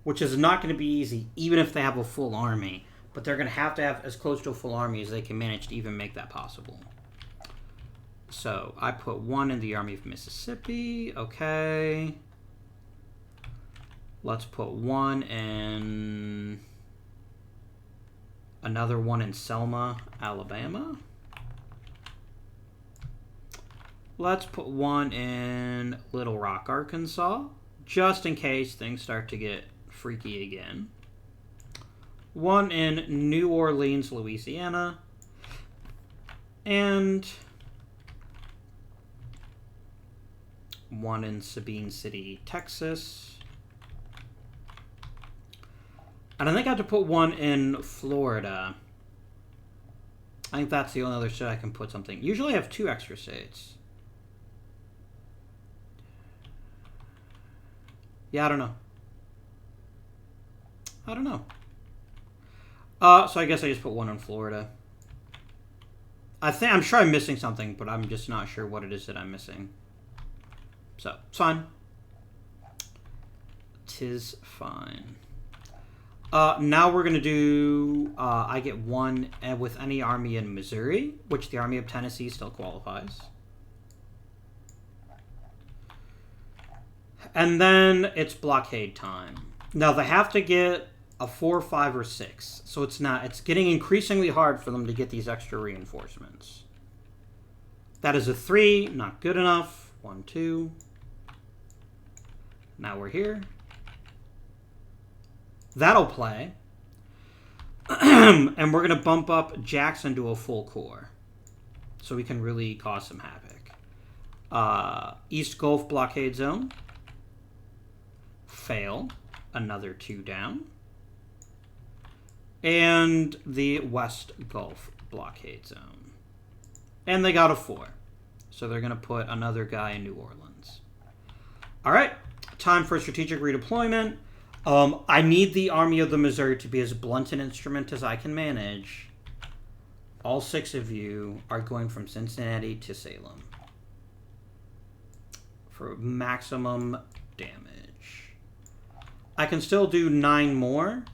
Which is not going to be easy, even if they have a full army. But they're going to have as close to a full army as they can manage to even make that possible. So, I put 1 in the Army of Mississippi. Okay. Let's put 1 in... Another 1 in Selma, Alabama. Let's put 1 in Little Rock, Arkansas. Just in case things start to get freaky again. 1 in New Orleans, Louisiana. And 1 in Sabine City, Texas. And I think I have to put 1 in Florida. I think that's the only other state I can put something. Usually I have 2 extra states. Yeah, I don't know. So I guess I just put 1 in Florida. I'm sure I'm missing something, but I'm just not sure what it is that I'm missing. So, it's fine. 'Tis fine. Now we're going to do, I get 1 with any army in Missouri, which the Army of Tennessee still qualifies. And then it's blockade time. Now they have to get a 4, 5, or 6. So it's getting increasingly hard for them to get these extra reinforcements. That is a 3, not good enough. 1, 2. Now we're here. That'll play. And we're going to bump up Jackson to a full core. So we can really cause some havoc. East Gulf blockade zone. Fail. Another 2 down. And the West Gulf blockade zone. And they got a 4. So they're going to put another guy in New Orleans. All right. Time for strategic redeployment. I need the Army of the Missouri to be as blunt an instrument as I can manage. All 6 of you are going from Cincinnati to Salem for maximum damage. I can still do 9 more.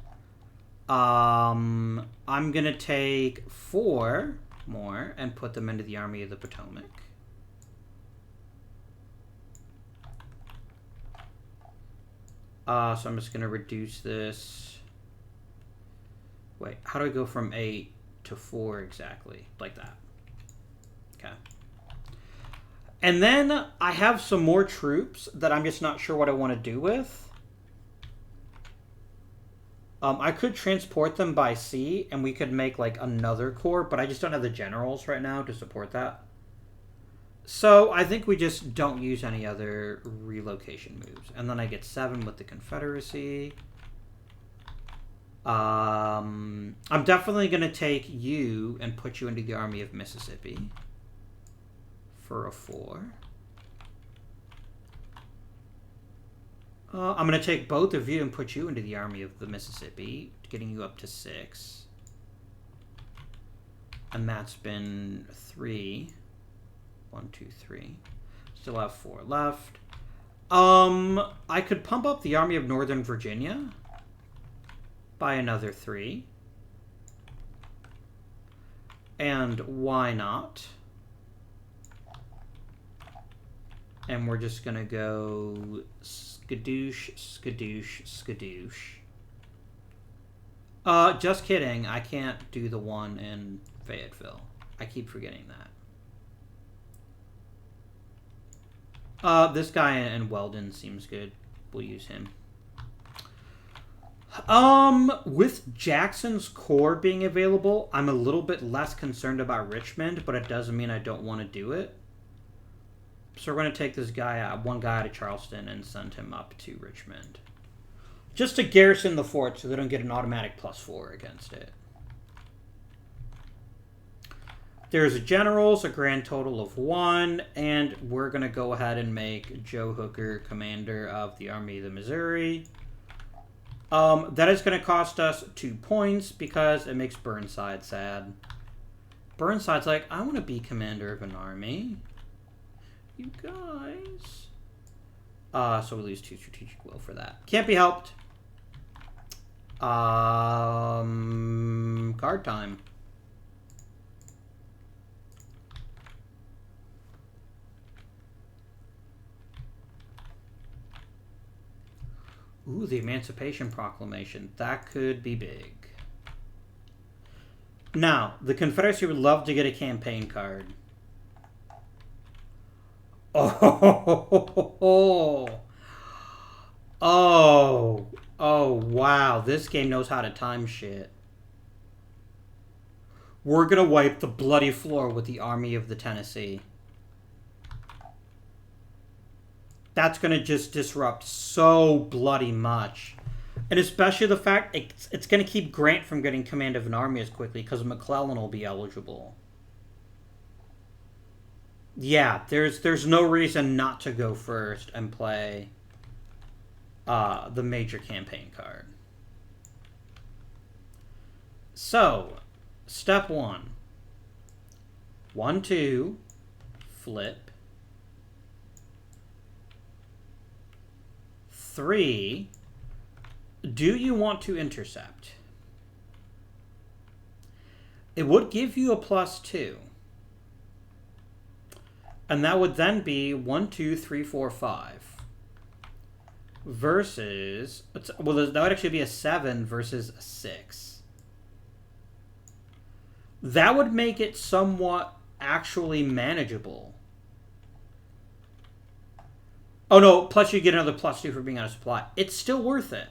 I'm going to take 4 more and put them into the Army of the Potomac. So I'm just going to reduce this. Wait, how do I go from 8 to 4 exactly? Like that. Okay. And then I have some more troops that I'm just not sure what I want to do with. I could transport them by sea, and we could make like another corps, but I just don't have the generals right now to support that. So I think we just don't use any other relocation moves. And then I get 7 with the Confederacy. I'm definitely going to take you and put you into the Army of Mississippi for a 4. I'm going to take both of you and put you into the Army of the Mississippi, getting you up to 6. And that's been 3. 1, 2, 3. Still have 4 left. I could pump up the Army of Northern Virginia by another 3. And why not? And we're just going to go skadoosh, skadoosh, skadoosh. Just kidding. I can't do the one in Fayetteville. I keep forgetting that. This guy in Weldon seems good. We'll use him. With Jackson's Corps being available, I'm a little bit less concerned about Richmond, but it doesn't mean I don't want to do it. So we're going to take this guy, one guy out of Charleston, and send him up to Richmond. Just to garrison the fort so they don't get an automatic +4 against it. There's generals, a grand total of 1, and we're going to go ahead and make Joe Hooker commander of the Army of the Missouri. That is going to cost us 2 points because it makes Burnside sad. Burnside's like, I want to be commander of an army. You guys. So we lose 2 strategic will for that. Can't be helped. Card time. Ooh, the Emancipation Proclamation. That could be big. Now, the Confederacy would love to get a campaign card. Oh, wow. This game knows how to time shit. We're going to wipe the bloody floor with the Army of the Tennessee. That's going to just disrupt so bloody much. And especially the fact it's going to keep Grant from getting command of an army as quickly because McClellan will be eligible. Yeah, there's no reason not to go first and play the major campaign card. So, step 1. 1, 2, flip. 3, do you want to intercept? It would give you a +2. And that would then be 1, 2, 3, 4, 5. versus... Well, that would actually be a 7 versus a 6. That would make it somewhat actually manageable. Oh no, plus you get another +2 for being out of supply. It's still worth it.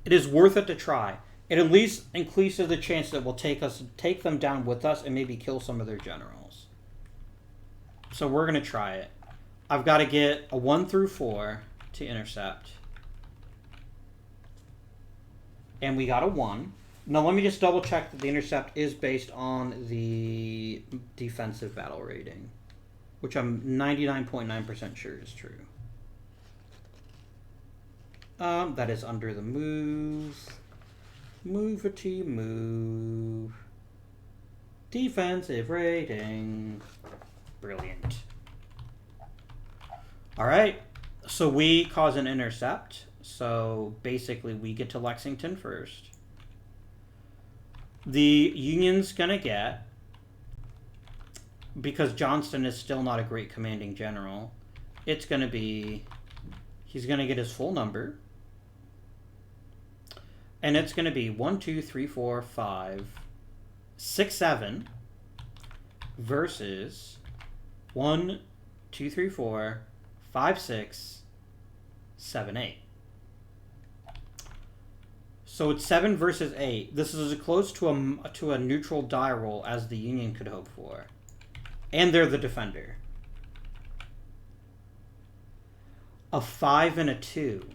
It is worth it to try. It at least increases the chance that we'll take them down with us and maybe kill some of their generals. So we're going to try it. I've got to get a 1 through 4 to intercept. And we got a 1. Now let me just double check that the intercept is based on the defensive battle rating, which I'm 99.9% sure is true. That is under the move. Move-a-tee move. Defensive rating. Brilliant. Alright, so we cause an intercept. So basically we get to Lexington first. The Union's gonna get, because Johnston is still not a great commanding general, it's gonna be, he's gonna get his full number. And it's going to be 1, 2, 3, 4, 5, 6, 7 versus 1, 2, 3, 4, 5, 6, 7, 8. So it's 7 versus 8. This is as close to a neutral die roll as the Union could hope for. And they're the defender. A 5 and a 2.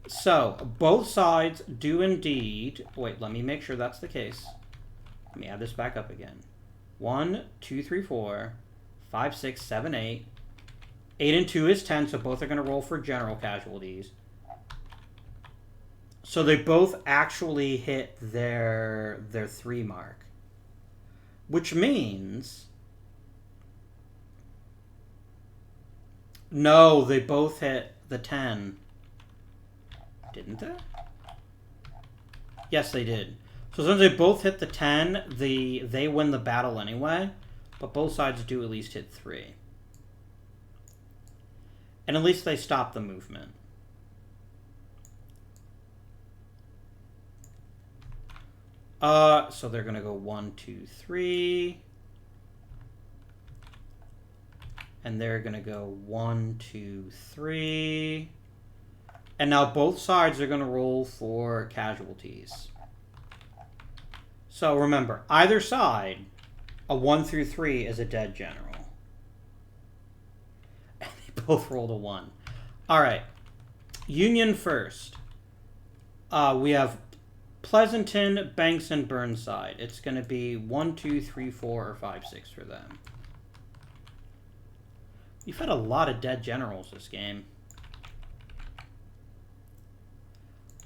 So, both sides do indeed... Wait, let me make sure that's the case. Let me add this back up again. 1, 2, 3, 4, 5, 6, 7, 8. 8 and 2 is 10, so both are going to roll for general casualties. So they both actually hit their 3 mark. Which means... No, they both hit the 10. Didn't they? Yes, they did. So since they both hit the 10, they win the battle anyway. But both sides do at least hit 3. And at least they stop the movement. So they're going to go 1, 2, 3. And they're going to go 1, 2, 3. And now both sides are going to roll for casualties. So remember, either side, a 1 through 3 is a dead general. And they both rolled a 1. Alright. Union first. We have Pleasanton, Banks, and Burnside. It's going to be 1, 2, 3, 4, or 5, 6 for them. You've had a lot of dead generals this game.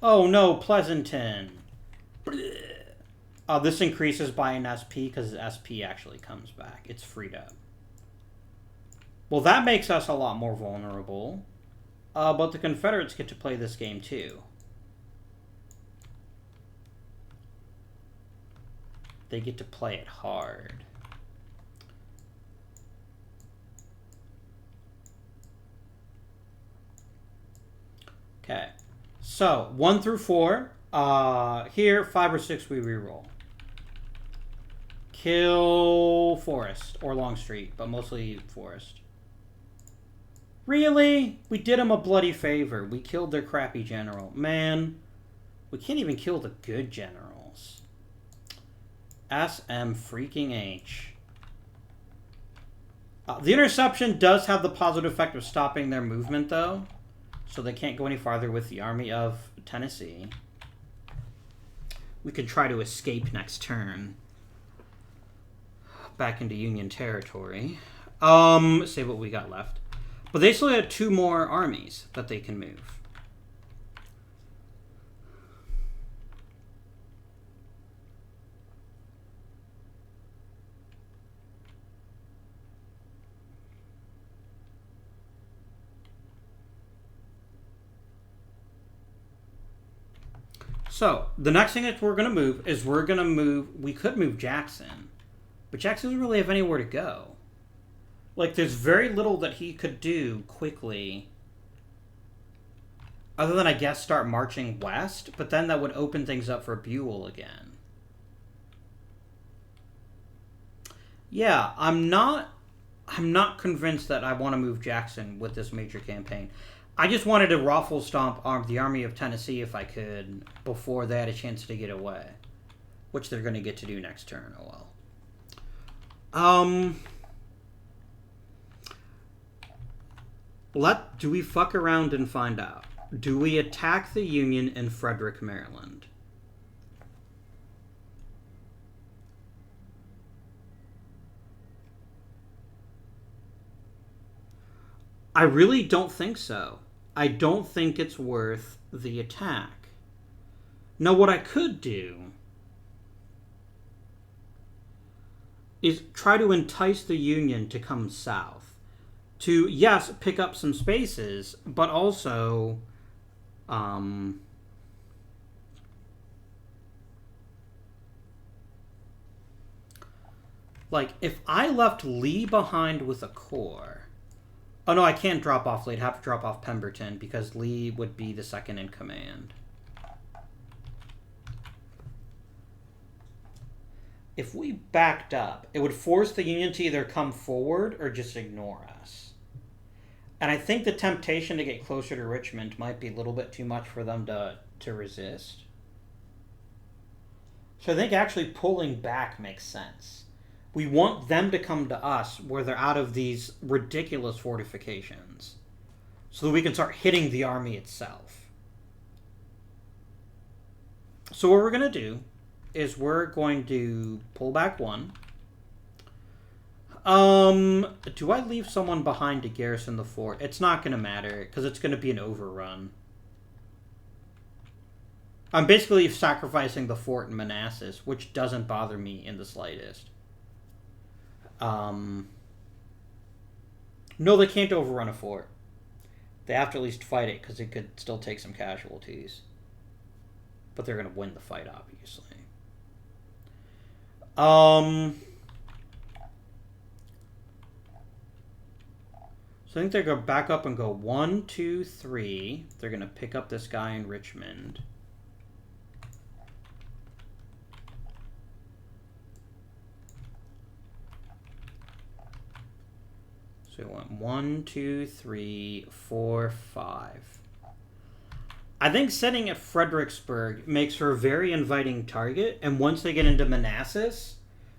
Oh no, Pleasanton. This increases by an SP because SP actually comes back. It's freed up. Well, that makes us a lot more vulnerable. But the Confederates get to play this game too. They get to play it hard. Okay. So, 1 through 4. Here, 5 or 6 we reroll. Kill Forest or Longstreet, but mostly Forest. Really? We did them a bloody favor. We killed their crappy general. Man, we can't even kill the good generals. SM freaking H. The interception does have the positive effect of stopping their movement, though. So they can't go any farther with the Army of Tennessee. We could try to escape next turn. Back into Union territory. See what we got left. But they still have 2 more armies that they can move. So, the next thing that we're going to move is we could move Jackson. But Jackson doesn't really have anywhere to go. Like, there's very little that he could do quickly Other than, I guess, start marching west, but then that would open things up for Buell again. Yeah, I'm not convinced that I want to move Jackson with this major campaign. I just wanted to raffle stomp the Army of Tennessee if I could before they had a chance to get away, which they're going to get to do next turn. Oh well. Do we fuck around and find out? Do we attack the Union in Frederick, Maryland? I really don't think so. I don't think it's worth the attack. Now, what I could do is try to entice the Union to come south. To, yes, pick up some spaces, but also... like, if I left Lee behind with a corps... Oh, no, I can't drop off Lee. I'd have to drop off Pemberton because Lee would be the second in command. If we backed up, it would force the Union to either come forward or just ignore us. And I think the temptation to get closer to Richmond might be a little bit too much for them to resist. So I think actually pulling back makes sense. We want them to come to us where they're out of these ridiculous fortifications so that we can start hitting the army itself. So what we're going to do is we're going to pull back one. Do I leave someone behind to garrison the fort? It's not going to matter because it's going to be an overrun. I'm basically sacrificing the fort in Manassas, which doesn't bother me in the slightest. No, they can't overrun a fort. They have to at least fight it because it could still take some casualties. But they're going to win the fight, obviously. So I think they're going to back up and go 1, 2, 3. They're going to pick up this guy in Richmond. So we want 1, 2, 3, 4, 5. I think setting at Fredericksburg makes for a very inviting target, and once they get into Manassas,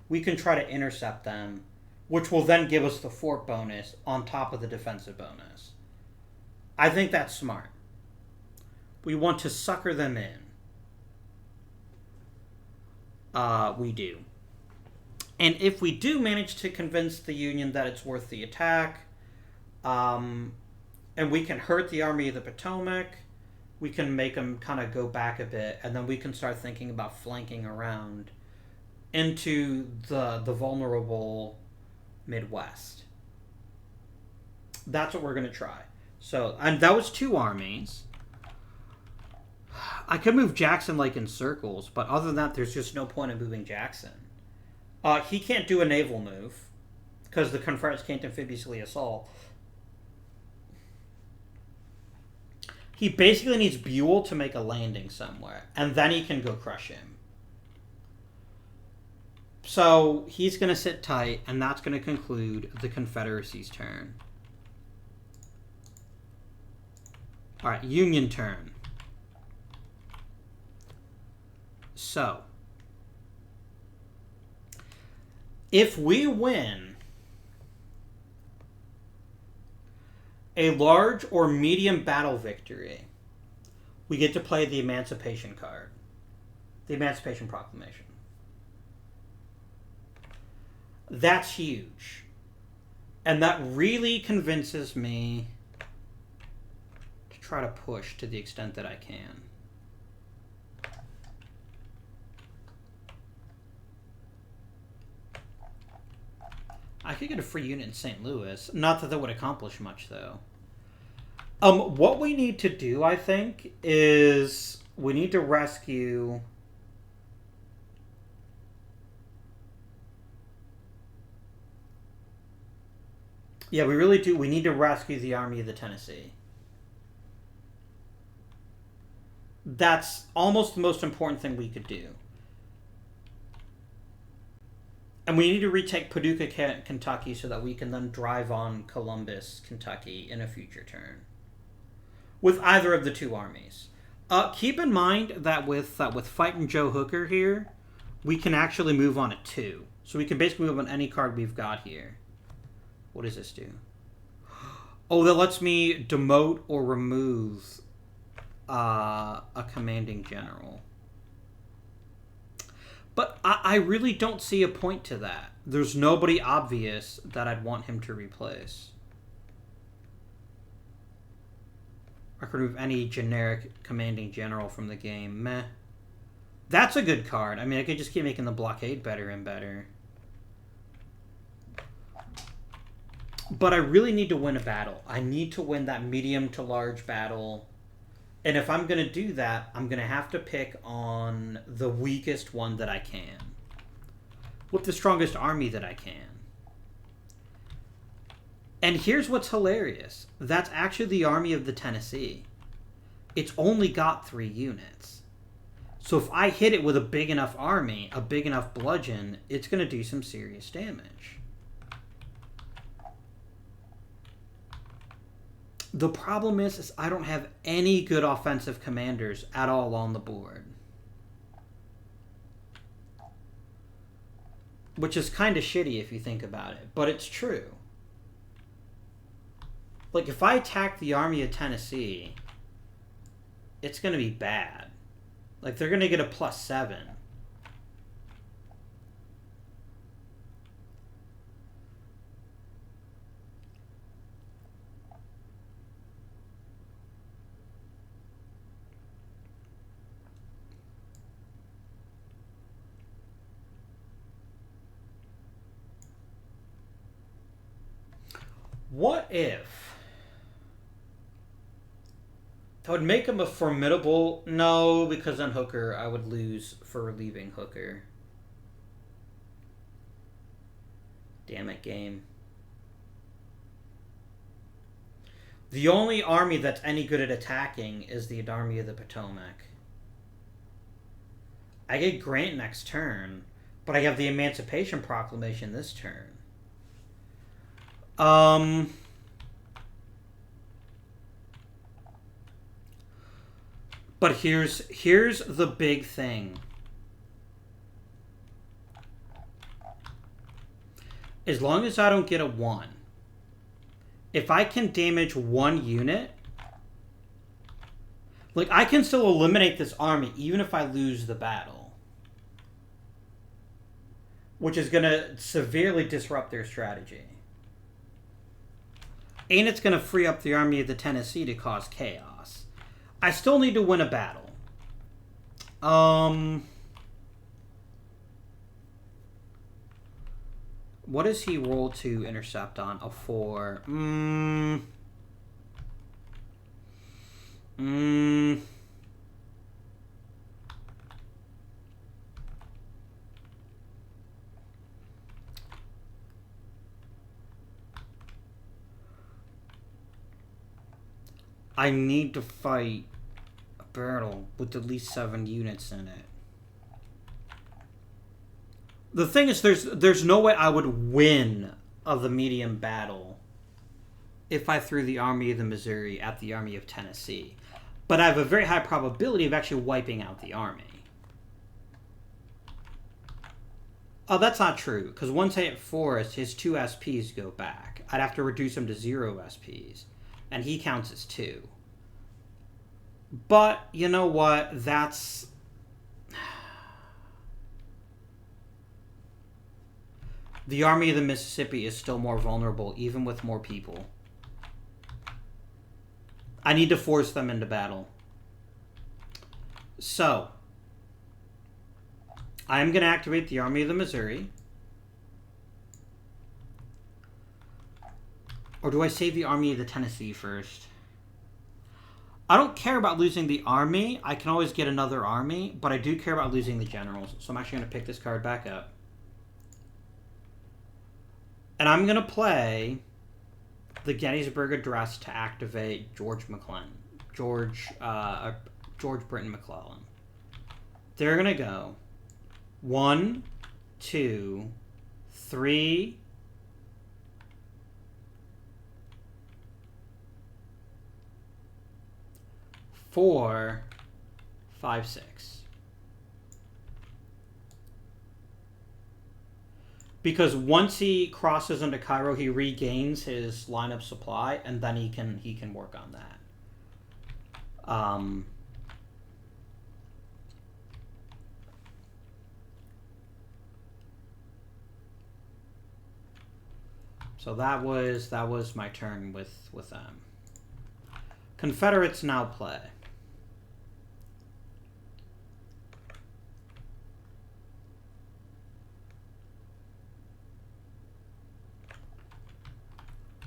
we can try to intercept them, which will then give us the fort bonus on top of the defensive bonus. I think that's smart. We want to sucker them in. We do. And if we do manage to convince the Union that it's worth the attack, and we can hurt the Army of the Potomac, we can make them kind of go back a bit, and then we can start thinking about flanking around into the vulnerable Midwest. That's what we're going to try. So, and that was 2 armies. I could move Jackson like in circles, but other than that, there's just no point in moving Jackson. He can't do a naval move because the Confederates can't amphibiously assault. He basically needs Buell to make a landing somewhere, and then he can go crush him. So he's going to sit tight, and that's going to conclude the Confederacy's turn. All right, Union turn. So, if we win a large or medium battle victory, we get to play the Emancipation card. The Emancipation Proclamation. That's huge. And that really convinces me to try to push to the extent that I can. I could get a free unit in St. Louis. Not that would accomplish much, though. What we need to do, I think, is we need to rescue... Yeah, we really do. We need to rescue the Army of the Tennessee. That's almost the most important thing we could do. And we need to retake Paducah, Kentucky, so that we can then drive on Columbus, Kentucky in a future turn. With either of the two armies. Keep in mind that with fighting Joe Hooker here, we can actually move on at 2. So we can basically move on any card we've got here. What does this do? Oh, that lets me demote or remove a commanding general. But I really don't see a point to that. There's nobody obvious that I'd want him to replace. I could remove any generic commanding general from the game. Meh. That's a good card. I mean, I could just keep making the blockade better and better. But I really need to win a battle. I need to win that medium to large battle. And if I'm going to do that, I'm going to have to pick on the weakest one that I can. With the strongest army that I can. And here's what's hilarious. That's actually the army of the Tennessee. It's only got 3 units. So if I hit it with a big enough army, a big enough bludgeon, it's going to do some serious damage. The problem is I don't have any good offensive commanders at all on the board. Which is kind of shitty if you think about it, but it's true. Like, if I attack the army of Tennessee, it's going to be bad. Like, they're going to get a +7. What if I would make him a formidable... No, because on Hooker, I would lose for relieving Hooker. Damn it, game. The only army that's any good at attacking is the Army of the Potomac. I get Grant next turn, but I have the Emancipation Proclamation this turn. But here's the big thing. As long as I don't get a 1, if I can damage 1 unit, like, I can still eliminate this army even if I lose the battle. Which is going to severely disrupt their strategy. And it's going to free up the army of the Tennessee to cause chaos. I still need to win a battle. What does he roll to intercept on? A 4. I need to fight a battle with at least 7 units in it. The thing is, there's no way I would win of the medium battle if I threw the Army of the Missouri at the Army of Tennessee. But I have a very high probability of actually wiping out the army. Oh, that's not true, because once I hit Forrest, his 2 SPs go back. I'd have to reduce him to 0 SPs. And he counts as 2. But, you know what? That's... The Army of the Mississippi is still more vulnerable, even with more people. I need to force them into battle. So, I am going to activate the Army of the Missouri. Or do I save the Army of the Tennessee first? I don't care about losing the army. I can always get another army, but I do care about losing the generals. So I'm actually going to pick this card back up. And I'm going to play the Gettysburg Address to activate George McClellan. George Britton McClellan. They're going to go 1, 2, 3, 4, 5, 6. Because once he crosses into Cairo, he regains his line of supply, and then he can work on that. So that was my turn with them. Confederates now play.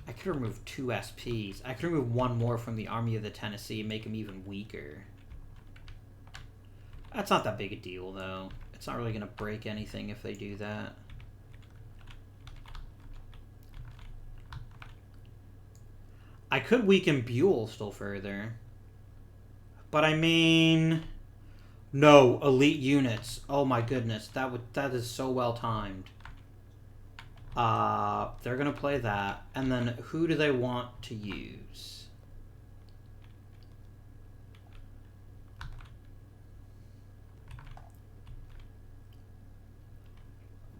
I could remove 2 SPs. I could remove 1 more from the Army of the Tennessee and make him even weaker. That's not that big a deal, though. It's not really going to break anything if they do that. I could weaken Buell still further. But I mean... No, elite units. Oh my goodness. That is so well timed. They're going to play that. And then who do they want to use?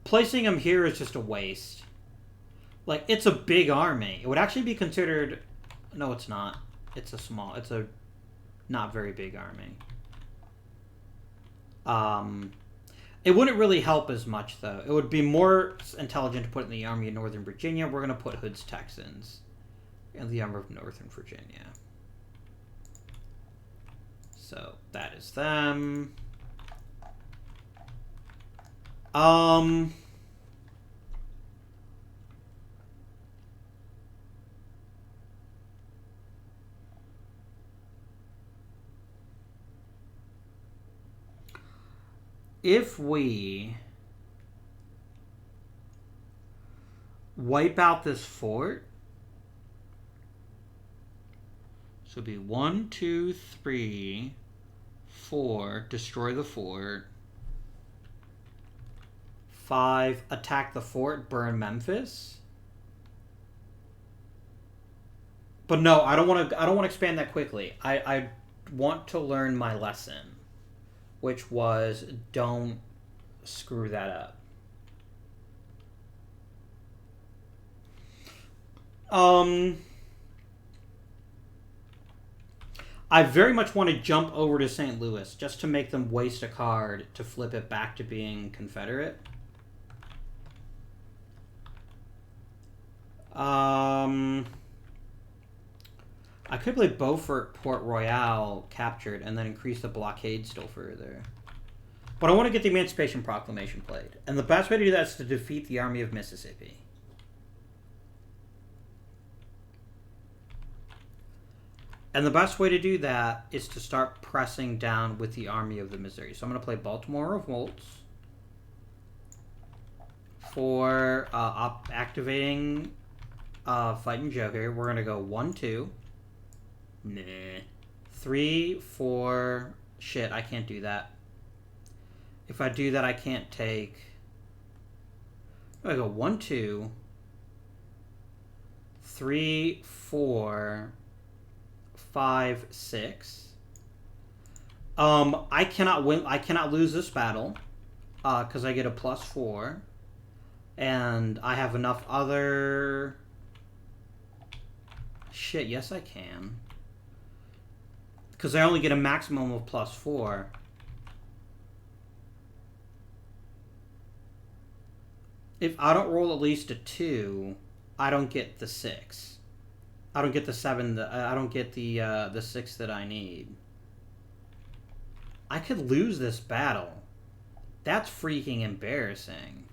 Placing him here is just a waste. Like, it's a big army. It would actually be considered... No, it's not. It's a not very big army. It wouldn't really help as much, though. It would be more intelligent to put it in the Army of Northern Virginia. We're going to put Hood's Texans in the Army of Northern Virginia. So, that is them. If we wipe out this fort, so it'd be 1, 2, 3, 4, destroy the fort. 5, attack the fort, burn Memphis. But no, I don't want to expand that quickly. I want to learn my lesson, which was don't screw that up. I very much want to jump over to St. Louis just to make them waste a card to flip it back to being Confederate. I could play Beaufort, Port Royal captured, and then increase the blockade still further. But I want to get the Emancipation Proclamation played. And the best way to do that is to defeat the Army of Mississippi. And the best way to do that is to start pressing down with the Army of the Missouri. So I'm going to play Baltimore Revolts for activating Fighting Joe here. We're going to go 1, 2. Nah. 3, 4. Shit, I can't do that. If I do that, I can't take... I go 1, 2. 3, 4. 5, 6. I cannot win. I cannot lose this battle because I get a +4, and I have enough other shit. Yes, I can, because I only get a maximum of +4. If I don't roll at least a 2, I don't get the 6. I don't get the 7. I don't get the 6 that I need. I could lose this battle. That's freaking embarrassing.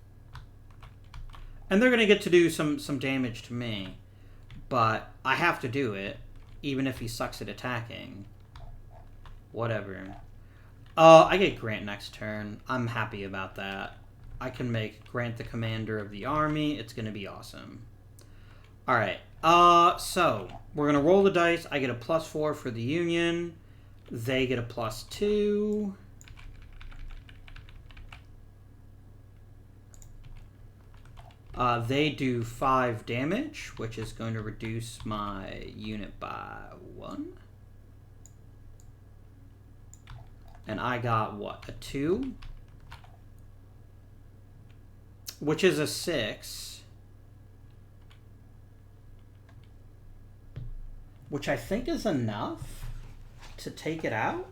And they're gonna get to do some damage to me, but I have to do it, even if he sucks at attacking. Whatever. I get Grant next turn. I'm happy about that. I can make Grant the commander of the army. It's gonna be awesome. All right. So we're gonna roll the dice. I get a +4 for the Union. They get a +2. They do 5 damage, which is going to reduce my unit by 1. And I got, what, a 2? Which is a 6. Which I think is enough to take it out.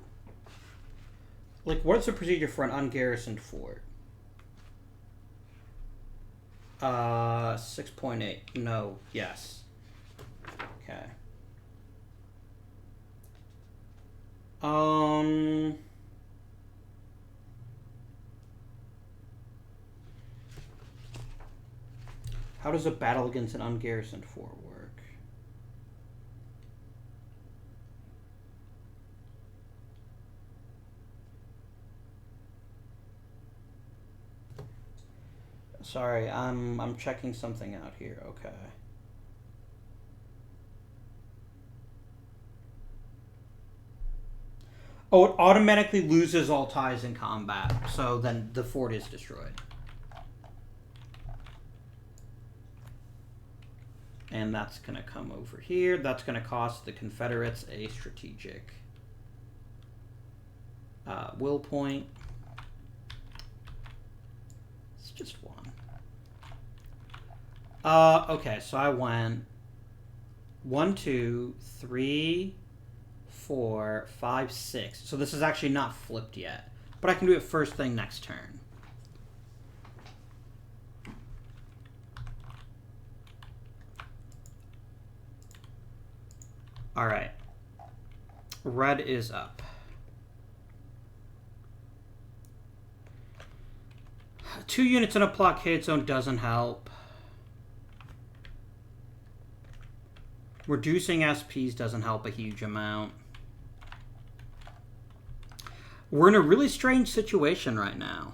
Like, what's the procedure for an ungarrisoned fort? 6.8. No. Yes. Okay. How does a battle against an ungarrisoned fort work? Sorry, I'm checking something out here. Okay. Oh, it automatically loses all ties in combat, so then the fort is destroyed. And that's going to come over here. That's going to cost the Confederates a strategic will point. It's just 1. Okay, so I went 1, 2, 3, 4, 5, 6. So this is actually not flipped yet, but I can do it first thing next turn. All right. Red is up. 2 units in a blockade zone doesn't help. Reducing SPs doesn't help a huge amount. We're in a really strange situation right now.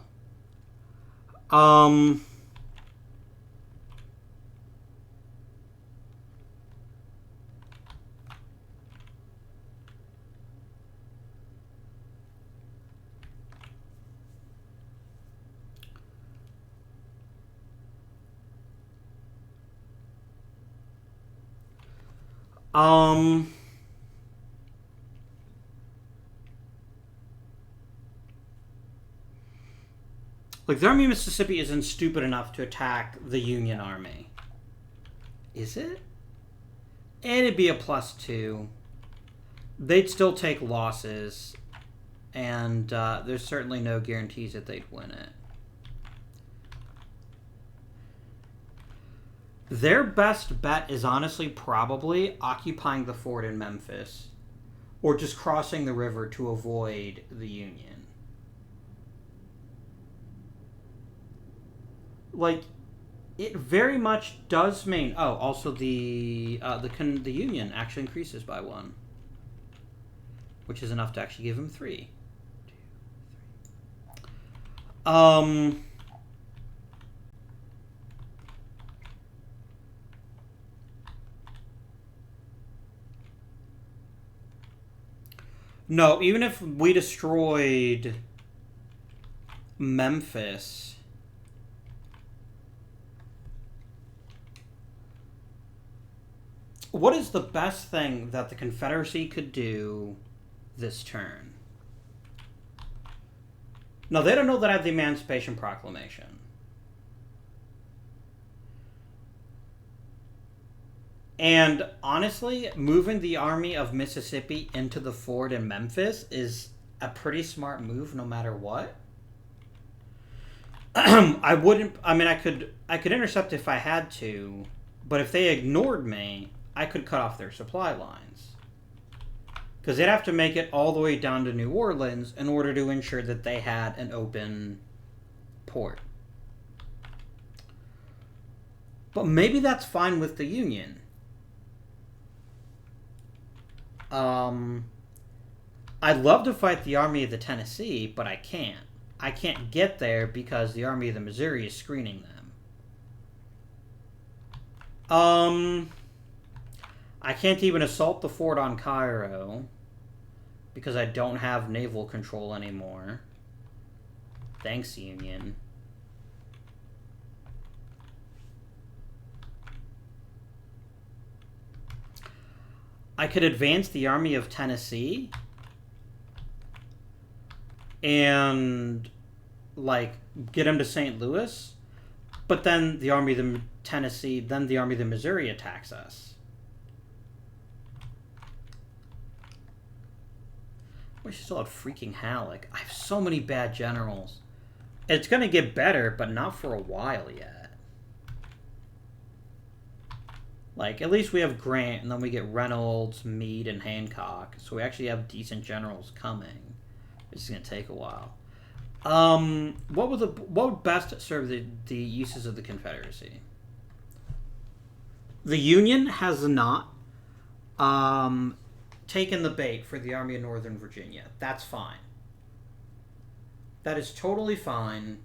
Like, the Army of Mississippi isn't stupid enough to attack the Union Army. Is it? It'd be a +2. They'd still take losses, and there's certainly no guarantees that they'd win it. Their best bet is honestly probably occupying the fort in Memphis, or just crossing the river to avoid the Union. Like, it very much does mean. Oh, also the Union actually increases by 1, which is enough to actually give him 3. 2, 3. No, even if we destroyed Memphis, what is the best thing that the Confederacy could do this turn? No, they don't know that I have the Emancipation Proclamation. And honestly, moving the Army of Mississippi into the fort in Memphis is a pretty smart move no matter what. I could intercept if I had to, but if they ignored me, I could cut off their supply lines. Because they'd have to make it all the way down to New Orleans in order to ensure that they had an open port. But maybe that's fine with the Union. I'd love to fight the Army of the Tennessee, but I can't. I can't get there because the Army of the Missouri is screening them. I can't even assault the fort on Cairo. because I don't have naval control anymore. Thanks, Union. I could advance the Army of Tennessee and, like, get him to St. Louis, but then the Army of the Tennessee, then the Army of the Missouri attacks us. I wish I still had freaking Halleck. I have so many bad generals. It's going to get better, but not for a while yet. Like, at least we have Grant, and then we get Reynolds, Meade, and Hancock. So we actually have decent generals coming. It's going to take a while. What would best serve the uses of the Confederacy? The Union has not taken the bait for the Army of Northern Virginia. That's fine. That is totally fine.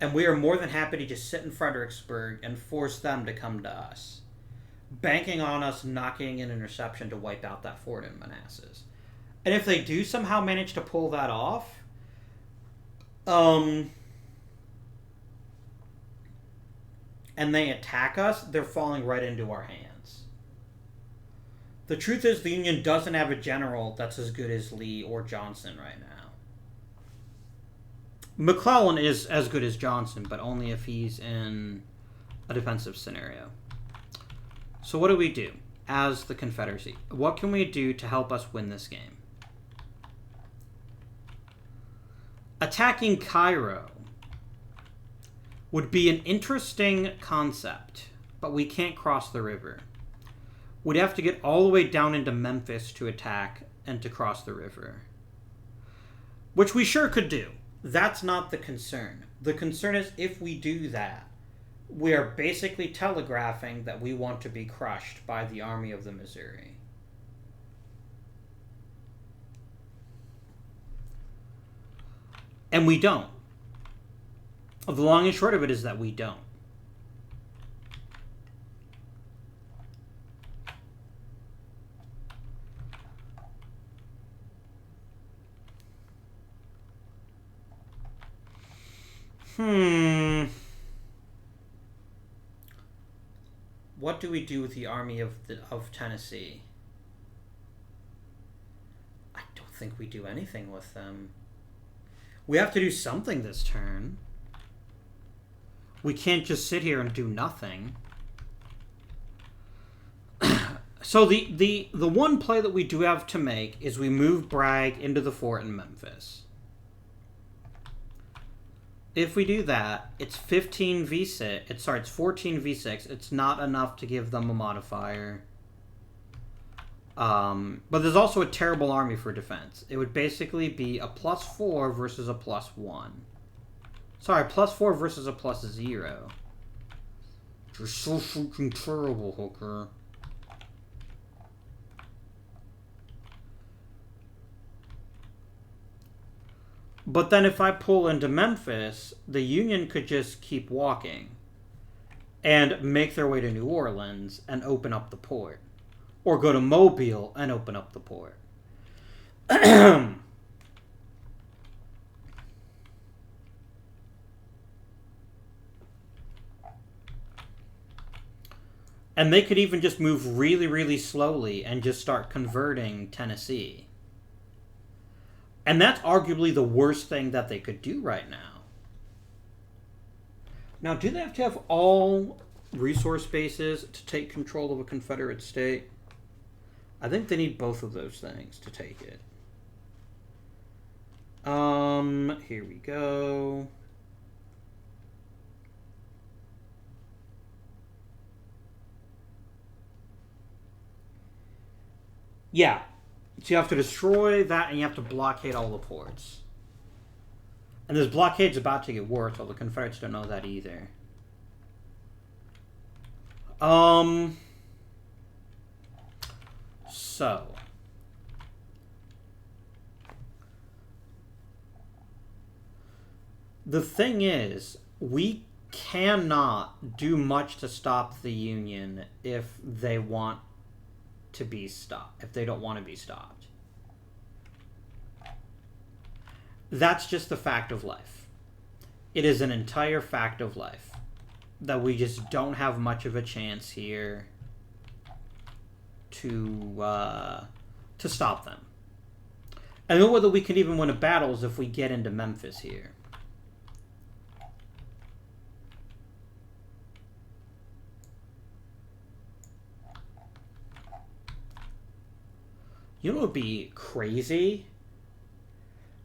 And we are more than happy to just sit in Fredericksburg and force them to come to us, banking on us knocking an interception to wipe out that fort in Manassas. And if they do somehow manage to pull that off, and they attack us, they're falling right into our hands. The truth is, the Union doesn't have a general that's as good as Lee or Johnson right now. McClellan is as good as Johnson, but only if he's in a defensive scenario. So what do we do as the Confederacy? What can we do to help us win this game? Attacking Cairo would be an interesting concept, but we can't cross the river. We'd have to get all the way down into Memphis to attack and to cross the river, which we sure could do. That's not the concern. The concern is if we do that, we are basically telegraphing that we want to be crushed by the Army of the Missouri. And we don't. The long and short of it is that we don't. What do we do with the Army of Tennessee? I don't think we do anything with them. We have to do something this turn. We can't just sit here and do nothing. So the one play that we do have to make is we move Bragg into the fort in Memphis. If we do that, it's 15v6. It's 14v6. It's not enough to give them a modifier. But there's also a terrible army for defense. It would basically be a +4 versus a +1. Sorry, +4 versus a +0. You're so freaking terrible, Hooker. But then if I pull into Memphis, the Union could just keep walking and make their way to New Orleans and open up the port. Or go to Mobile and open up the port. And they could even just move really, really slowly and just start converting Tennessee. And that's arguably the worst thing that they could do right now. Now, do they have to have all resource bases to take control of a Confederate state? I think they need both of those things to take it. Here we go. Yeah. So you have to destroy that and you have to blockade all the ports. And this blockade's about to get worse, although the Confederates don't know that either. So. The thing is, we cannot do much to stop the Union if they want to be stopped, if they don't want to be stopped. That's just the fact of life. It is an entire fact of life that we just don't have much of a chance here to stop them. I don't know whether we can even win a battle is if we get into Memphis here. You know what would be crazy?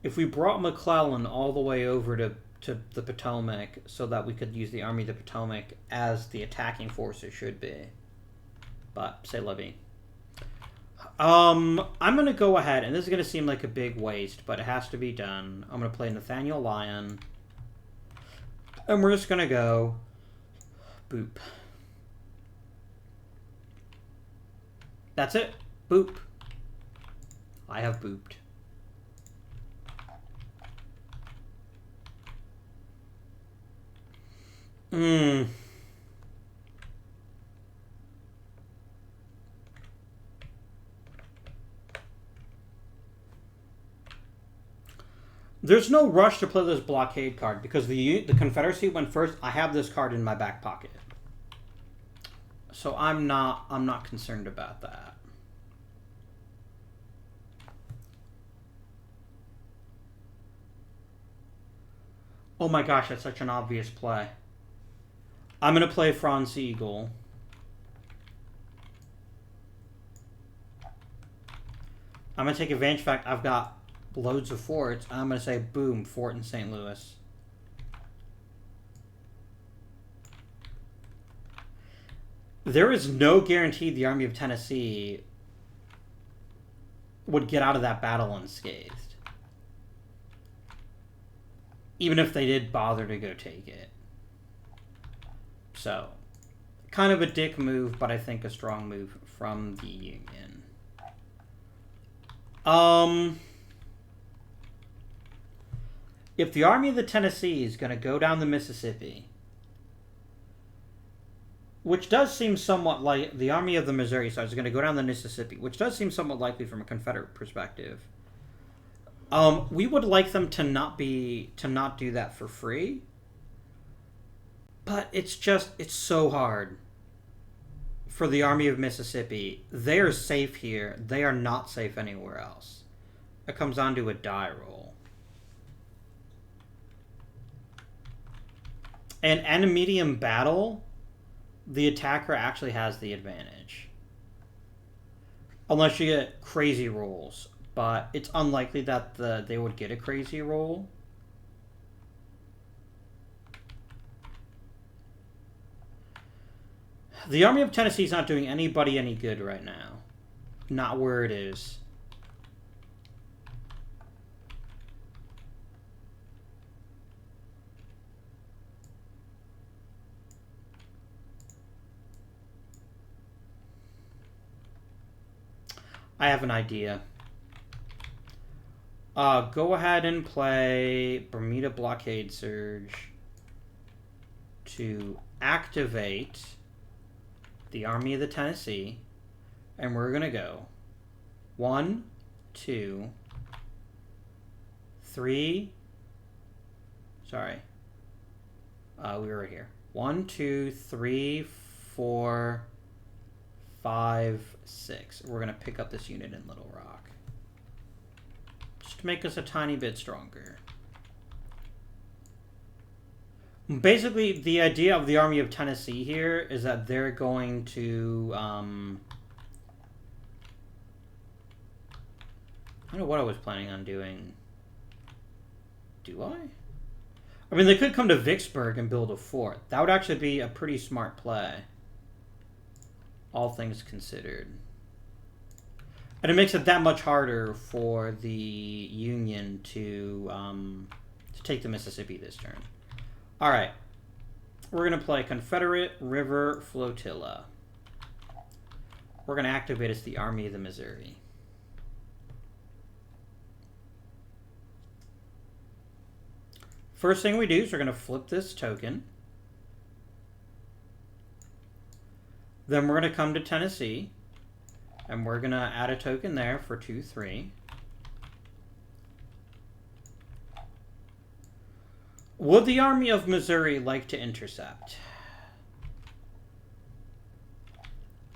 If we brought McClellan all the way over to the Potomac so that we could use the Army of the Potomac as the attacking force it should be. But, say Levy. I'm going to go ahead, and this is going to seem like a big waste, but it has to be done. I'm going to play Nathaniel Lyon. And we're just going to go boop. That's it. Boop. I have booped. There's no rush to play this blockade card because the Confederacy went first. I have this card in my back pocket, so I'm not concerned about that. Oh my gosh, that's such an obvious play. I'm going to play Franz Eagle. I'm going to take advantage of the fact I've got loads of forts. I'm going to say, boom, fort in St. Louis. There is no guarantee the Army of Tennessee would get out of that battle unscathed. Even if they did bother to go take it. So, kind of a dick move, but I think a strong move from the Union. If the Army of the Tennessee is going to go down the Mississippi, which does seem somewhat like the Army of the Missouri, so is going to go down the Mississippi, which does seem somewhat likely from a Confederate perspective. We would like them to not do that for free. But it's so hard for the Army of Mississippi. They are safe here. They are not safe anywhere else. It comes down to a die roll. And in a medium battle, the attacker actually has the advantage. Unless you get crazy rolls. But it's unlikely that they would get a crazy roll. The Army of Tennessee is not doing anybody any good right now. Not where it is. I have an idea. Go ahead and play Bermuda Blockade Surge to activate the Army of the Tennessee, and we're going to go 1, 2, 3. Sorry. We were right here. 1, 2, 3, 4, 5, 6. We're going to pick up this unit in Little Rock. Just to make us a tiny bit stronger. Basically, the idea of the Army of Tennessee here is that they're going to... I don't know what I was planning on doing. Do I? I mean, they could come to Vicksburg and build a fort. That would actually be a pretty smart play. All things considered. And it makes it that much harder for the Union to take the Mississippi this turn. Alright. We're going to play Confederate River Flotilla. We're going to activate as the Army of the Missouri. First thing we do is we're going to flip this token. Then we're going to come to Tennessee. And we're going to add a token there for 2, 3. Would the Army of Missouri like to intercept?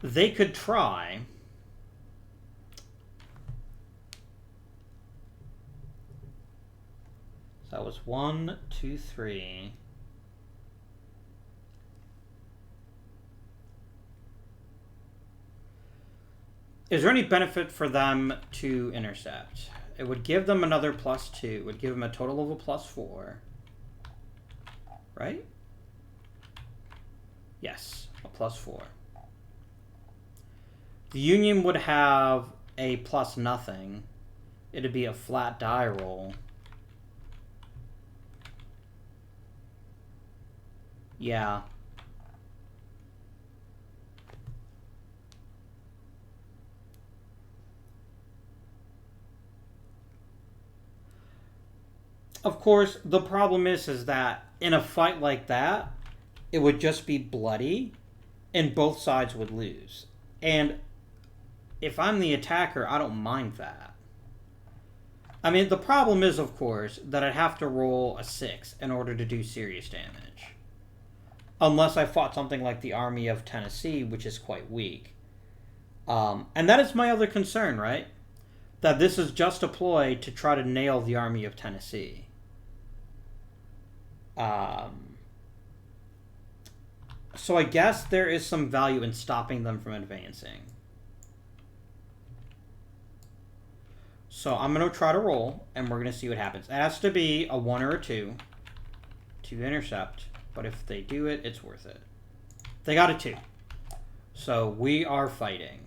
They could try. So that was 1, 2, 3. Is there any benefit for them to intercept? It would give them another +2. It would give them a total of a +4. Right? Yes, a +4. The Union would have a +0. It'd be a flat die roll. Yeah. Of course, the problem is that in a fight like that, it would just be bloody, and both sides would lose. And if I'm the attacker, I don't mind that. I mean, the problem is, of course, that I'd have to roll a 6 in order to do serious damage. Unless I fought something like the Army of Tennessee, which is quite weak. And that is my other concern, right? That this is just a ploy to try to nail the Army of Tennessee. So I guess there is some value in stopping them from advancing. So I'm going to try to roll, and we're going to see what happens. It has to be a 1 or a 2 to intercept. But if they do it, it's worth it. They got a 2. So we are fighting.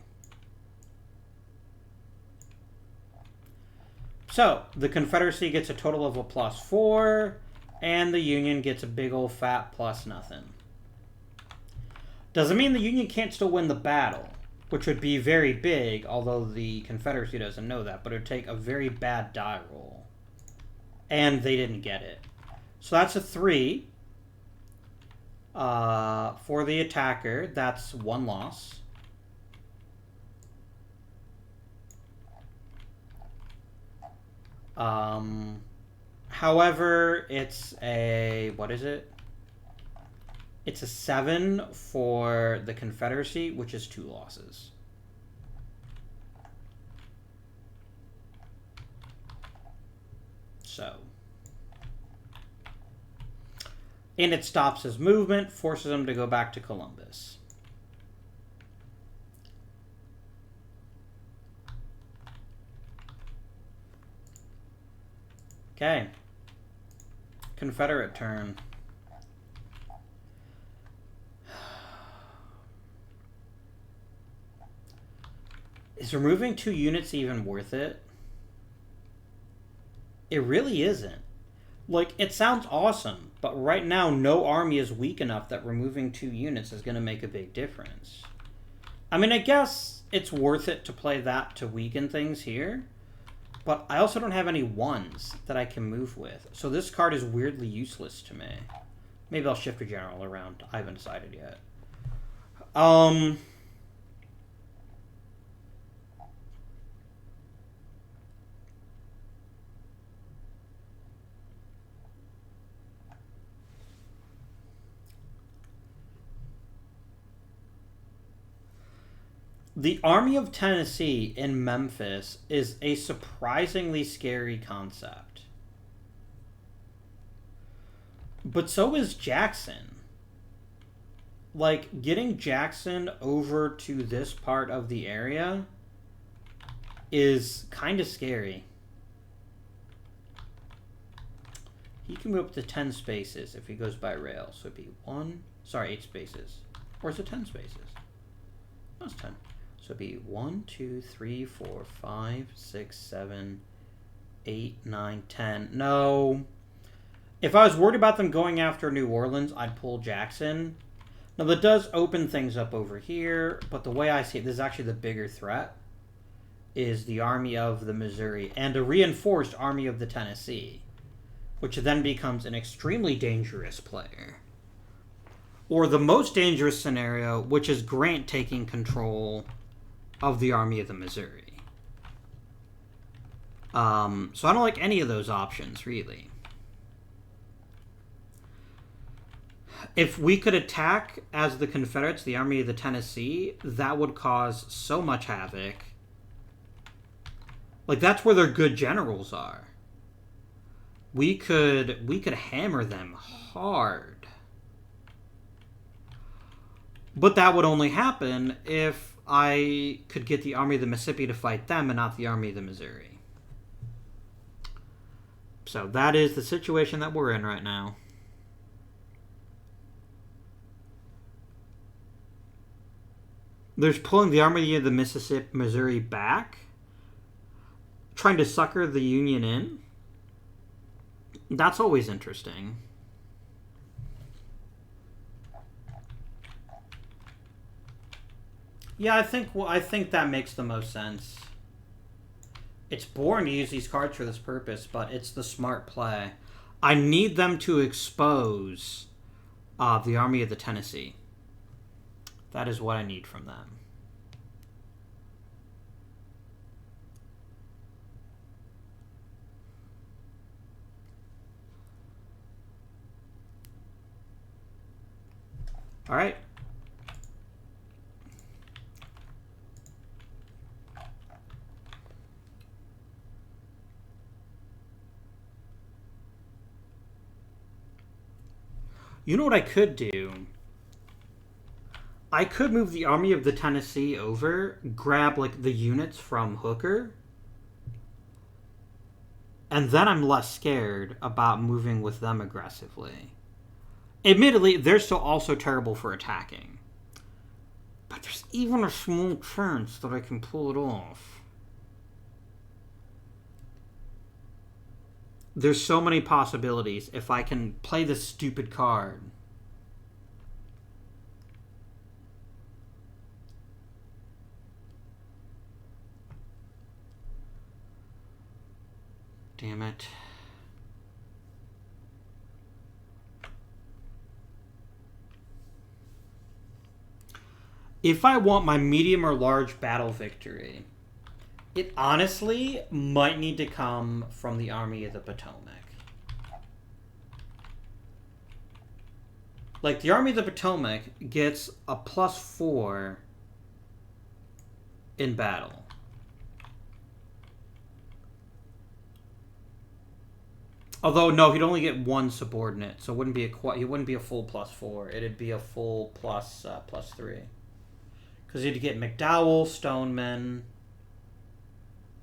So the Confederacy gets a total of a +4, and the Union gets a big old fat +0. Doesn't mean the Union can't still win the battle, which would be very big, although the Confederacy doesn't know that, but it would take a very bad die roll. And they didn't get it. So that's a 3. For the attacker, that's 1 loss. However, it's a... what is it? It's a 7 for the Confederacy, which is 2 losses. So... and it stops his movement, forces him to go back to Columbus. Okay. Confederate turn. Is removing 2 units even worth it? It really isn't. Like, it sounds awesome, but right now no army is weak enough that removing 2 units is going to make a big difference. I mean, I guess it's worth it to play that to weaken things here, but I also don't have any 1s that I can move with, so this card is weirdly useless to me. Maybe I'll shift a general around. I haven't decided yet. The Army of Tennessee in Memphis is a surprisingly scary concept. But so is Jackson. Like, getting Jackson over to this part of the area is kind of scary. He can move up to 10 spaces if he goes by rail. So it'd be 8 spaces. Or is it 10 spaces? No, it's 10. So it'd be 1, 2, 3, 4, 5, 6, 7, 8, 9, 10. No. If I was worried about them going after New Orleans, I'd pull Jackson. Now, that does open things up over here, but the way I see it, this is actually the bigger threat, is the Army of the Missouri and a reinforced Army of the Tennessee, which then becomes an extremely dangerous player. Or the most dangerous scenario, which is Grant taking control of the Army of the Missouri. So I don't like any of those options, really. If we could attack as the Confederates, the Army of the Tennessee, that would cause so much havoc. Like, that's where their good generals are. We could hammer them hard. But that would only happen if I could get the Army of the Mississippi to fight them and not the Army of the Missouri. So that is the situation that we're in right now. There's pulling the Army of the Mississippi, Missouri back, trying to sucker the Union in. That's always interesting. Yeah, I think that makes the most sense. It's boring to use these cards for this purpose, but it's the smart play. I need them to expose the Army of the Tennessee. That is what I need from them. All right. You know what I could do? I could move the Army of the Tennessee over, grab like the units from Hooker, and then I'm less scared about moving with them aggressively. Admittedly, they're still also terrible for attacking. But there's even a small chance that I can pull it off. There's so many possibilities if I can play this stupid card. Damn it. If I want my medium or large battle victory, it honestly might need to come from the Army of the Potomac. Like, the Army of the Potomac gets a +4 in battle. Although, no, he'd only get one subordinate, so it wouldn't be he wouldn't be a full +4. It'd be a full +3. Because he'd get McDowell, Stoneman,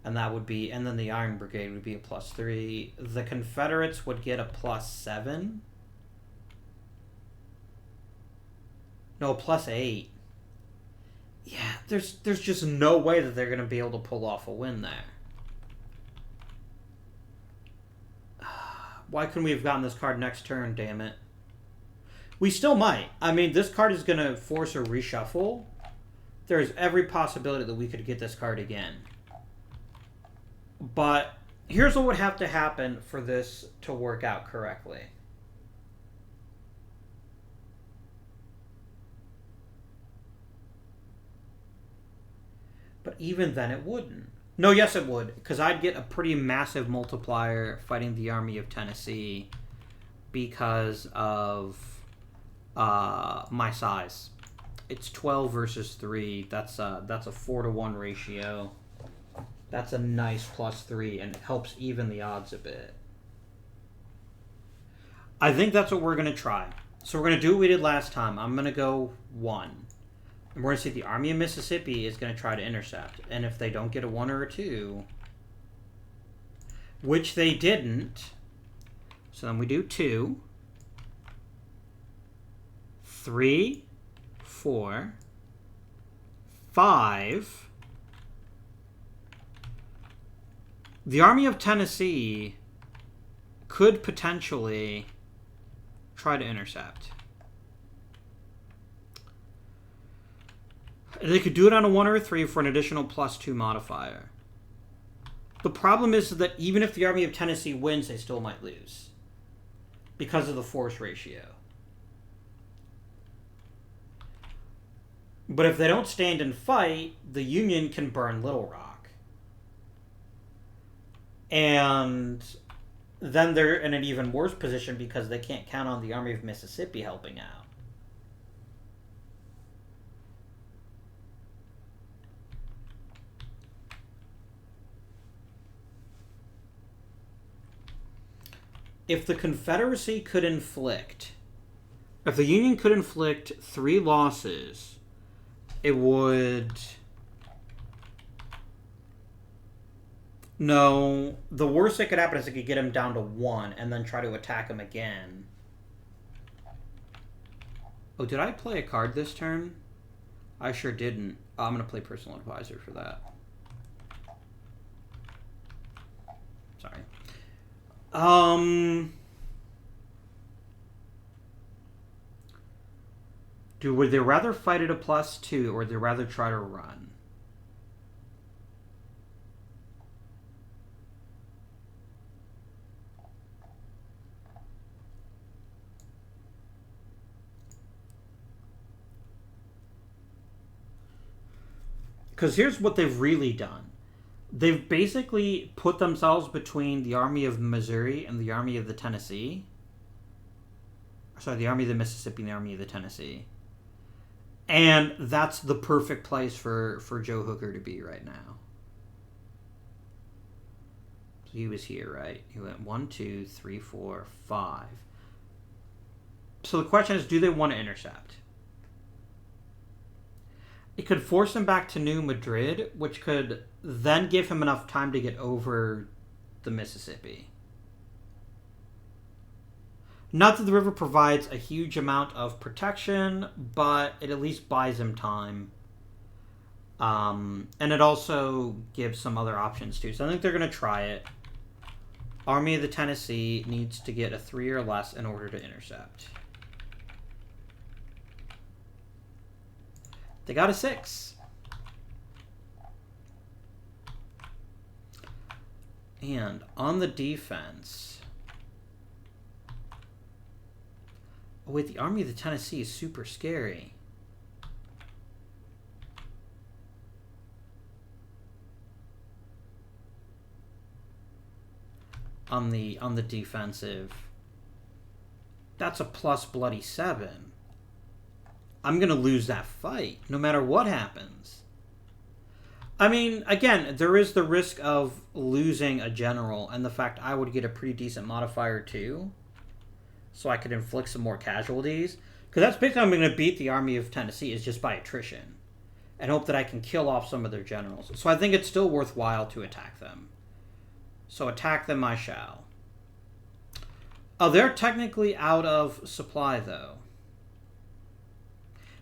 and that would be, and then the Iron Brigade would be a +3. The Confederates would get a +7. No, +8. Yeah, there's just no way that they're going to be able to pull off a win there. Why couldn't we have gotten this card next turn, damn it? We still might. I mean, this card is going to force a reshuffle. There's every possibility that we could get this card again. But here's what would have to happen for this to work out correctly. But even then it wouldn't. No, yes it would, because I'd get a pretty massive multiplier fighting the Army of Tennessee because of my size. It's 12 versus 3. That's a 4-to-1 ratio. That's a nice +3, and it helps even the odds a bit. I think that's what we're going to try. So we're going to do what we did last time. I'm going to go 1. And we're going to see the Army of Mississippi is going to try to intercept. And if they don't get a 1 or a 2, which they didn't, so then we do 2, 3, 4, 5. The Army of Tennessee could potentially try to intercept. They could do it on a 1 or a 3 for an additional +2 modifier. The problem is that even if the Army of Tennessee wins, they still might lose because of the force ratio. But if they don't stand and fight, the Union can burn Little Rock. And then they're in an even worse position because they can't count on the Army of Mississippi helping out. If the Confederacy could inflict... If the Union could inflict 3 losses, it would... No, the worst that could happen is it could get him down to 1 and then try to attack him again. Oh, did I play a card this turn? I sure didn't. Oh, I'm going to play Personal Advisor for that. Sorry. Would they rather fight at a +2 or would they rather try to run? Because here's what they've really done. They've basically put themselves between the Army of Missouri and the Army of the Tennessee. Sorry, the Army of the Mississippi and the Army of the Tennessee. And that's the perfect place for Joe Hooker to be right now. So he was here, right? He went 1, 2, 3, 4, 5. So the question is, do they want to intercept? It could force him back to New Madrid, which could then give him enough time to get over the Mississippi. Not that the river provides a huge amount of protection, but it at least buys him time. And it also gives some other options too. So I think they're going to try it. Army of the Tennessee needs to get a 3 or less in order to intercept. They got a 6. And on the defense... Oh wait, the Army of the Tennessee is super scary. On the defensive. That's a +7. I'm going to lose that fight, no matter what happens. I mean, again, there is the risk of losing a general, and the fact I would get a pretty decent modifier too, so I could inflict some more casualties. Because that's basically how I'm going to beat the Army of Tennessee, is just by attrition, and hope that I can kill off some of their generals. So I think it's still worthwhile to attack them. So attack them I shall. Oh, they're technically out of supply, though.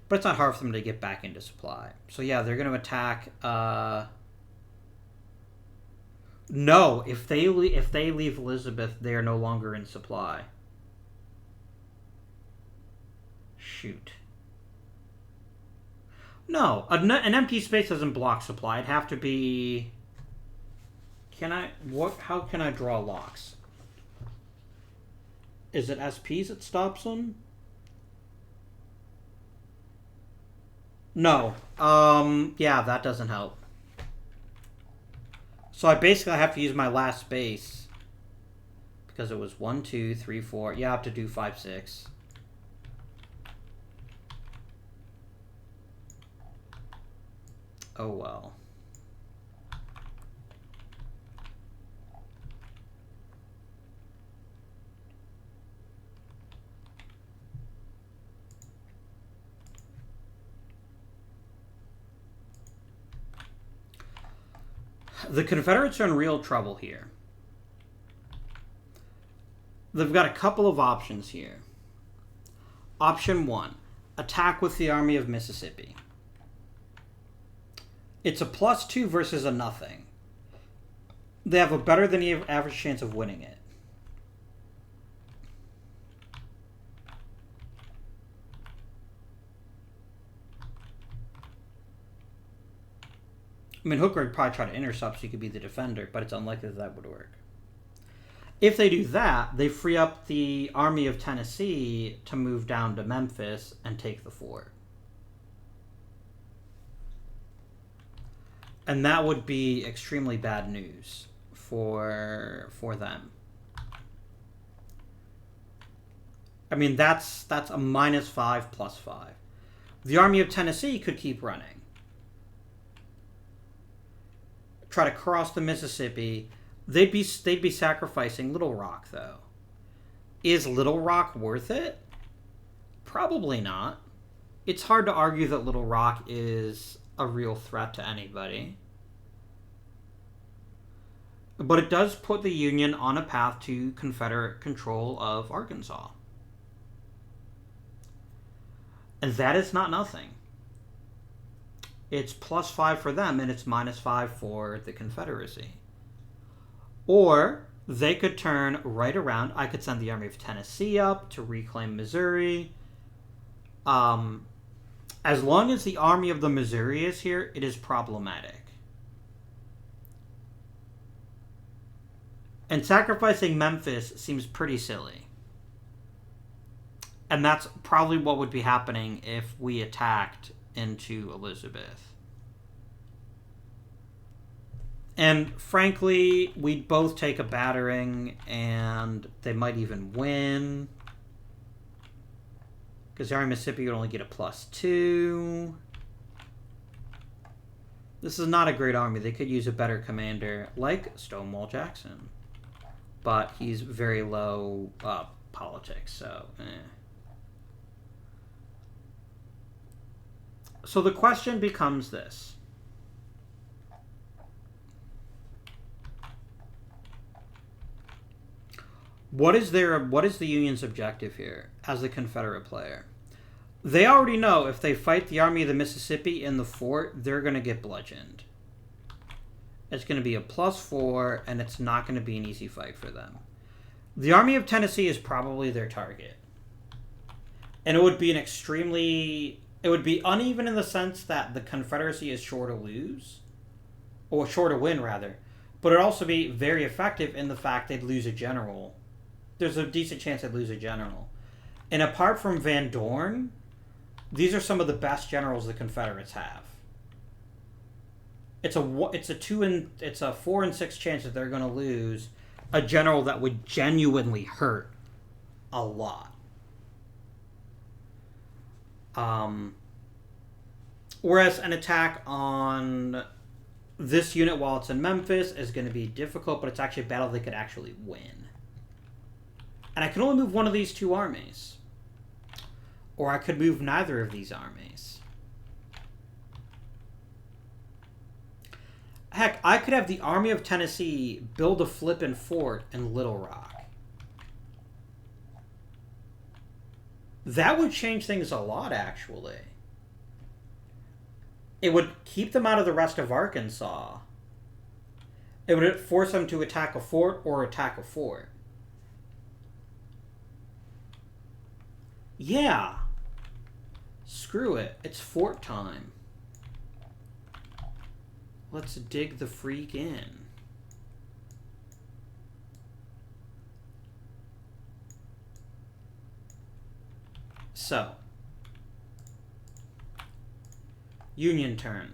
But it's not hard for them to get back into supply. So yeah, they're going to attack... No, if they leave Elizabeth, they are no longer in supply. Shoot. No, an empty space doesn't block supply. It'd have to be... How can I draw locks? Is it SPs that stops them? No. Yeah, that doesn't help. So I basically have to use my last space. Because it was 1, 2, 3, 4. Yeah, I have to do 5, 6. Oh well. The Confederates are in real trouble here. They've got a couple of options here. Option 1, attack with the Army of Mississippi. It's a +2 versus a nothing. They have a better than average chance of winning it. I mean, Hooker would probably try to intercept so he could be the defender, but it's unlikely that would work. If they do that, they free up the Army of Tennessee to move down to Memphis and take the fort. And that would be extremely bad news for them. I mean, that's a -5 +5. The Army of Tennessee could keep running. Try to cross the Mississippi. They'd be sacrificing Little Rock, though. Is Little Rock worth it? Probably not. It's hard to argue that Little Rock is a real threat to anybody. But it does put the Union on a path to Confederate control of Arkansas. And that is not nothing. It's +5 for them, and it's -5 for the Confederacy. Or they could turn right around. I could send the Army of Tennessee up to reclaim Missouri. As long as the Army of the Missouri is here, it is problematic. And sacrificing Memphis seems pretty silly. And that's probably what would be happening if we attacked into Elizabeth. And frankly, we'd both take a battering, and they might even win. Because the Army of Mississippi would only get a +2. This is not a great army. They could use a better commander, like Stonewall Jackson. But he's very low politics, so So the question becomes this. What is the Union's objective here as a Confederate player? They already know if they fight the Army of the Mississippi in the fort, they're going to get bludgeoned. It's going to be a +4, and it's not going to be an easy fight for them. The Army of Tennessee is probably their target. And it would be it would be uneven in the sense that the Confederacy is sure to lose, or sure to win, rather. But it'd also be very effective in the fact they'd lose a general. There's a decent chance they'd lose a general. And apart from Van Dorn, these are some of the best generals the Confederates have. It's a 4 in 6 chance that they're going to lose a general that would genuinely hurt a lot. Whereas an attack on this unit while it's in Memphis is going to be difficult, but it's actually a battle they could actually win. And I can only move one of these two armies. Or I could move neither of these armies. Heck, I could have the Army of Tennessee build a flippin' fort in Little Rock. That would change things a lot, actually. It would keep them out of the rest of Arkansas. It would force them to attack a fort or attack a fort. Yeah. Screw it. It's fort time. Let's dig the freak in. So. Union turn.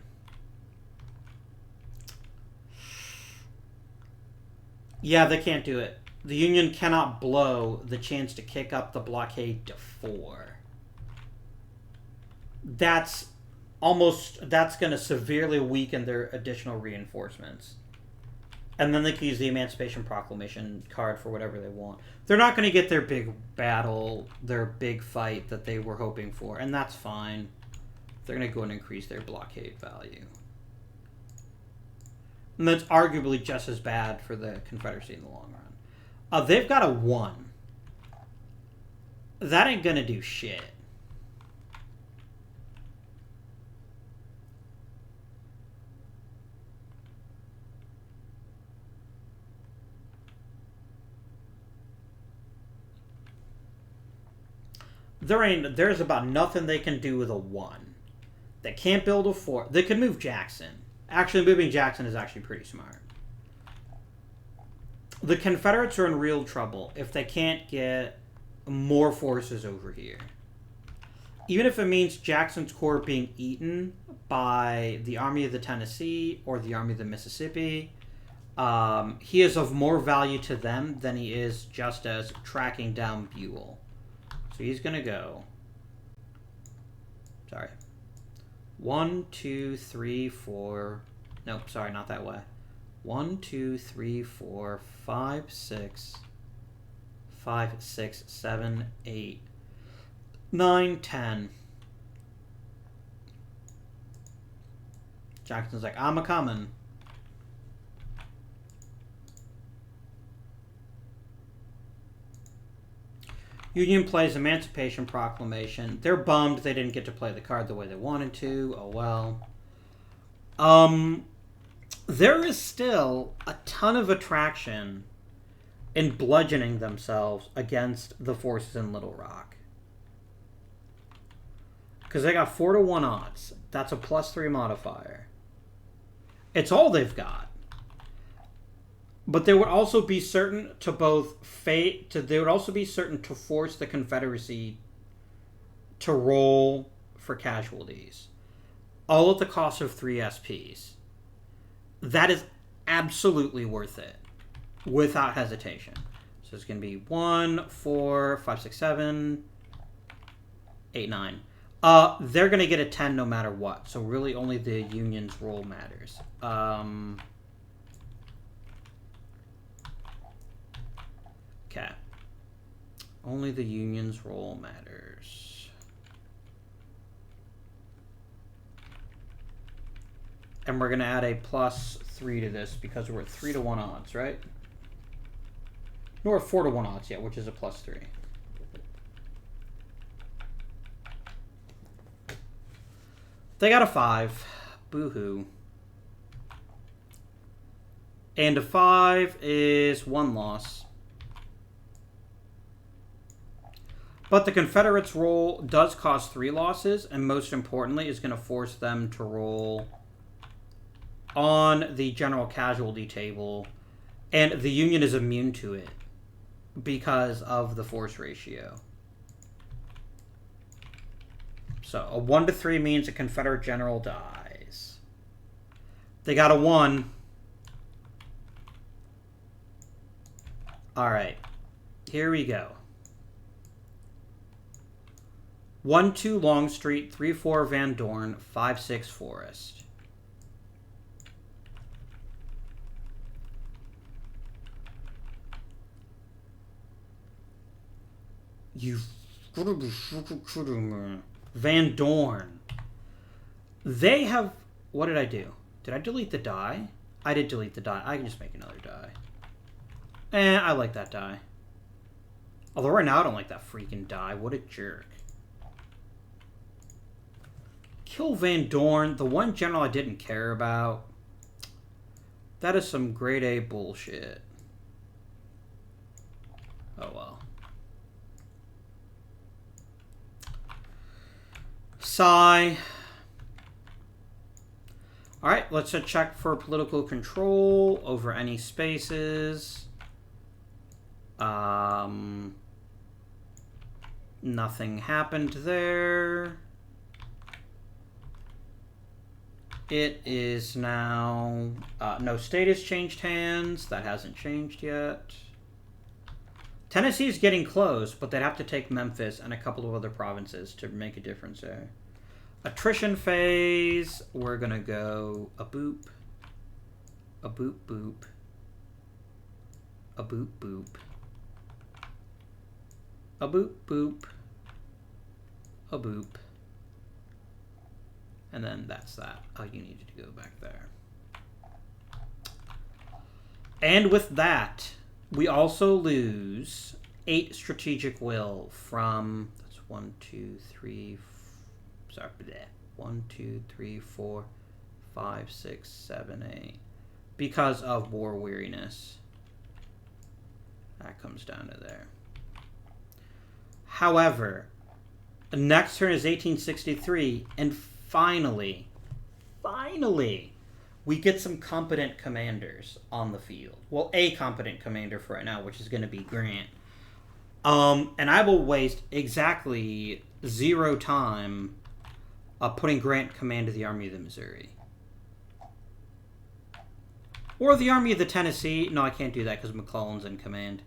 Yeah, they can't do it. The Union cannot blow the chance to kick up the blockade to 4. That's going to severely weaken their additional reinforcements. And then they can use the Emancipation Proclamation card for whatever they want. They're not going to get their big battle, their big fight that they were hoping for, and that's fine. They're going to go and increase their blockade value. And that's arguably just as bad for the Confederacy in the long run. They've got a 1. That ain't going to do shit. There's about nothing they can do with a 1. They can't build a fort. They could move Jackson. Actually, moving Jackson is actually pretty smart. The Confederates are in real trouble if they can't get more forces over here. Even if it means Jackson's corps being eaten by the Army of the Tennessee or the Army of the Mississippi, he is of more value to them than he is just as tracking down Buell. So he's going to go... Sorry. 1, 2, 3, 4... Nope, sorry, not that way. 1, 2, 3, 4, 5, 6... 5, 6, 7, 8, 9, 10. Jackson's like, I'm a-coming. Union plays Emancipation Proclamation. They're bummed they didn't get to play the card the way they wanted to. Oh well. There is still a ton of attraction in bludgeoning themselves against the forces in Little Rock. Because they got 4 to 1 odds. That's a +3 modifier. It's all they've got. But they would also be certain to they would also be certain to force the Confederacy to roll for casualties. All at the cost of 3 SPs. That is absolutely worth it. Without hesitation. So it's going to be 1, 4, 5, 6, 7, 8, 9. They're going to get a 10 no matter what. So really only the Union's roll matters. Okay. Only the Union's roll matters. And we're going to add a +3 to this because we're at 3 to 1 odds, right? No, we're 4 to 1 odds, yeah, which is a +3. They got a 5. Boo-hoo. And a 5 is 1 loss. But the Confederates' roll does cost 3 losses, and most importantly is going to force them to roll on the general casualty table, and the Union is immune to it because of the force ratio. So a 1 to 3 means a Confederate general dies. They got a 1. Alright. Here we go. 1, 2 Longstreet, 3, 4 Van Dorn, 5, 6 Forest. You Van Dorn. They have... What did I do? Did I delete the die? I did delete the die. I can just make another die. I like that die. Although right now I don't like that freaking die. What a jerk. Kill Van Dorn. The one general I didn't care about. That is some grade A bullshit. Oh well. Sigh. Alright, let's check for political control over any spaces. Nothing happened there. It is now... no state has changed hands. That hasn't changed yet. Tennessee is getting close, but they'd have to take Memphis and a couple of other provinces to make a difference there. Attrition phase, we're going to go a boop, a boop boop, a boop boop, a boop boop, a boop. And then that's that. Oh, you needed to go back there. And with that... We also lose 8 strategic will from, that's 1, 2, 3, sorry, bleh, 1, 2, 3, 4, 5, 6, 7, 8, because of war weariness. That comes down to there. However, the next turn is 1863, and finally, we get some competent commanders on the field. Well, a competent commander for right now, which is going to be Grant. And I will waste exactly 0 time putting Grant command of the Army of the Missouri. Or the Army of the Tennessee. No, I can't do that because McClellan's in command.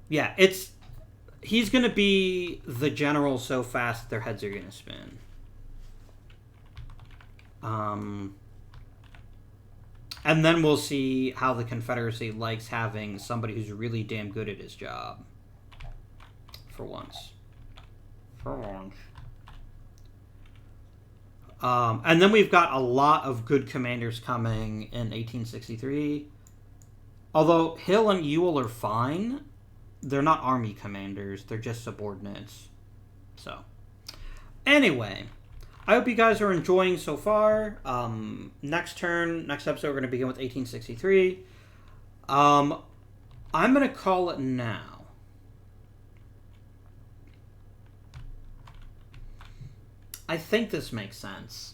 Yeah, it's... He's going to be the general so fast that their heads are going to spin. And then we'll see how the Confederacy likes having somebody who's really damn good at his job. For once. And then we've got a lot of good commanders coming in 1863. Although Hill and Ewell are fine, they're not army commanders. They're just subordinates. So, anyway, I hope you guys are enjoying so far. Next episode, we're going to begin with 1863. I'm going to call it now. I think this makes sense.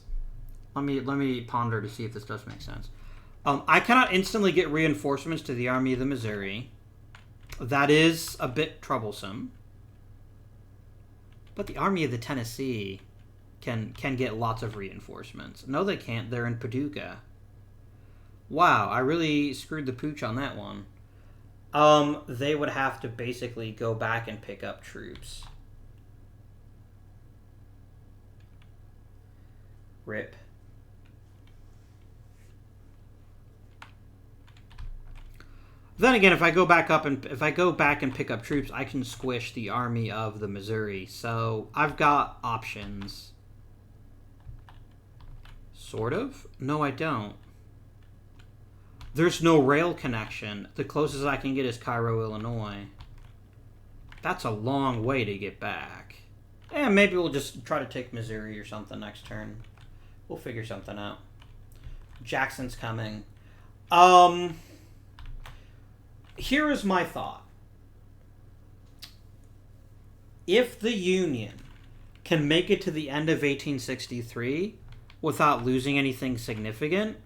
Let me ponder to see if this does make sense. I cannot instantly get reinforcements to the Army of the Missouri. That is a bit troublesome. But the Army of the Tennessee can get lots of reinforcements. No, they can't. They're in Paducah. Wow, I really screwed the pooch on that one. They would have to basically go back and pick up troops. Rip. Then again, if I go back and pick up troops, I can squish the Army of the Missouri. So I've got options. Sort of? No, I don't. There's no rail connection. The closest I can get is Cairo, Illinois. That's a long way to get back. And maybe we'll just try to take Missouri or something next turn. We'll figure something out. Jackson's coming. Here is my thought. If the Union can make it to the end of 1863 without losing anything significant,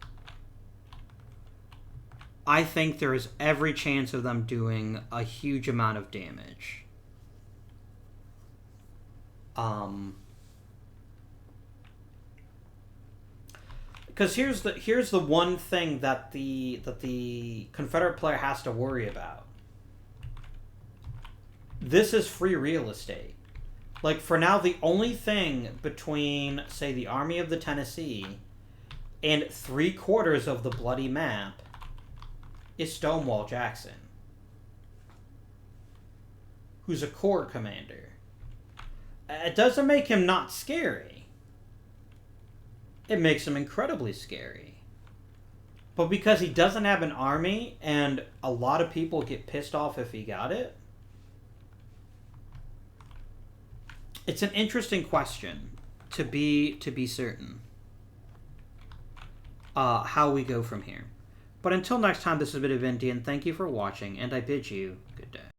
I think there is every chance of them doing a huge amount of damage. Because here's the one thing that the Confederate player has to worry about. This is free real estate. Like, for now, the only thing between, say, the Army of the Tennessee and 3/4 of the bloody map is Stonewall Jackson, who's a corps commander. It doesn't make him not scary. It makes him incredibly scary. But because he doesn't have an army, and a lot of people get pissed off if he got it, it's an interesting question to be certain how we go from here. But until next time, this has been Avindian. Thank you for watching, and I bid you good day.